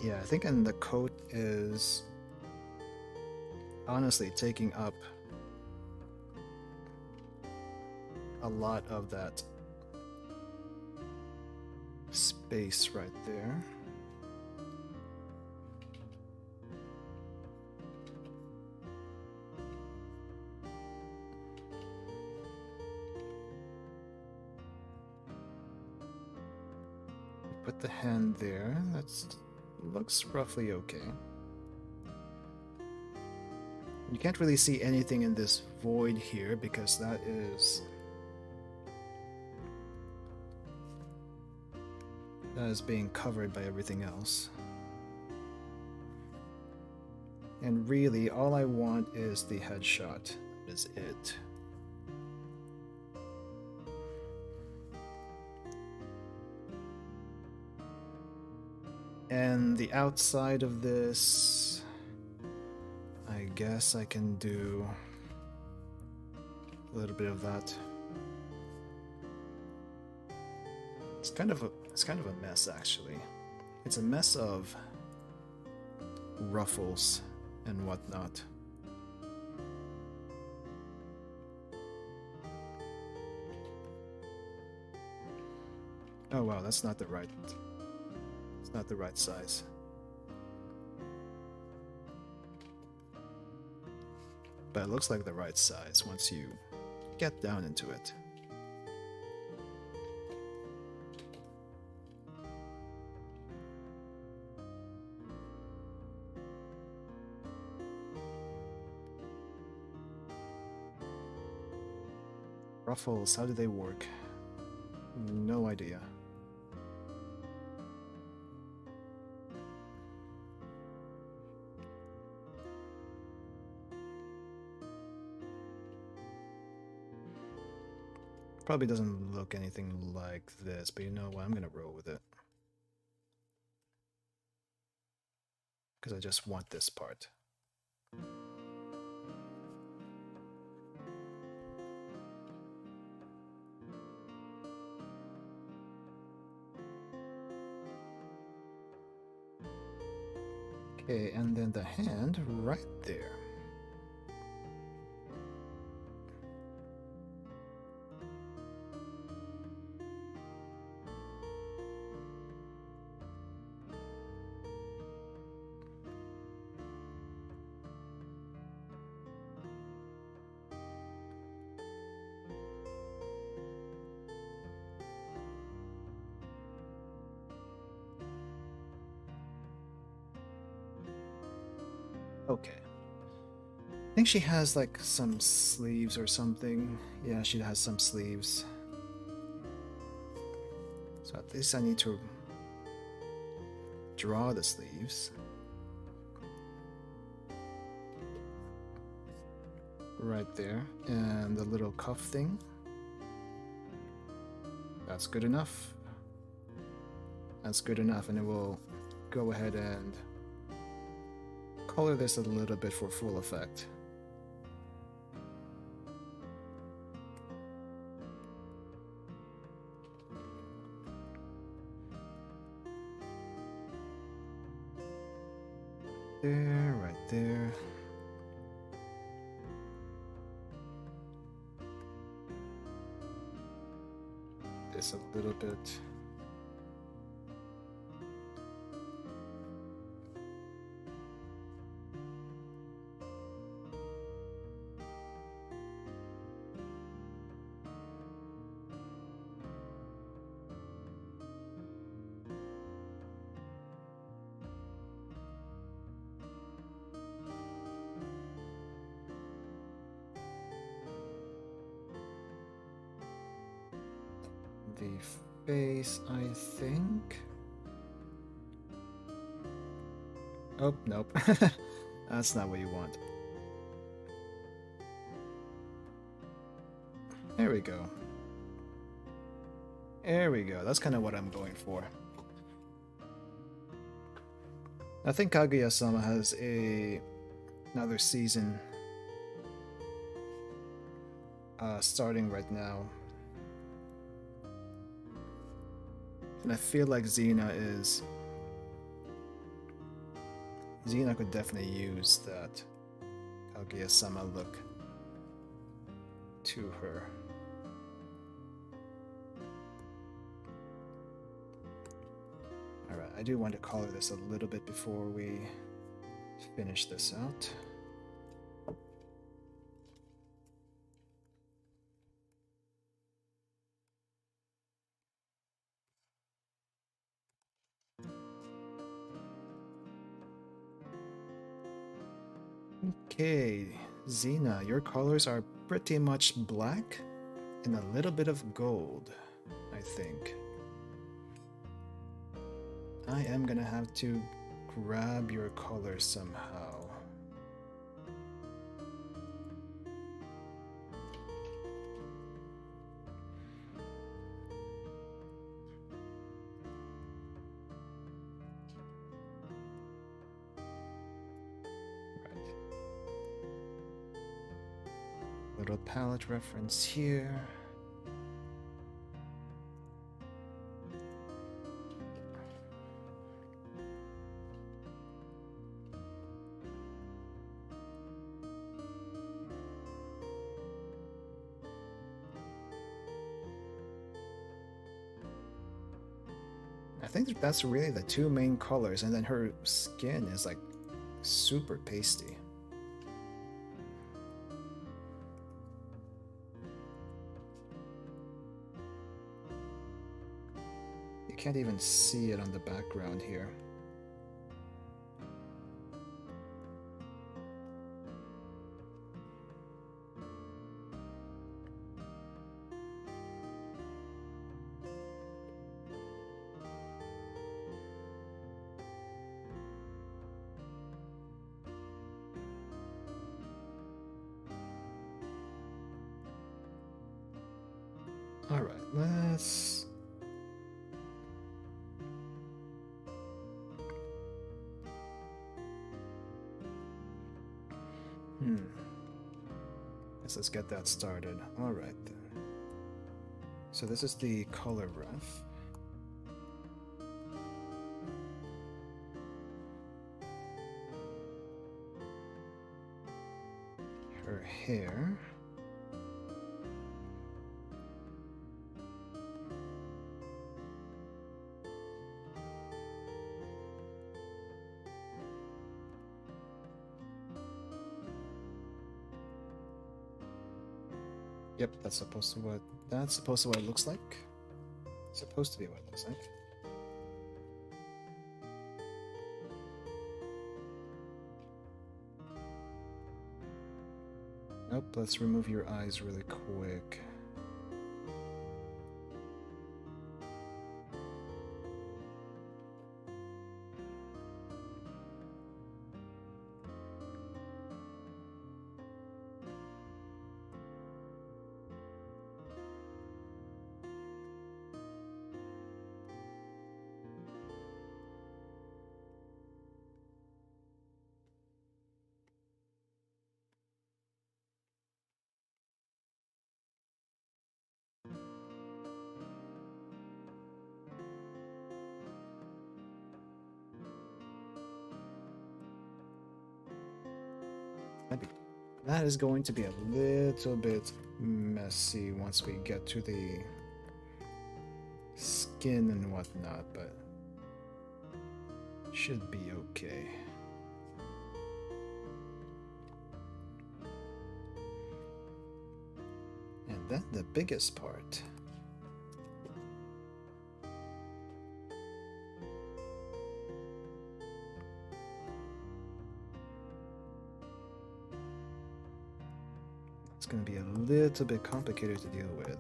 Yeah, I think the coat is honestly taking up a lot of that space right there. Put the hand there. That's looks roughly okay. You can't really see anything in this void here because that is being covered by everything else. And really, all I want is the headshot. That is it. And the outside of this, I guess I can do a little bit of that. It's kind of a mess, actually. It's a mess of ruffles and whatnot. Oh wow, that's not the right. It's not the right size. But it looks like the right size once you get down into it. Ruffles, how do they work? No idea. Probably doesn't look anything like this, but you know what? I'm gonna roll with it. because I just want this part. Okay, and then the hand right there. Okay. I think she has like some sleeves or something. Yeah, she has some sleeves. So at least I need to draw the sleeves. Right there. And the little cuff thing. That's good enough. That's good enough, and it will go ahead and color this a little bit for full effect. There, right there. This a little bit. The face, I think. Oh, nope. That's not what you want. There we go. There we go. That's kind of what I'm going for. I think Kaguya-sama has another season starting right now. And I feel like Xena could definitely use that Kaguya-sama look to her. Alright, I do want to color this a little bit before we finish this out. Okay, Xena, your colors are pretty much black and a little bit of gold, I think. I am gonna have to grab your color somehow. Little palette reference here. I think that's really the two main colors, and then her skin is like super pasty. You can't even see it on the background here. Alright, let's... Let's get that started. Alright then. So this is the color ref. Her hair. Yep, that's supposed to what it looks like. It's supposed to be what it looks like. Nope, let's remove your eyes really quick. That is going to be a little bit messy once we get to the skin and whatnot, but should be okay. And then the biggest part. It's going to be a little bit complicated to deal with.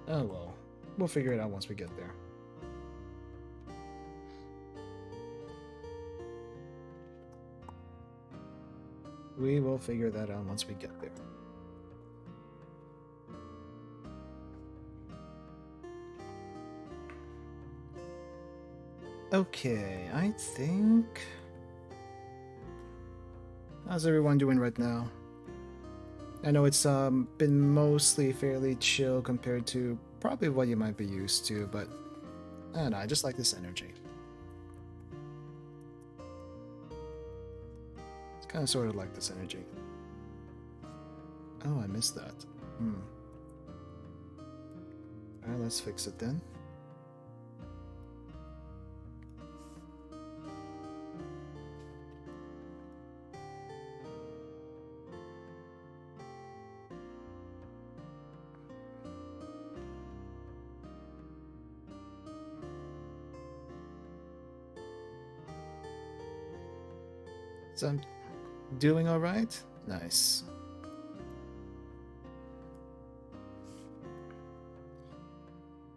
Oh well, we'll figure it out once we get there. We will figure that out once we get there. Okay, I think... How's everyone doing right now? I know it's been mostly fairly chill compared to probably what you might be used to, but I don't know, I just like this energy. Kind of sort of like this energy. Oh, I missed that. Alright, let's fix it then. So I'm doing all right? Nice.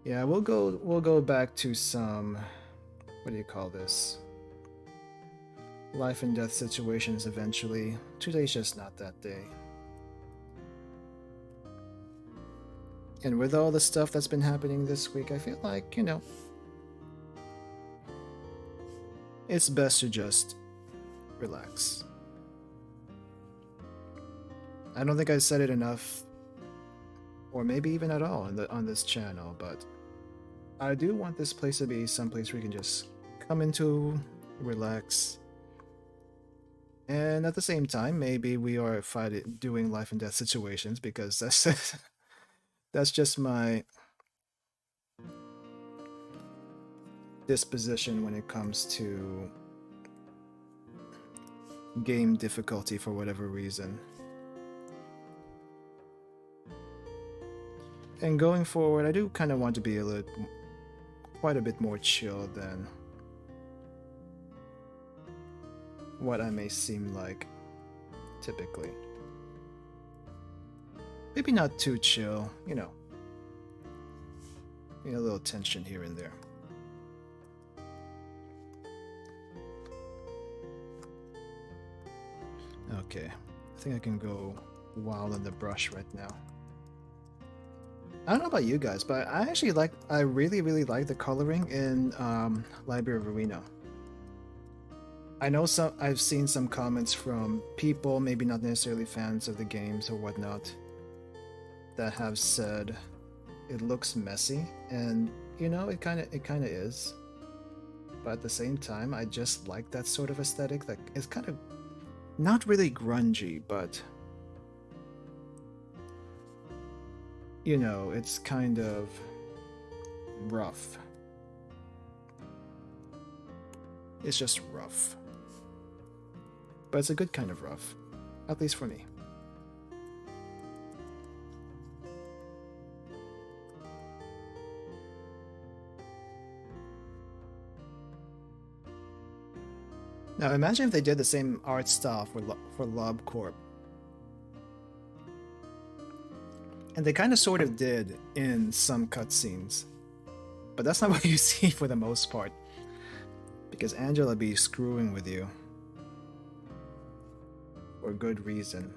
Yeah, we'll go back to some, what do you call this? Life and death situations eventually. Today's just not that day. And with all the stuff that's been happening this week, I feel like, you know, it's best to just relax. I don't think I said it enough, or maybe even at all on this channel, but I do want this place to be someplace where you can just come into, relax, and at the same time, maybe we are doing life and death situations, because that's just my disposition when it comes to game difficulty for whatever reason. And going forward, I do kind of want to be quite a bit more chill than what I may seem like typically. Maybe not too chill, you know. A little tension here and there. Okay, I think I can go wild on the brush right now. I don't know about you guys, but I really like the coloring in Library of Arena. I know I've seen some comments from people, maybe not necessarily fans of the games or whatnot, that have said it looks messy, and you know, it kind of is. But at the same time, I just like that sort of aesthetic. Like, it's kind of not really grungy, but you know, it's kind of rough. It's just rough. But it's a good kind of rough, at least for me. Now imagine if they did the same art style for LobCorp. And they kind of sort of did in some cutscenes. But that's not what you see for the most part. Because Angela be screwing with you. For good reason.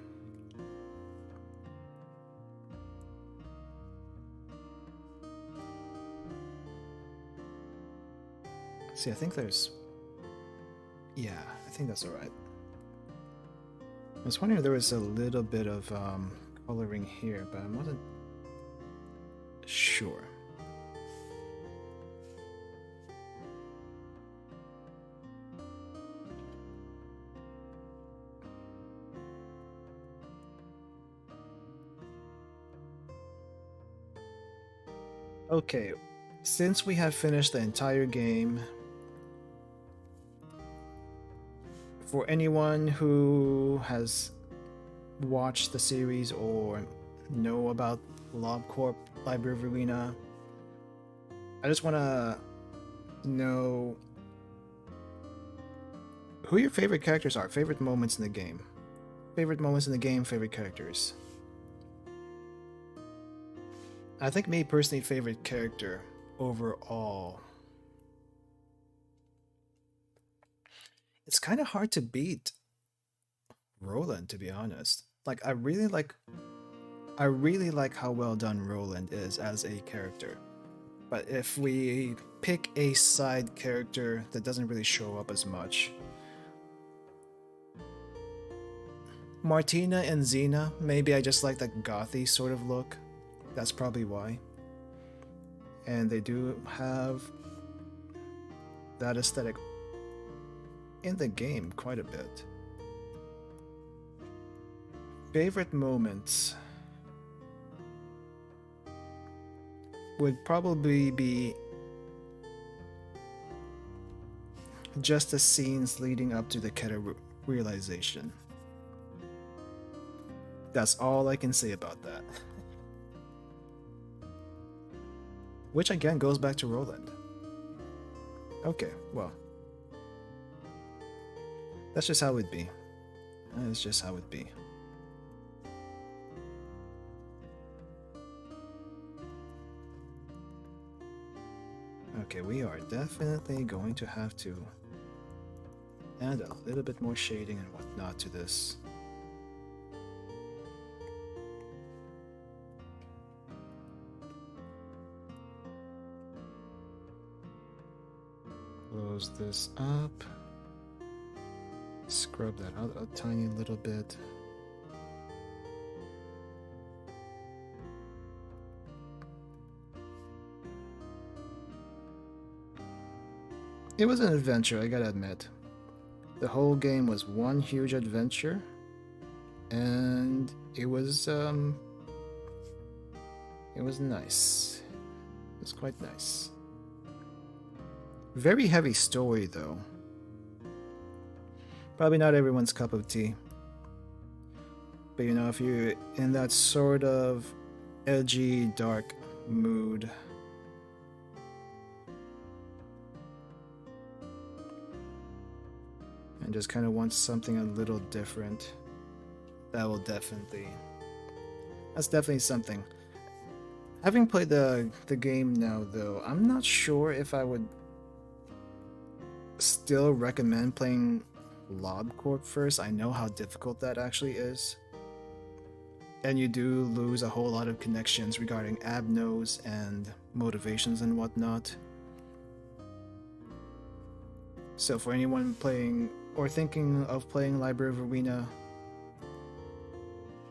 See, I think there's... Yeah, I think that's alright. I was wondering if there was a little bit of coloring here, but I wasn't sure. Okay, since we have finished the entire game, for anyone who has watched the series or know about LobCorp Library of Arena, I just want to know who your favorite characters are, favorite moments in the game. Favorite moments in the game, favorite characters. I think me personally, favorite character overall. It's kind of hard to beat Roland, to be honest. Like, I really like how well done Roland is as a character. But if we pick a side character that doesn't really show up as much, Martina and Xena, maybe I just like that gothy sort of look. That's probably why. And they do have that aesthetic in the game quite a bit. Favorite moments would probably be just the scenes leading up to the Keta realization. That's all I can say about that. Which again goes back to Roland. Okay, well. That's just how it be. That's just how it be. Okay, we are definitely going to have to add a little bit more shading and whatnot to this. Close this up. Scrub that out a tiny little bit. It was an adventure, I gotta admit. The whole game was one huge adventure, and it was nice. It was quite nice. Very heavy story, though. Probably not everyone's cup of tea. But you know, if you're in that sort of edgy, dark mood, and just kind of want something a little different, that's definitely something. Having played the game now, though, I'm not sure if I would still recommend playing Lob Court first. I know how difficult that actually is. And you do lose a whole lot of connections regarding abnos and motivations and whatnot. So for anyone playing or thinking of playing Library of Arena,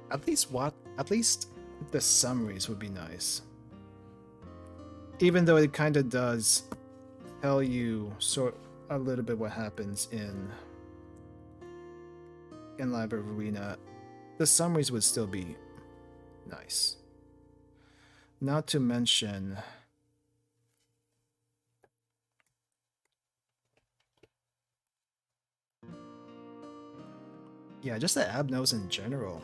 at least the summaries would be nice. Even though it kind of does tell you a little bit what happens in Library of Arena, the summaries would still be nice. Not to mention, yeah, just the abnos in general,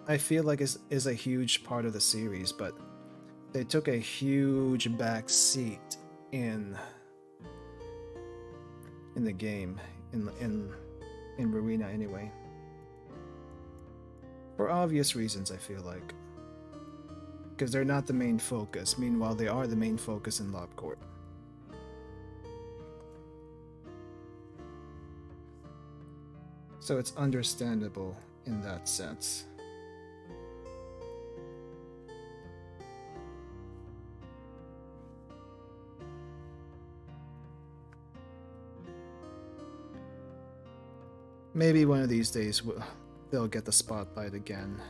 I feel like is a huge part of the series, but they took a huge back seat in the game, in Arena anyway. For obvious reasons, I feel like. Because they're not the main focus, meanwhile they are the main focus in Lob Court. So it's understandable in that sense. Maybe one of these days they'll get the spotlight again.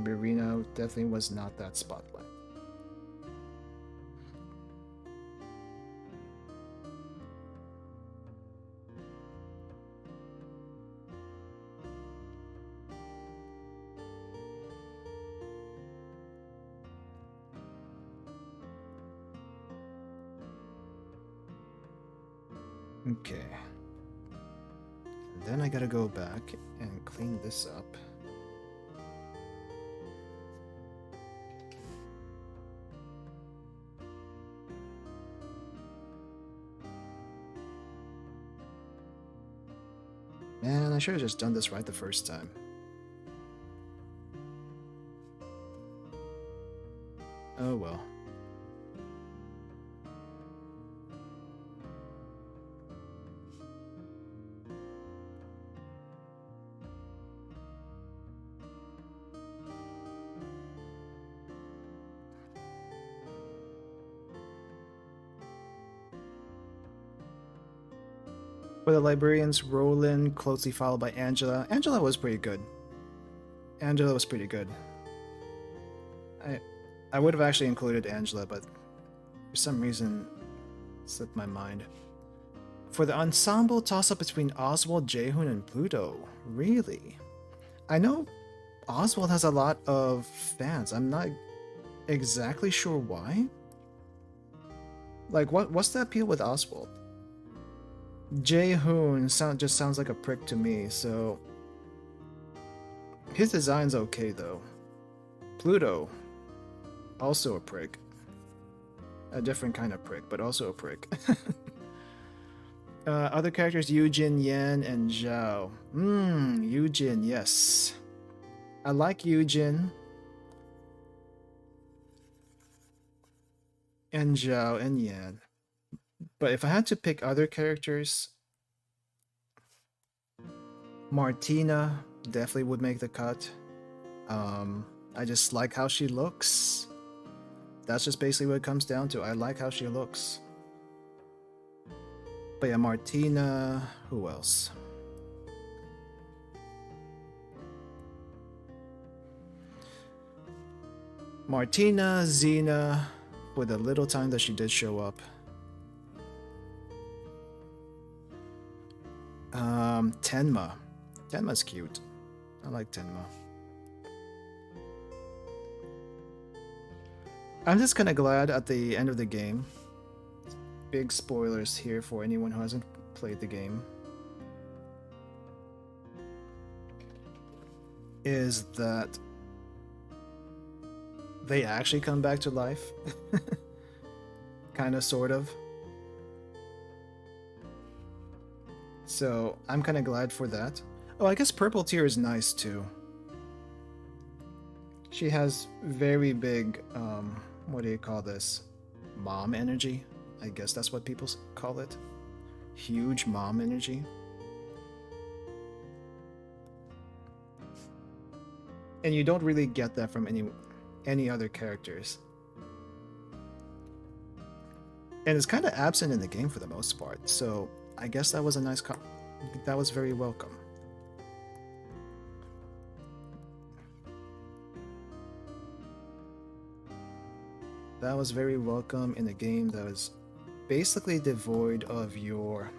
Arena definitely was not that spotlight. Okay. And then I gotta go back and clean this up. Man, I should have just done this right the first time. Oh well. For the librarians, Roland, closely followed by Angela. Angela was pretty good. Angela was pretty good. I would have actually included Angela, but for some reason it slipped my mind. For the ensemble, toss-up between Oswald, Jaehoon, and Pluto. Really? I know Oswald has a lot of fans. I'm not exactly sure why. Like, what's the appeal with Oswald? Jaehoon just sounds like a prick to me, so his design's okay though. Pluto, also a prick. A different kind of prick, but also a prick. Other characters, Yujin, Yan, and Zhao. Yujin, yes. I like Yujin. And Zhao and Yan. But if I had to pick other characters, Martina definitely would make the cut. I just like how she looks. That's just basically what it comes down to. I like how she looks. But yeah, Martina, who else? Martina, Xena, with the little time that she did show up. Tenma. Tenma's cute. I like Tenma. I'm just kind of glad at the end of the game. Big spoilers here for anyone who hasn't played the game. Is that they actually come back to life. Kind of, sort of. So I'm kind of glad for that. Oh, I guess Purple Tear is nice too. She has very big, what do you call this? Mom energy? I guess that's what people call it. Huge mom energy. And you don't really get that from any other characters. And it's kind of absent in the game for the most part, so I guess that was a nice that was very welcome. That was very welcome in a game that was basically devoid of your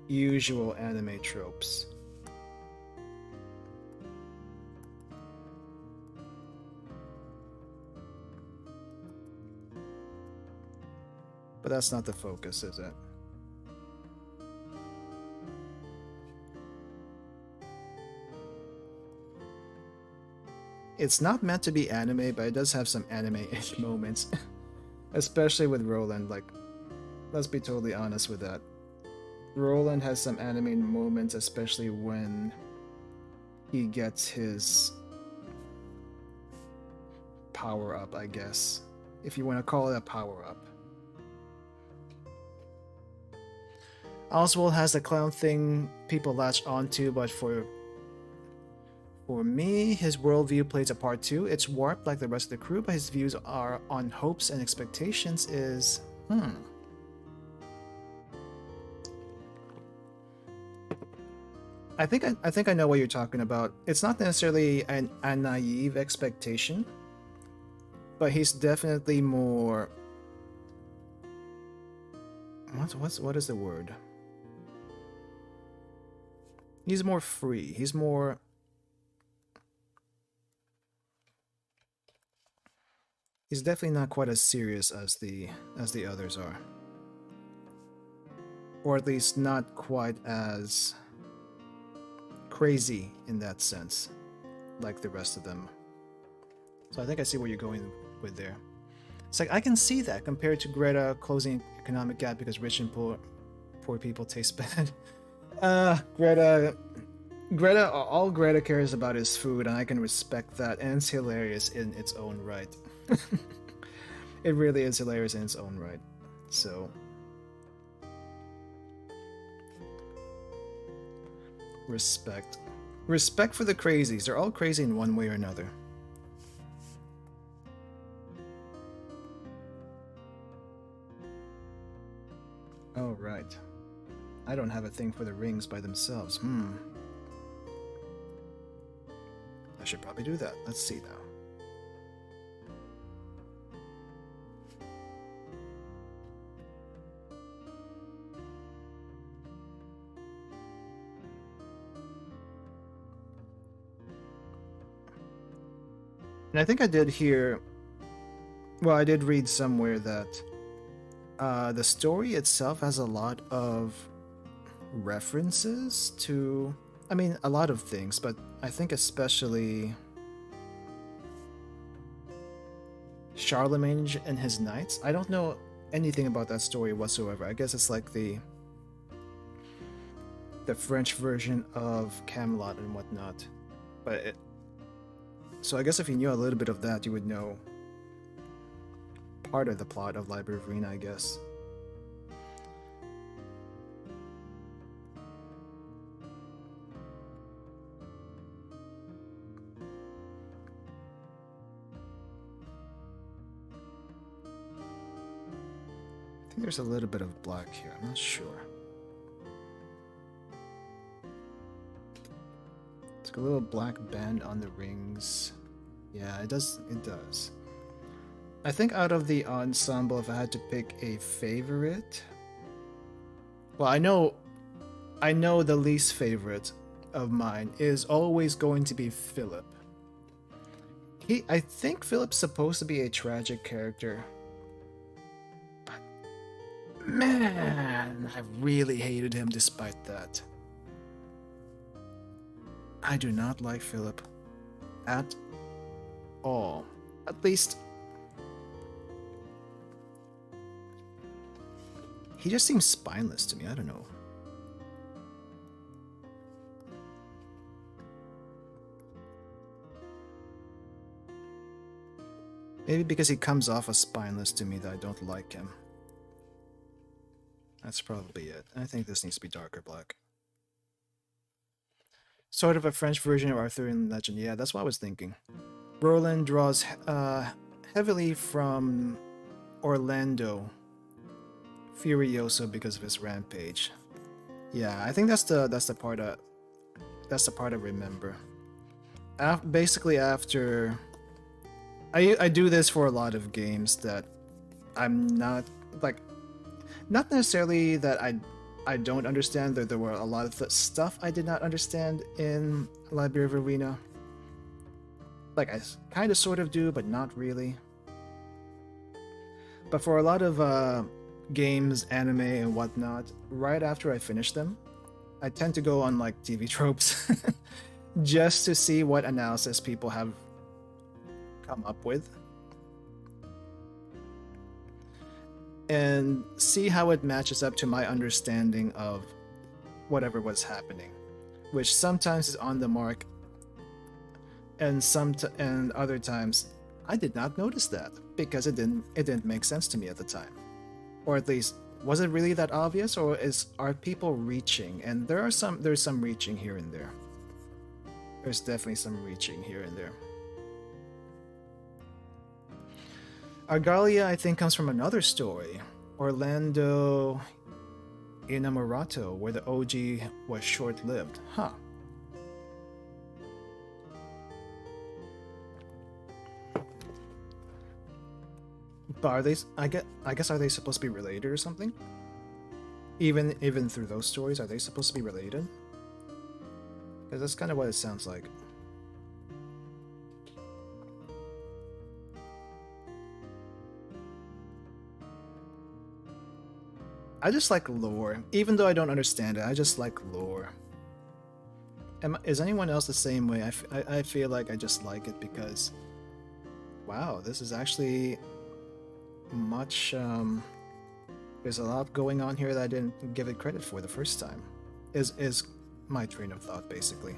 usual anime tropes. But that's not the focus, is it? It's not meant to be anime, but it does have some anime-ish moments. Especially with Roland, like, let's be totally honest with that. Roland has some anime moments, especially when he gets his power-up, I guess. If you want to call it a power-up. Oswald has the clown thing people latch onto, but for me, his worldview plays a part too. It's warped like the rest of the crew, but his views are on hopes and expectations is... I think I know what you're talking about. It's not necessarily a naive expectation, but he's definitely more... What is the word? He's more free. He's more... He's definitely not quite as serious as the others are. Or at least not quite as crazy in that sense, like the rest of them. So I think I see where you're going with there. It's like, I can see that compared to Greta closing economic gap because rich and poor people taste bad. Greta, all Greta cares about is food, and I can respect that, and it's hilarious in its own right. It really is hilarious in its own right. So respect for the crazies. They're all crazy in one way or another. Oh right, I don't have a thing for the rings by themselves. I should probably do that. Let's see now. And I think I did hear, well, I did read somewhere that the story itself has a lot of references to, I mean, a lot of things, but I think especially Charlemagne and his knights. I don't know anything about that story whatsoever. I guess it's like the French version of Camelot and whatnot. But so I guess if you knew a little bit of that, you would know part of the plot of Library of Arena, I guess. I think there's a little bit of black here, I'm not sure. It's like a little black band on the rings. Yeah, it does. I think out of the ensemble, if I had to pick a favorite, well, I know the least favorite of mine is always going to be Philip. I think Philip's supposed to be a tragic character, but man, I really hated him despite that. I do not like Philip at all. At least He just seems spineless to me. I don't know. Maybe because he comes off as spineless to me that I don't like him. That's probably it. I think this needs to be darker black. Sort of a French version of Arthurian legend. Yeah, that's what I was thinking. Roland draws heavily from Orlando Furioso because of his rampage. Yeah, I think that's the part I remember. Basically, after I do this for a lot of games that I'm not like, not necessarily that I don't understand. There were a lot of the stuff I did not understand in Library of Arena. Like, I kind of sort of do, but not really. But for a lot of games, anime, and whatnot, right after I finish them, I tend to go on like TV tropes just to see what analysis people have come up with and see how it matches up to my understanding of whatever was happening, which sometimes is on the mark, and other times I did not notice that because it didn't make sense to me at the time. Or at least, was it really that obvious, or are people reaching? And there's some reaching here and there. There's definitely some reaching here and there. Argalia, I think, comes from another story, Orlando Inamorato, where the OG was short-lived. Huh. But are they? I guess are they supposed to be related or something? Even through those stories, are they supposed to be related? Because that's kind of what it sounds like. I just like lore, even though I don't understand it. I just like lore. Is anyone else the same way? I feel like I just like it because, wow, this is actually much. There's a lot going on here that I didn't give it credit for the first time. Is my train of thought basically.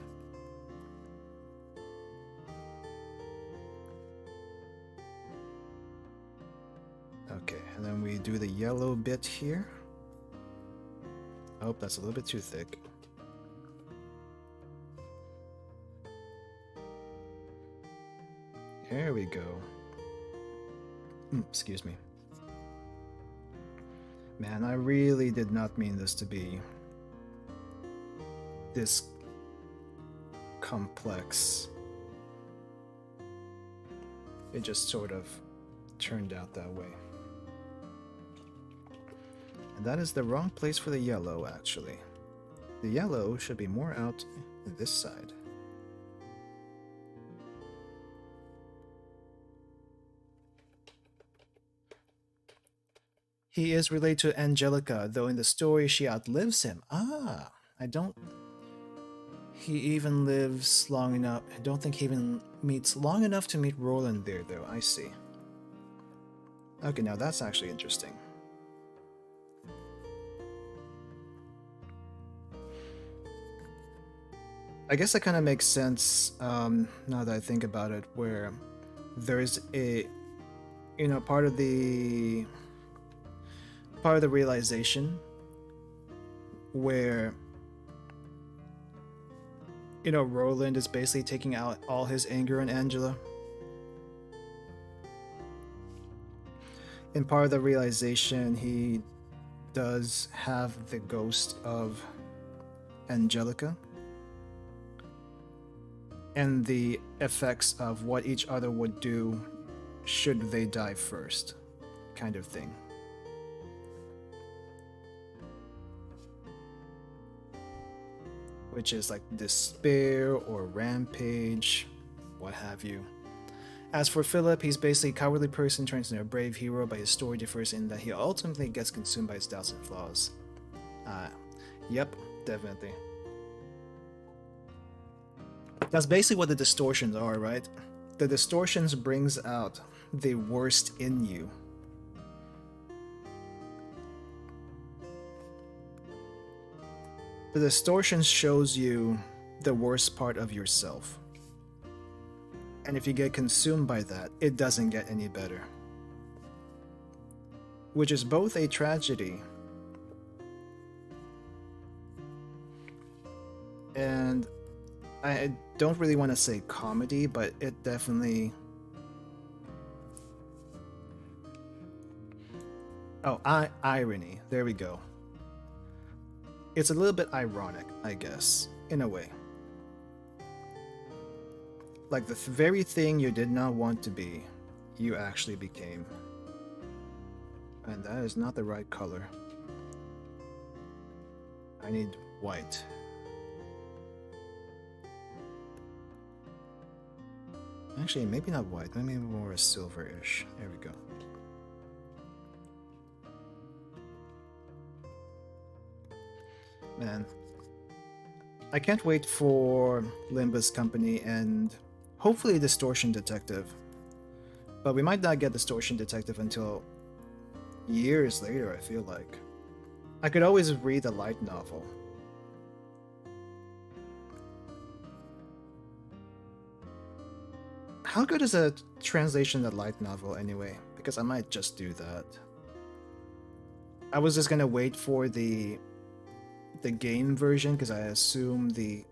Okay, and then we do the yellow bit here. Oh, that's a little bit too thick. There we go. Excuse me. Man, I really did not mean this to be this complex. It just sort of turned out that way. And that is the wrong place for the yellow, actually. The yellow should be more out this side. He is related to Angelica, though in the story she outlives him. Ah, he even lives long enough. I don't think he even meets long enough to meet Roland there, though. I see. Okay, now that's actually interesting. I guess that kind of makes sense now that I think about it, where there's a, part of the realization where, Roland is basically taking out all his anger on Angela. In part of the realization, he does have the ghost of Angelica and the effects of what each other would do should they die first, kind of thing. Which is like despair or rampage, what have you. As for Philip, he's basically a cowardly person turns into a brave hero, but his story differs in that he ultimately gets consumed by his doubts and flaws. Yep, definitely. That's basically what the distortions are, right? The distortions brings out the worst in you. The distortion shows you the worst part of yourself. And if you get consumed by that, it doesn't get any better. Which is both a tragedy and I don't really want to say comedy, but it definitely... Oh, irony. There we go. It's a little bit ironic, I guess, in a way. Like the very thing you did not want to be, you actually became. And that is not the right color. I need white. Actually, maybe not white, maybe more silverish. There we go. Man, I can't wait for Limbus Company and hopefully Distortion Detective. But we might not get Distortion Detective until years later, I feel like. I could always read a light novel. How good is a translation of a light novel anyway? Because I might just do that. I was just gonna wait for the game version because I assume the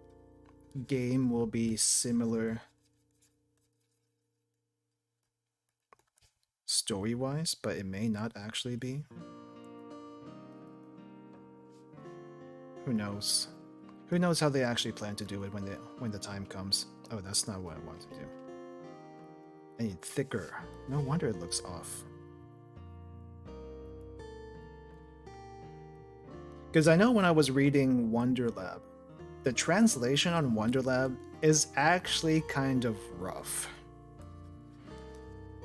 game will be similar story-wise, but it may not actually be. Who knows? Who knows how they actually plan to do it when the time comes? Oh, that's not what I want to do. I need thicker. No wonder it looks off. Because I know when I was reading Wonderlab, the translation on Wonderlab is actually kind of rough.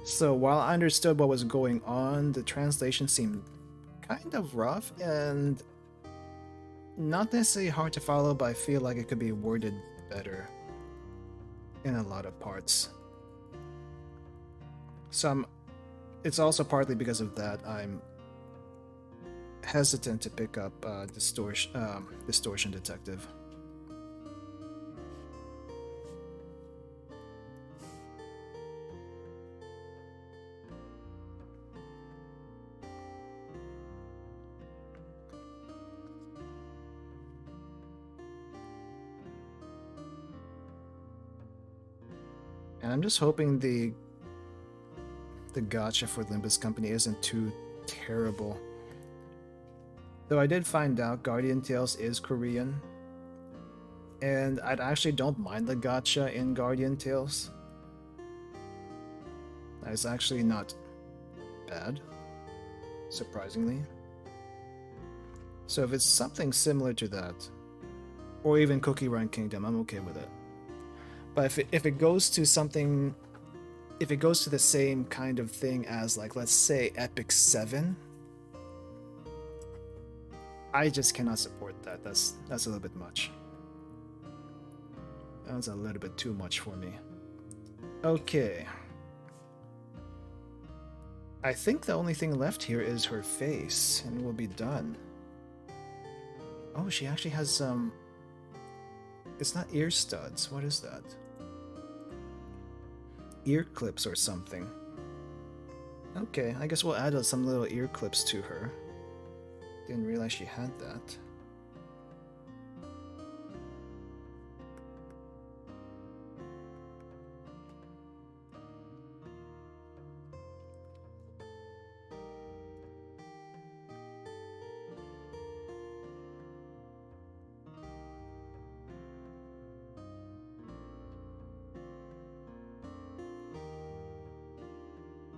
So while I understood what was going on, the translation seemed kind of rough and not necessarily hard to follow, but I feel like it could be worded better in a lot of parts. So it's also partly because of that I'm hesitant to pick up Distortion Detective. And I'm just hoping the gacha for Limbus Company isn't too terrible. Though I did find out Guardian Tales is Korean, and I actually don't mind the gacha in Guardian Tales. It's actually not bad, surprisingly. So if it's something similar to that, or even Cookie Run Kingdom, I'm okay with it. But if it goes to something, if it goes to the same kind of thing as, like, let's say Epic 7, I just cannot support that. That's a little bit much. That's a little bit too much for me. Okay. I think the only thing left here is her face, and we'll be done. Oh, she actually has some... It's not ear studs. What is that? Ear clips or something. Okay, I guess we'll add some little ear clips to her. Didn't realize she had that.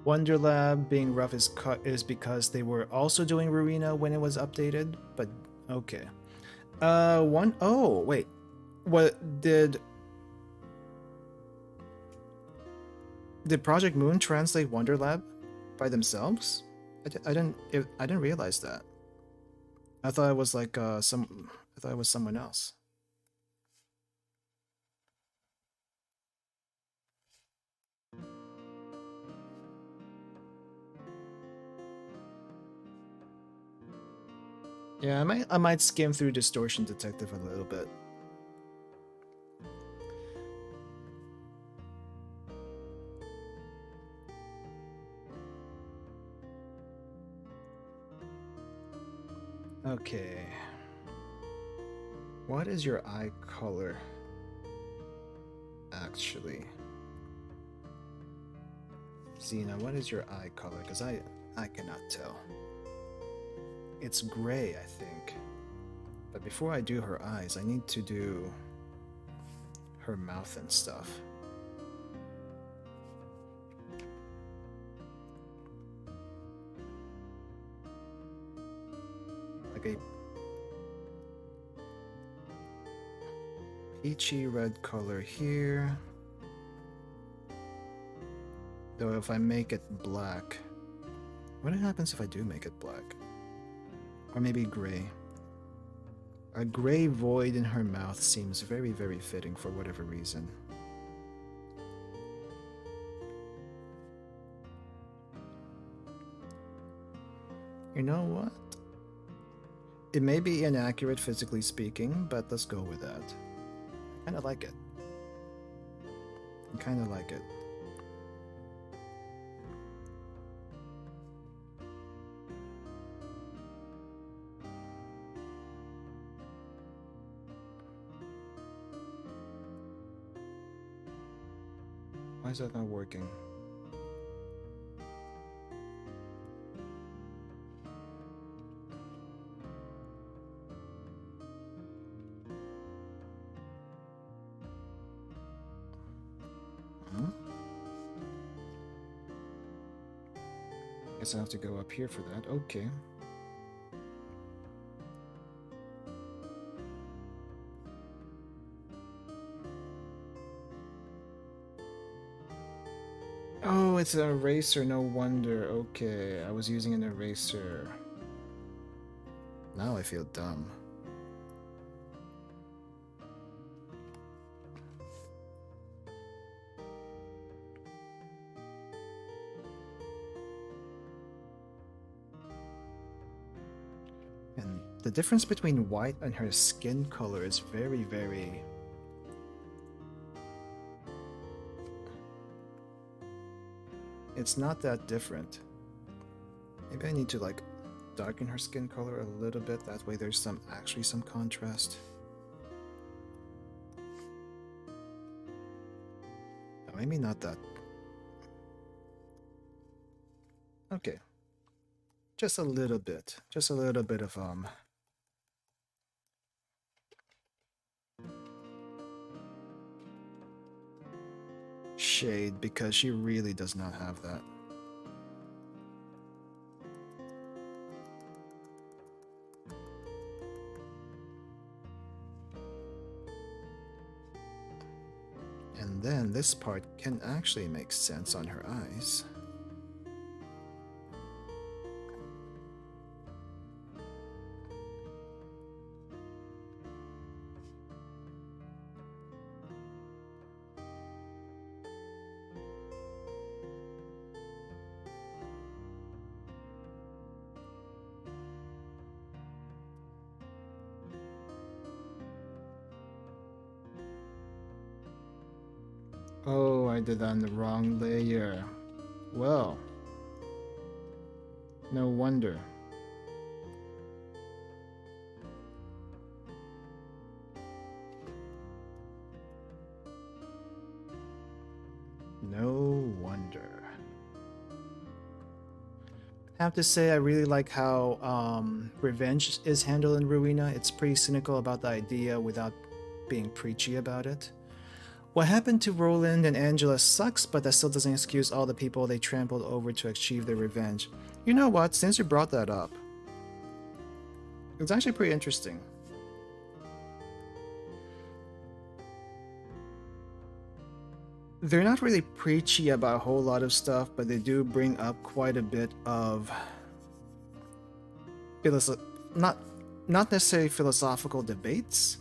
Wonderlab being rough is because they were also doing Rowena when it was updated, but okay. Oh, wait. What did Project Moon translate Wonderlab by themselves? I didn't realize that. I thought it was like I thought it was someone else. Yeah, I might skim through Distortion Detective a little bit. Okay. What is your eye color? Actually. Xena, what is your eye color? Because I cannot tell. It's gray, I think. But before I do her eyes, I need to do her mouth and stuff. Like a peachy red color here. Though if I make it black, what happens if I do make it black? Or maybe gray. A gray void in her mouth seems very, very fitting for whatever reason. You know what? It may be inaccurate physically speaking, but let's go with that. I kinda like it. I kinda like it. Why is that not working? Guess I have to go up here for that. Okay. Oh, it's an eraser, no wonder. Okay, I was using an eraser. Now I feel dumb. And the difference between white and her skin color is very, very... It's not that different. Maybe I need to like darken her skin color a little bit, that way there's actually some contrast. Oh, maybe not that. Okay. Just a little bit. Just a little bit of shade, because she really does not have that. And then this part can actually make sense on her eyes. Oh, I did that on the wrong layer. Well, no wonder. No wonder. I have to say, I really like how revenge is handled in Ruina. It's pretty cynical about the idea without being preachy about it. What happened to Roland and Angela sucks, but that still doesn't excuse all the people they trampled over to achieve their revenge. You know what, since you brought that up, it's actually pretty interesting. They're not really preachy about a whole lot of stuff, but they do bring up quite a bit of not necessarily philosophical debates,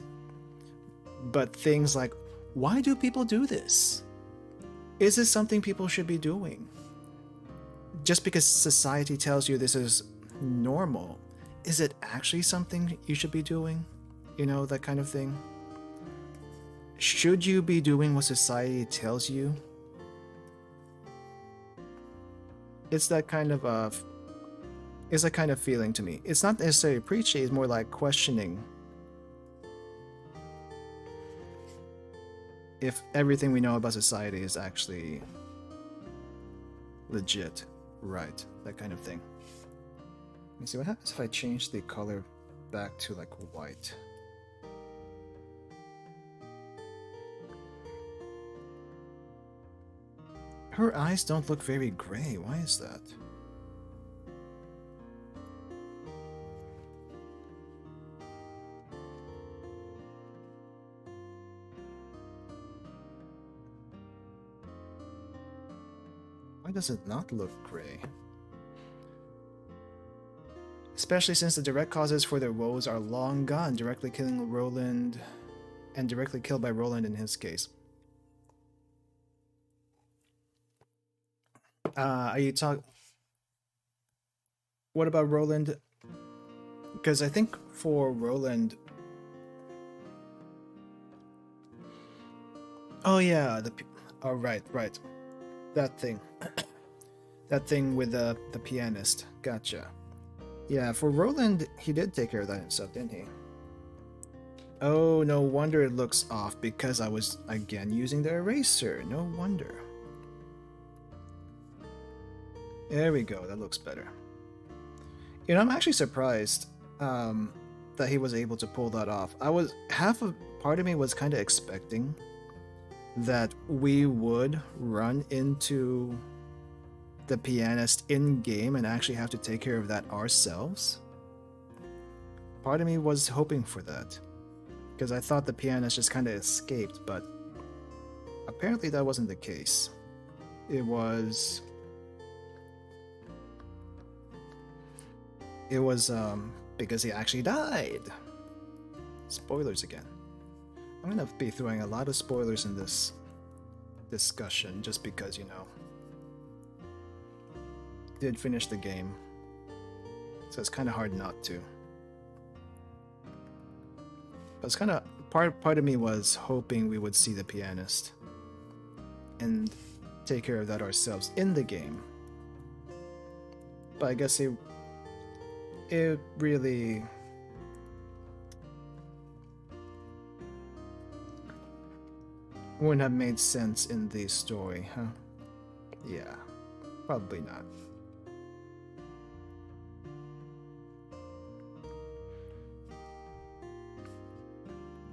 but things like, why do people do this? Is this something people should be doing? Just because society tells you this is normal, is it actually something you should be doing? You know, that kind of thing. Should you be doing what society tells you? It's that kind of feeling to me. It's not necessarily preachy, it's more like questioning if everything we know about society is actually legit, right? That kind of thing. Let me see what happens if I change the color back to like white. Her eyes don't look very gray. Why is that? Why does it not look gray? Especially since the direct causes for their woes are long gone, directly killing Roland, and directly killed by Roland in his case. Are you talking... What about Roland? Because I think for Roland... Oh yeah, oh right. That thing. That thing with the pianist. Gotcha. Yeah, for Roland, he did take care of that himself, didn't he? Oh, no wonder it looks off, because I was, again, using the eraser. No wonder. There we go, that looks better. You know, I'm actually surprised that he was able to pull that off. Part of me was kind of expecting that we would run into the pianist in-game and actually have to take care of that ourselves. Part of me was hoping for that, because I thought the pianist just kind of escaped, but apparently that wasn't the case. It was because he actually died. Spoilers again. I'm gonna be throwing a lot of spoilers in this discussion just because, you know, did finish the game, so it's kind of hard not to. But it's kind of part of me was hoping we would see the pianist and take care of that ourselves in the game. But I guess it really wouldn't have made sense in the story, huh? Yeah, probably not.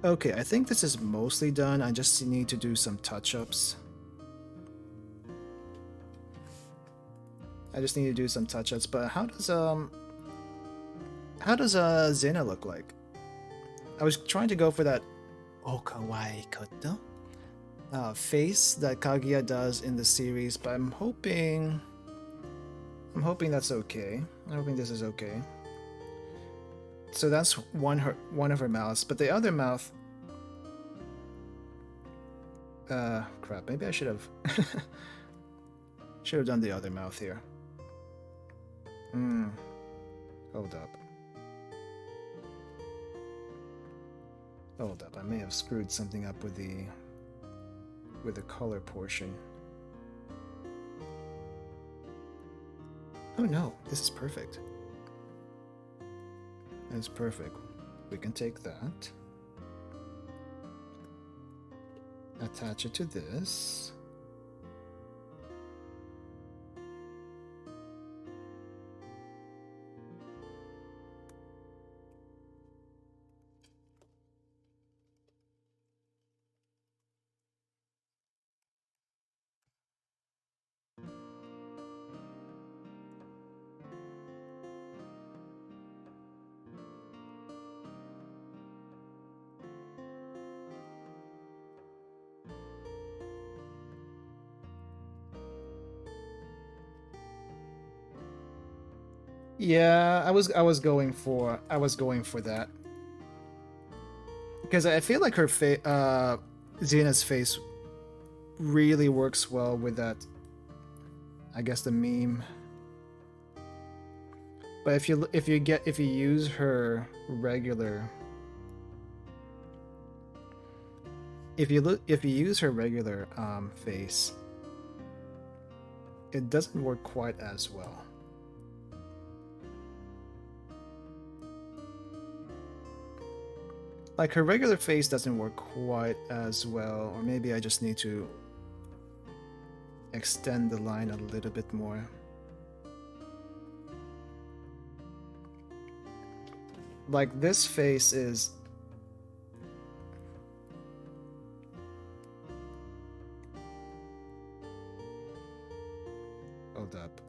Okay, I think this is mostly done. I just need to do some touch-ups. But how does Zena look like? I was trying to go for that okawaii koto face that Kaguya does in the series, but I'm hoping that's okay. I'm hoping this is okay. So that's one of her mouths, but the other mouth... crap, maybe I should have... should have done the other mouth here. Hold up, I may have screwed something up with the color portion. Oh no, this is perfect. That's perfect. We can take that, attach it to this. Yeah, I was going for that, because I feel like her Xena's face really works well with that, I guess, the meme. But if you use her regular, if you use her regular face, it doesn't work quite as well. Like her regular face doesn't work quite as well, or maybe I just need to extend the line a little bit more. Like this face is hold up.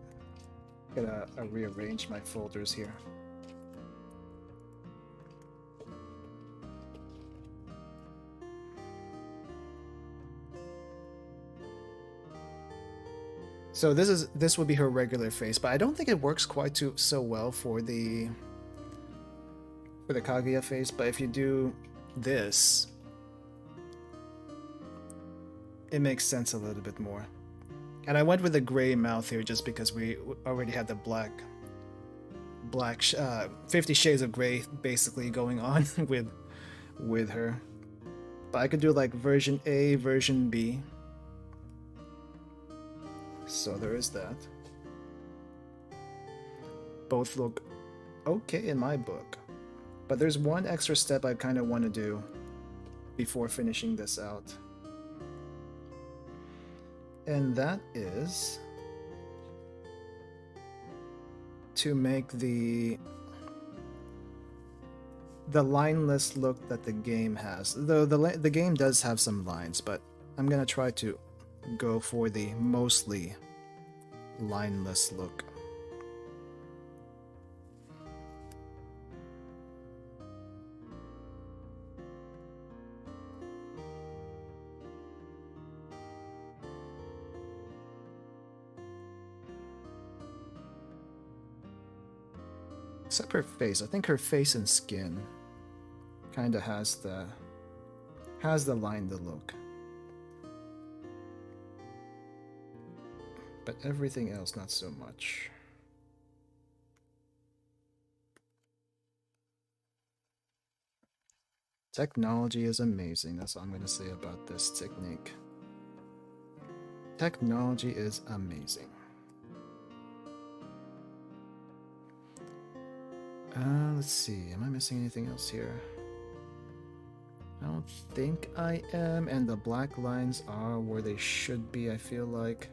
Gotta rearrange my folders here. So this would be her regular face, but I don't think it works quite so well for the Kaguya face. But if you do this, it makes sense a little bit more. And I went with the gray mouth here just because we already had the black 50 Shades of Grey basically going on with her. But I could do like version A, version B. So there is that. Both look okay in my book. But there's one extra step I kind of want to do before finishing this out. And that is to make the lineless look that the game has. Though the game does have some lines, but I'm gonna try to go for the mostly lineless look. Except her face. I think her face and skin kind of has the line, the look. But everything else, not so much. Technology is amazing. That's all I'm going to say about this technique. Technology is amazing. Let's see. Am I missing anything else here? I don't think I am. And the black lines are where they should be, I feel like.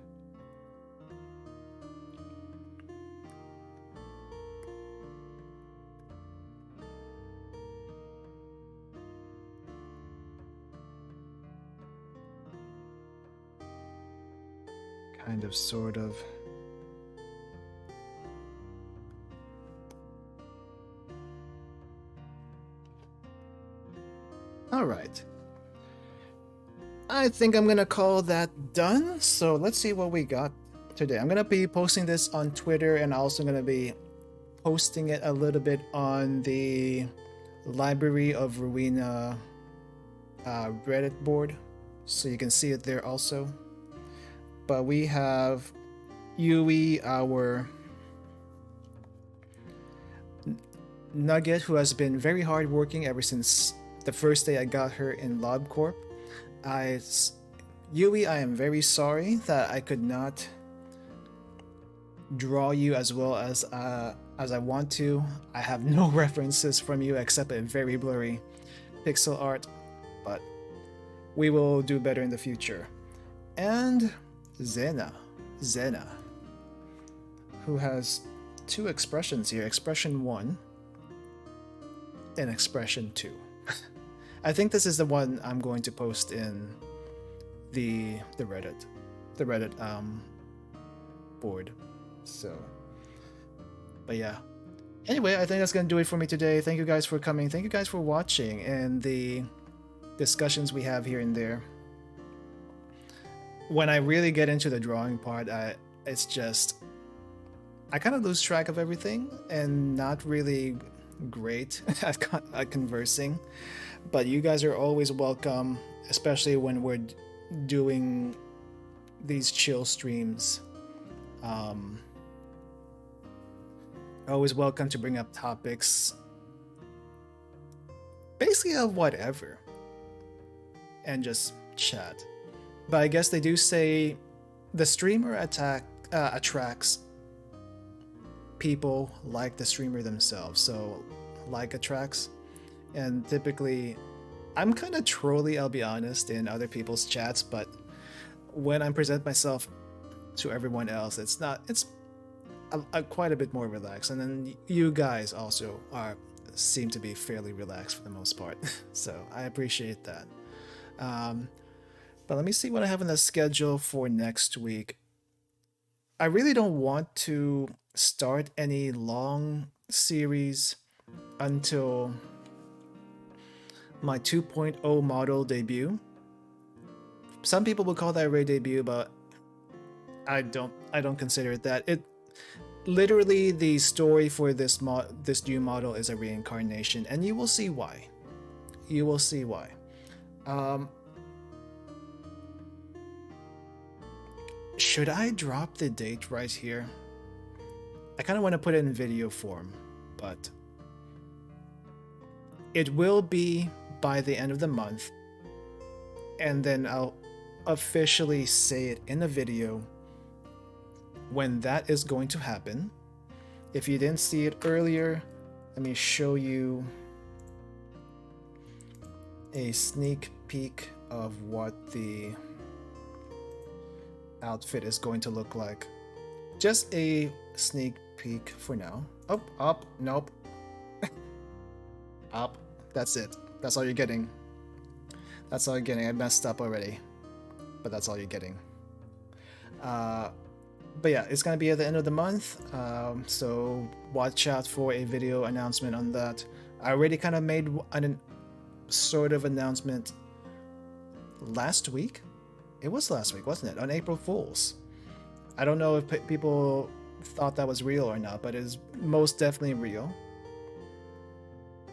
Kind of, sort of. Alright. I think I'm gonna call that done. So let's see what we got today. I'm gonna be posting this on Twitter, and also gonna be posting it a little bit on the Library of Ruina Reddit board, so you can see it there also. But we have Yui, our Nugget, who has been very hardworking ever since the first day I got her in LobCorp. Yui, I am very sorry that I could not draw you as well as I want to. I have no references from you except a very blurry pixel art, but we will do better in the future. And Zena, who has two expressions here, expression 1 and expression 2. I think this is the one I'm going to post in the Reddit board. So, but yeah. Anyway, I think that's gonna do it for me today. Thank you guys for coming. Thank you guys for watching and the discussions we have here and there. When I really get into the drawing part, it's just I kind of lose track of everything and not really great at conversing. But you guys are always welcome, especially when we're doing these chill streams. Always welcome to bring up topics, basically of whatever, and just chat. But I guess they do say the streamer attracts people like the streamer themselves. So like attracts, and typically I'm kind of trolly, I'll be honest, in other people's chats, but when I present myself to everyone else, it's quite a bit more relaxed. And then you guys also seem to be fairly relaxed for the most part. So I appreciate that. But let me see what I have in the schedule for next week. I really don't want to start any long series until my 2.0 model debut. Some people will call that a raid debut, but I don't consider it that. It literally, the story for this new model is a reincarnation, and you will see why. You will see why. Should I drop the date right here? I kind of want to put it in video form, but it will be by the end of the month, and then I'll officially say it in a video when that is going to happen. If you didn't see it earlier, let me show you a sneak peek of what the outfit is going to look like. Just a sneak peek for now. Oh, up, nope. Up, that's it. That's all you're getting. That's all you're getting. I messed up already, but that's all you're getting. But yeah, it's gonna be at the end of the month, so watch out for a video announcement on that. I already kind of made an sort of announcement last week. It was last week, wasn't it? On April Fool's. I don't know if people thought that was real or not, but it is most definitely real.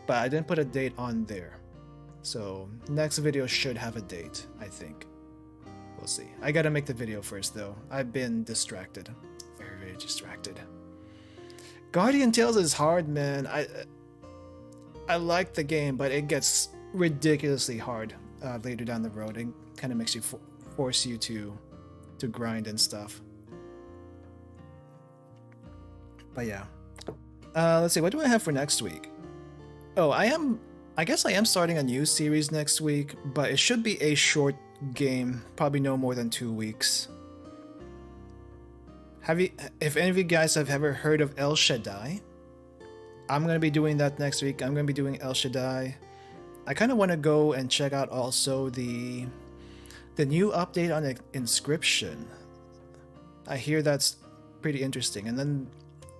But I didn't put a date on there. So next video should have a date, I think. We'll see. I gotta make the video first though. I've been distracted. Very, very distracted. Guardian Tales is hard, man. I like the game, but it gets ridiculously hard later down the road. It kind of makes you force you to grind and stuff. But yeah. Let's see, what do I have for next week? Oh, I guess I am starting a new series next week, but it should be a short game, probably no more than 2 weeks. If any of you guys have ever heard of El Shaddai, I'm going to be doing that next week. I'm going to be doing El Shaddai. I kind of want to go and check out also the new update on Inscription. I hear that's pretty interesting, and then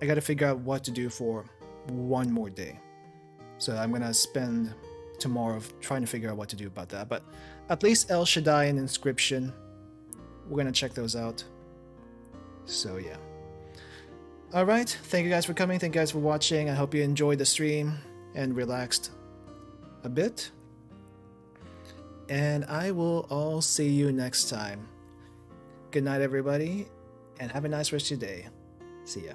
I got to figure out what to do for one more day. So I'm going to spend tomorrow trying to figure out what to do about that. But at least El Shaddai and Inscription, we're going to check those out. So yeah. Alright, thank you guys for coming. Thank you guys for watching. I hope you enjoyed the stream and relaxed a bit. And I will all see you next time. Good night, everybody, and have a nice rest of your day. See ya.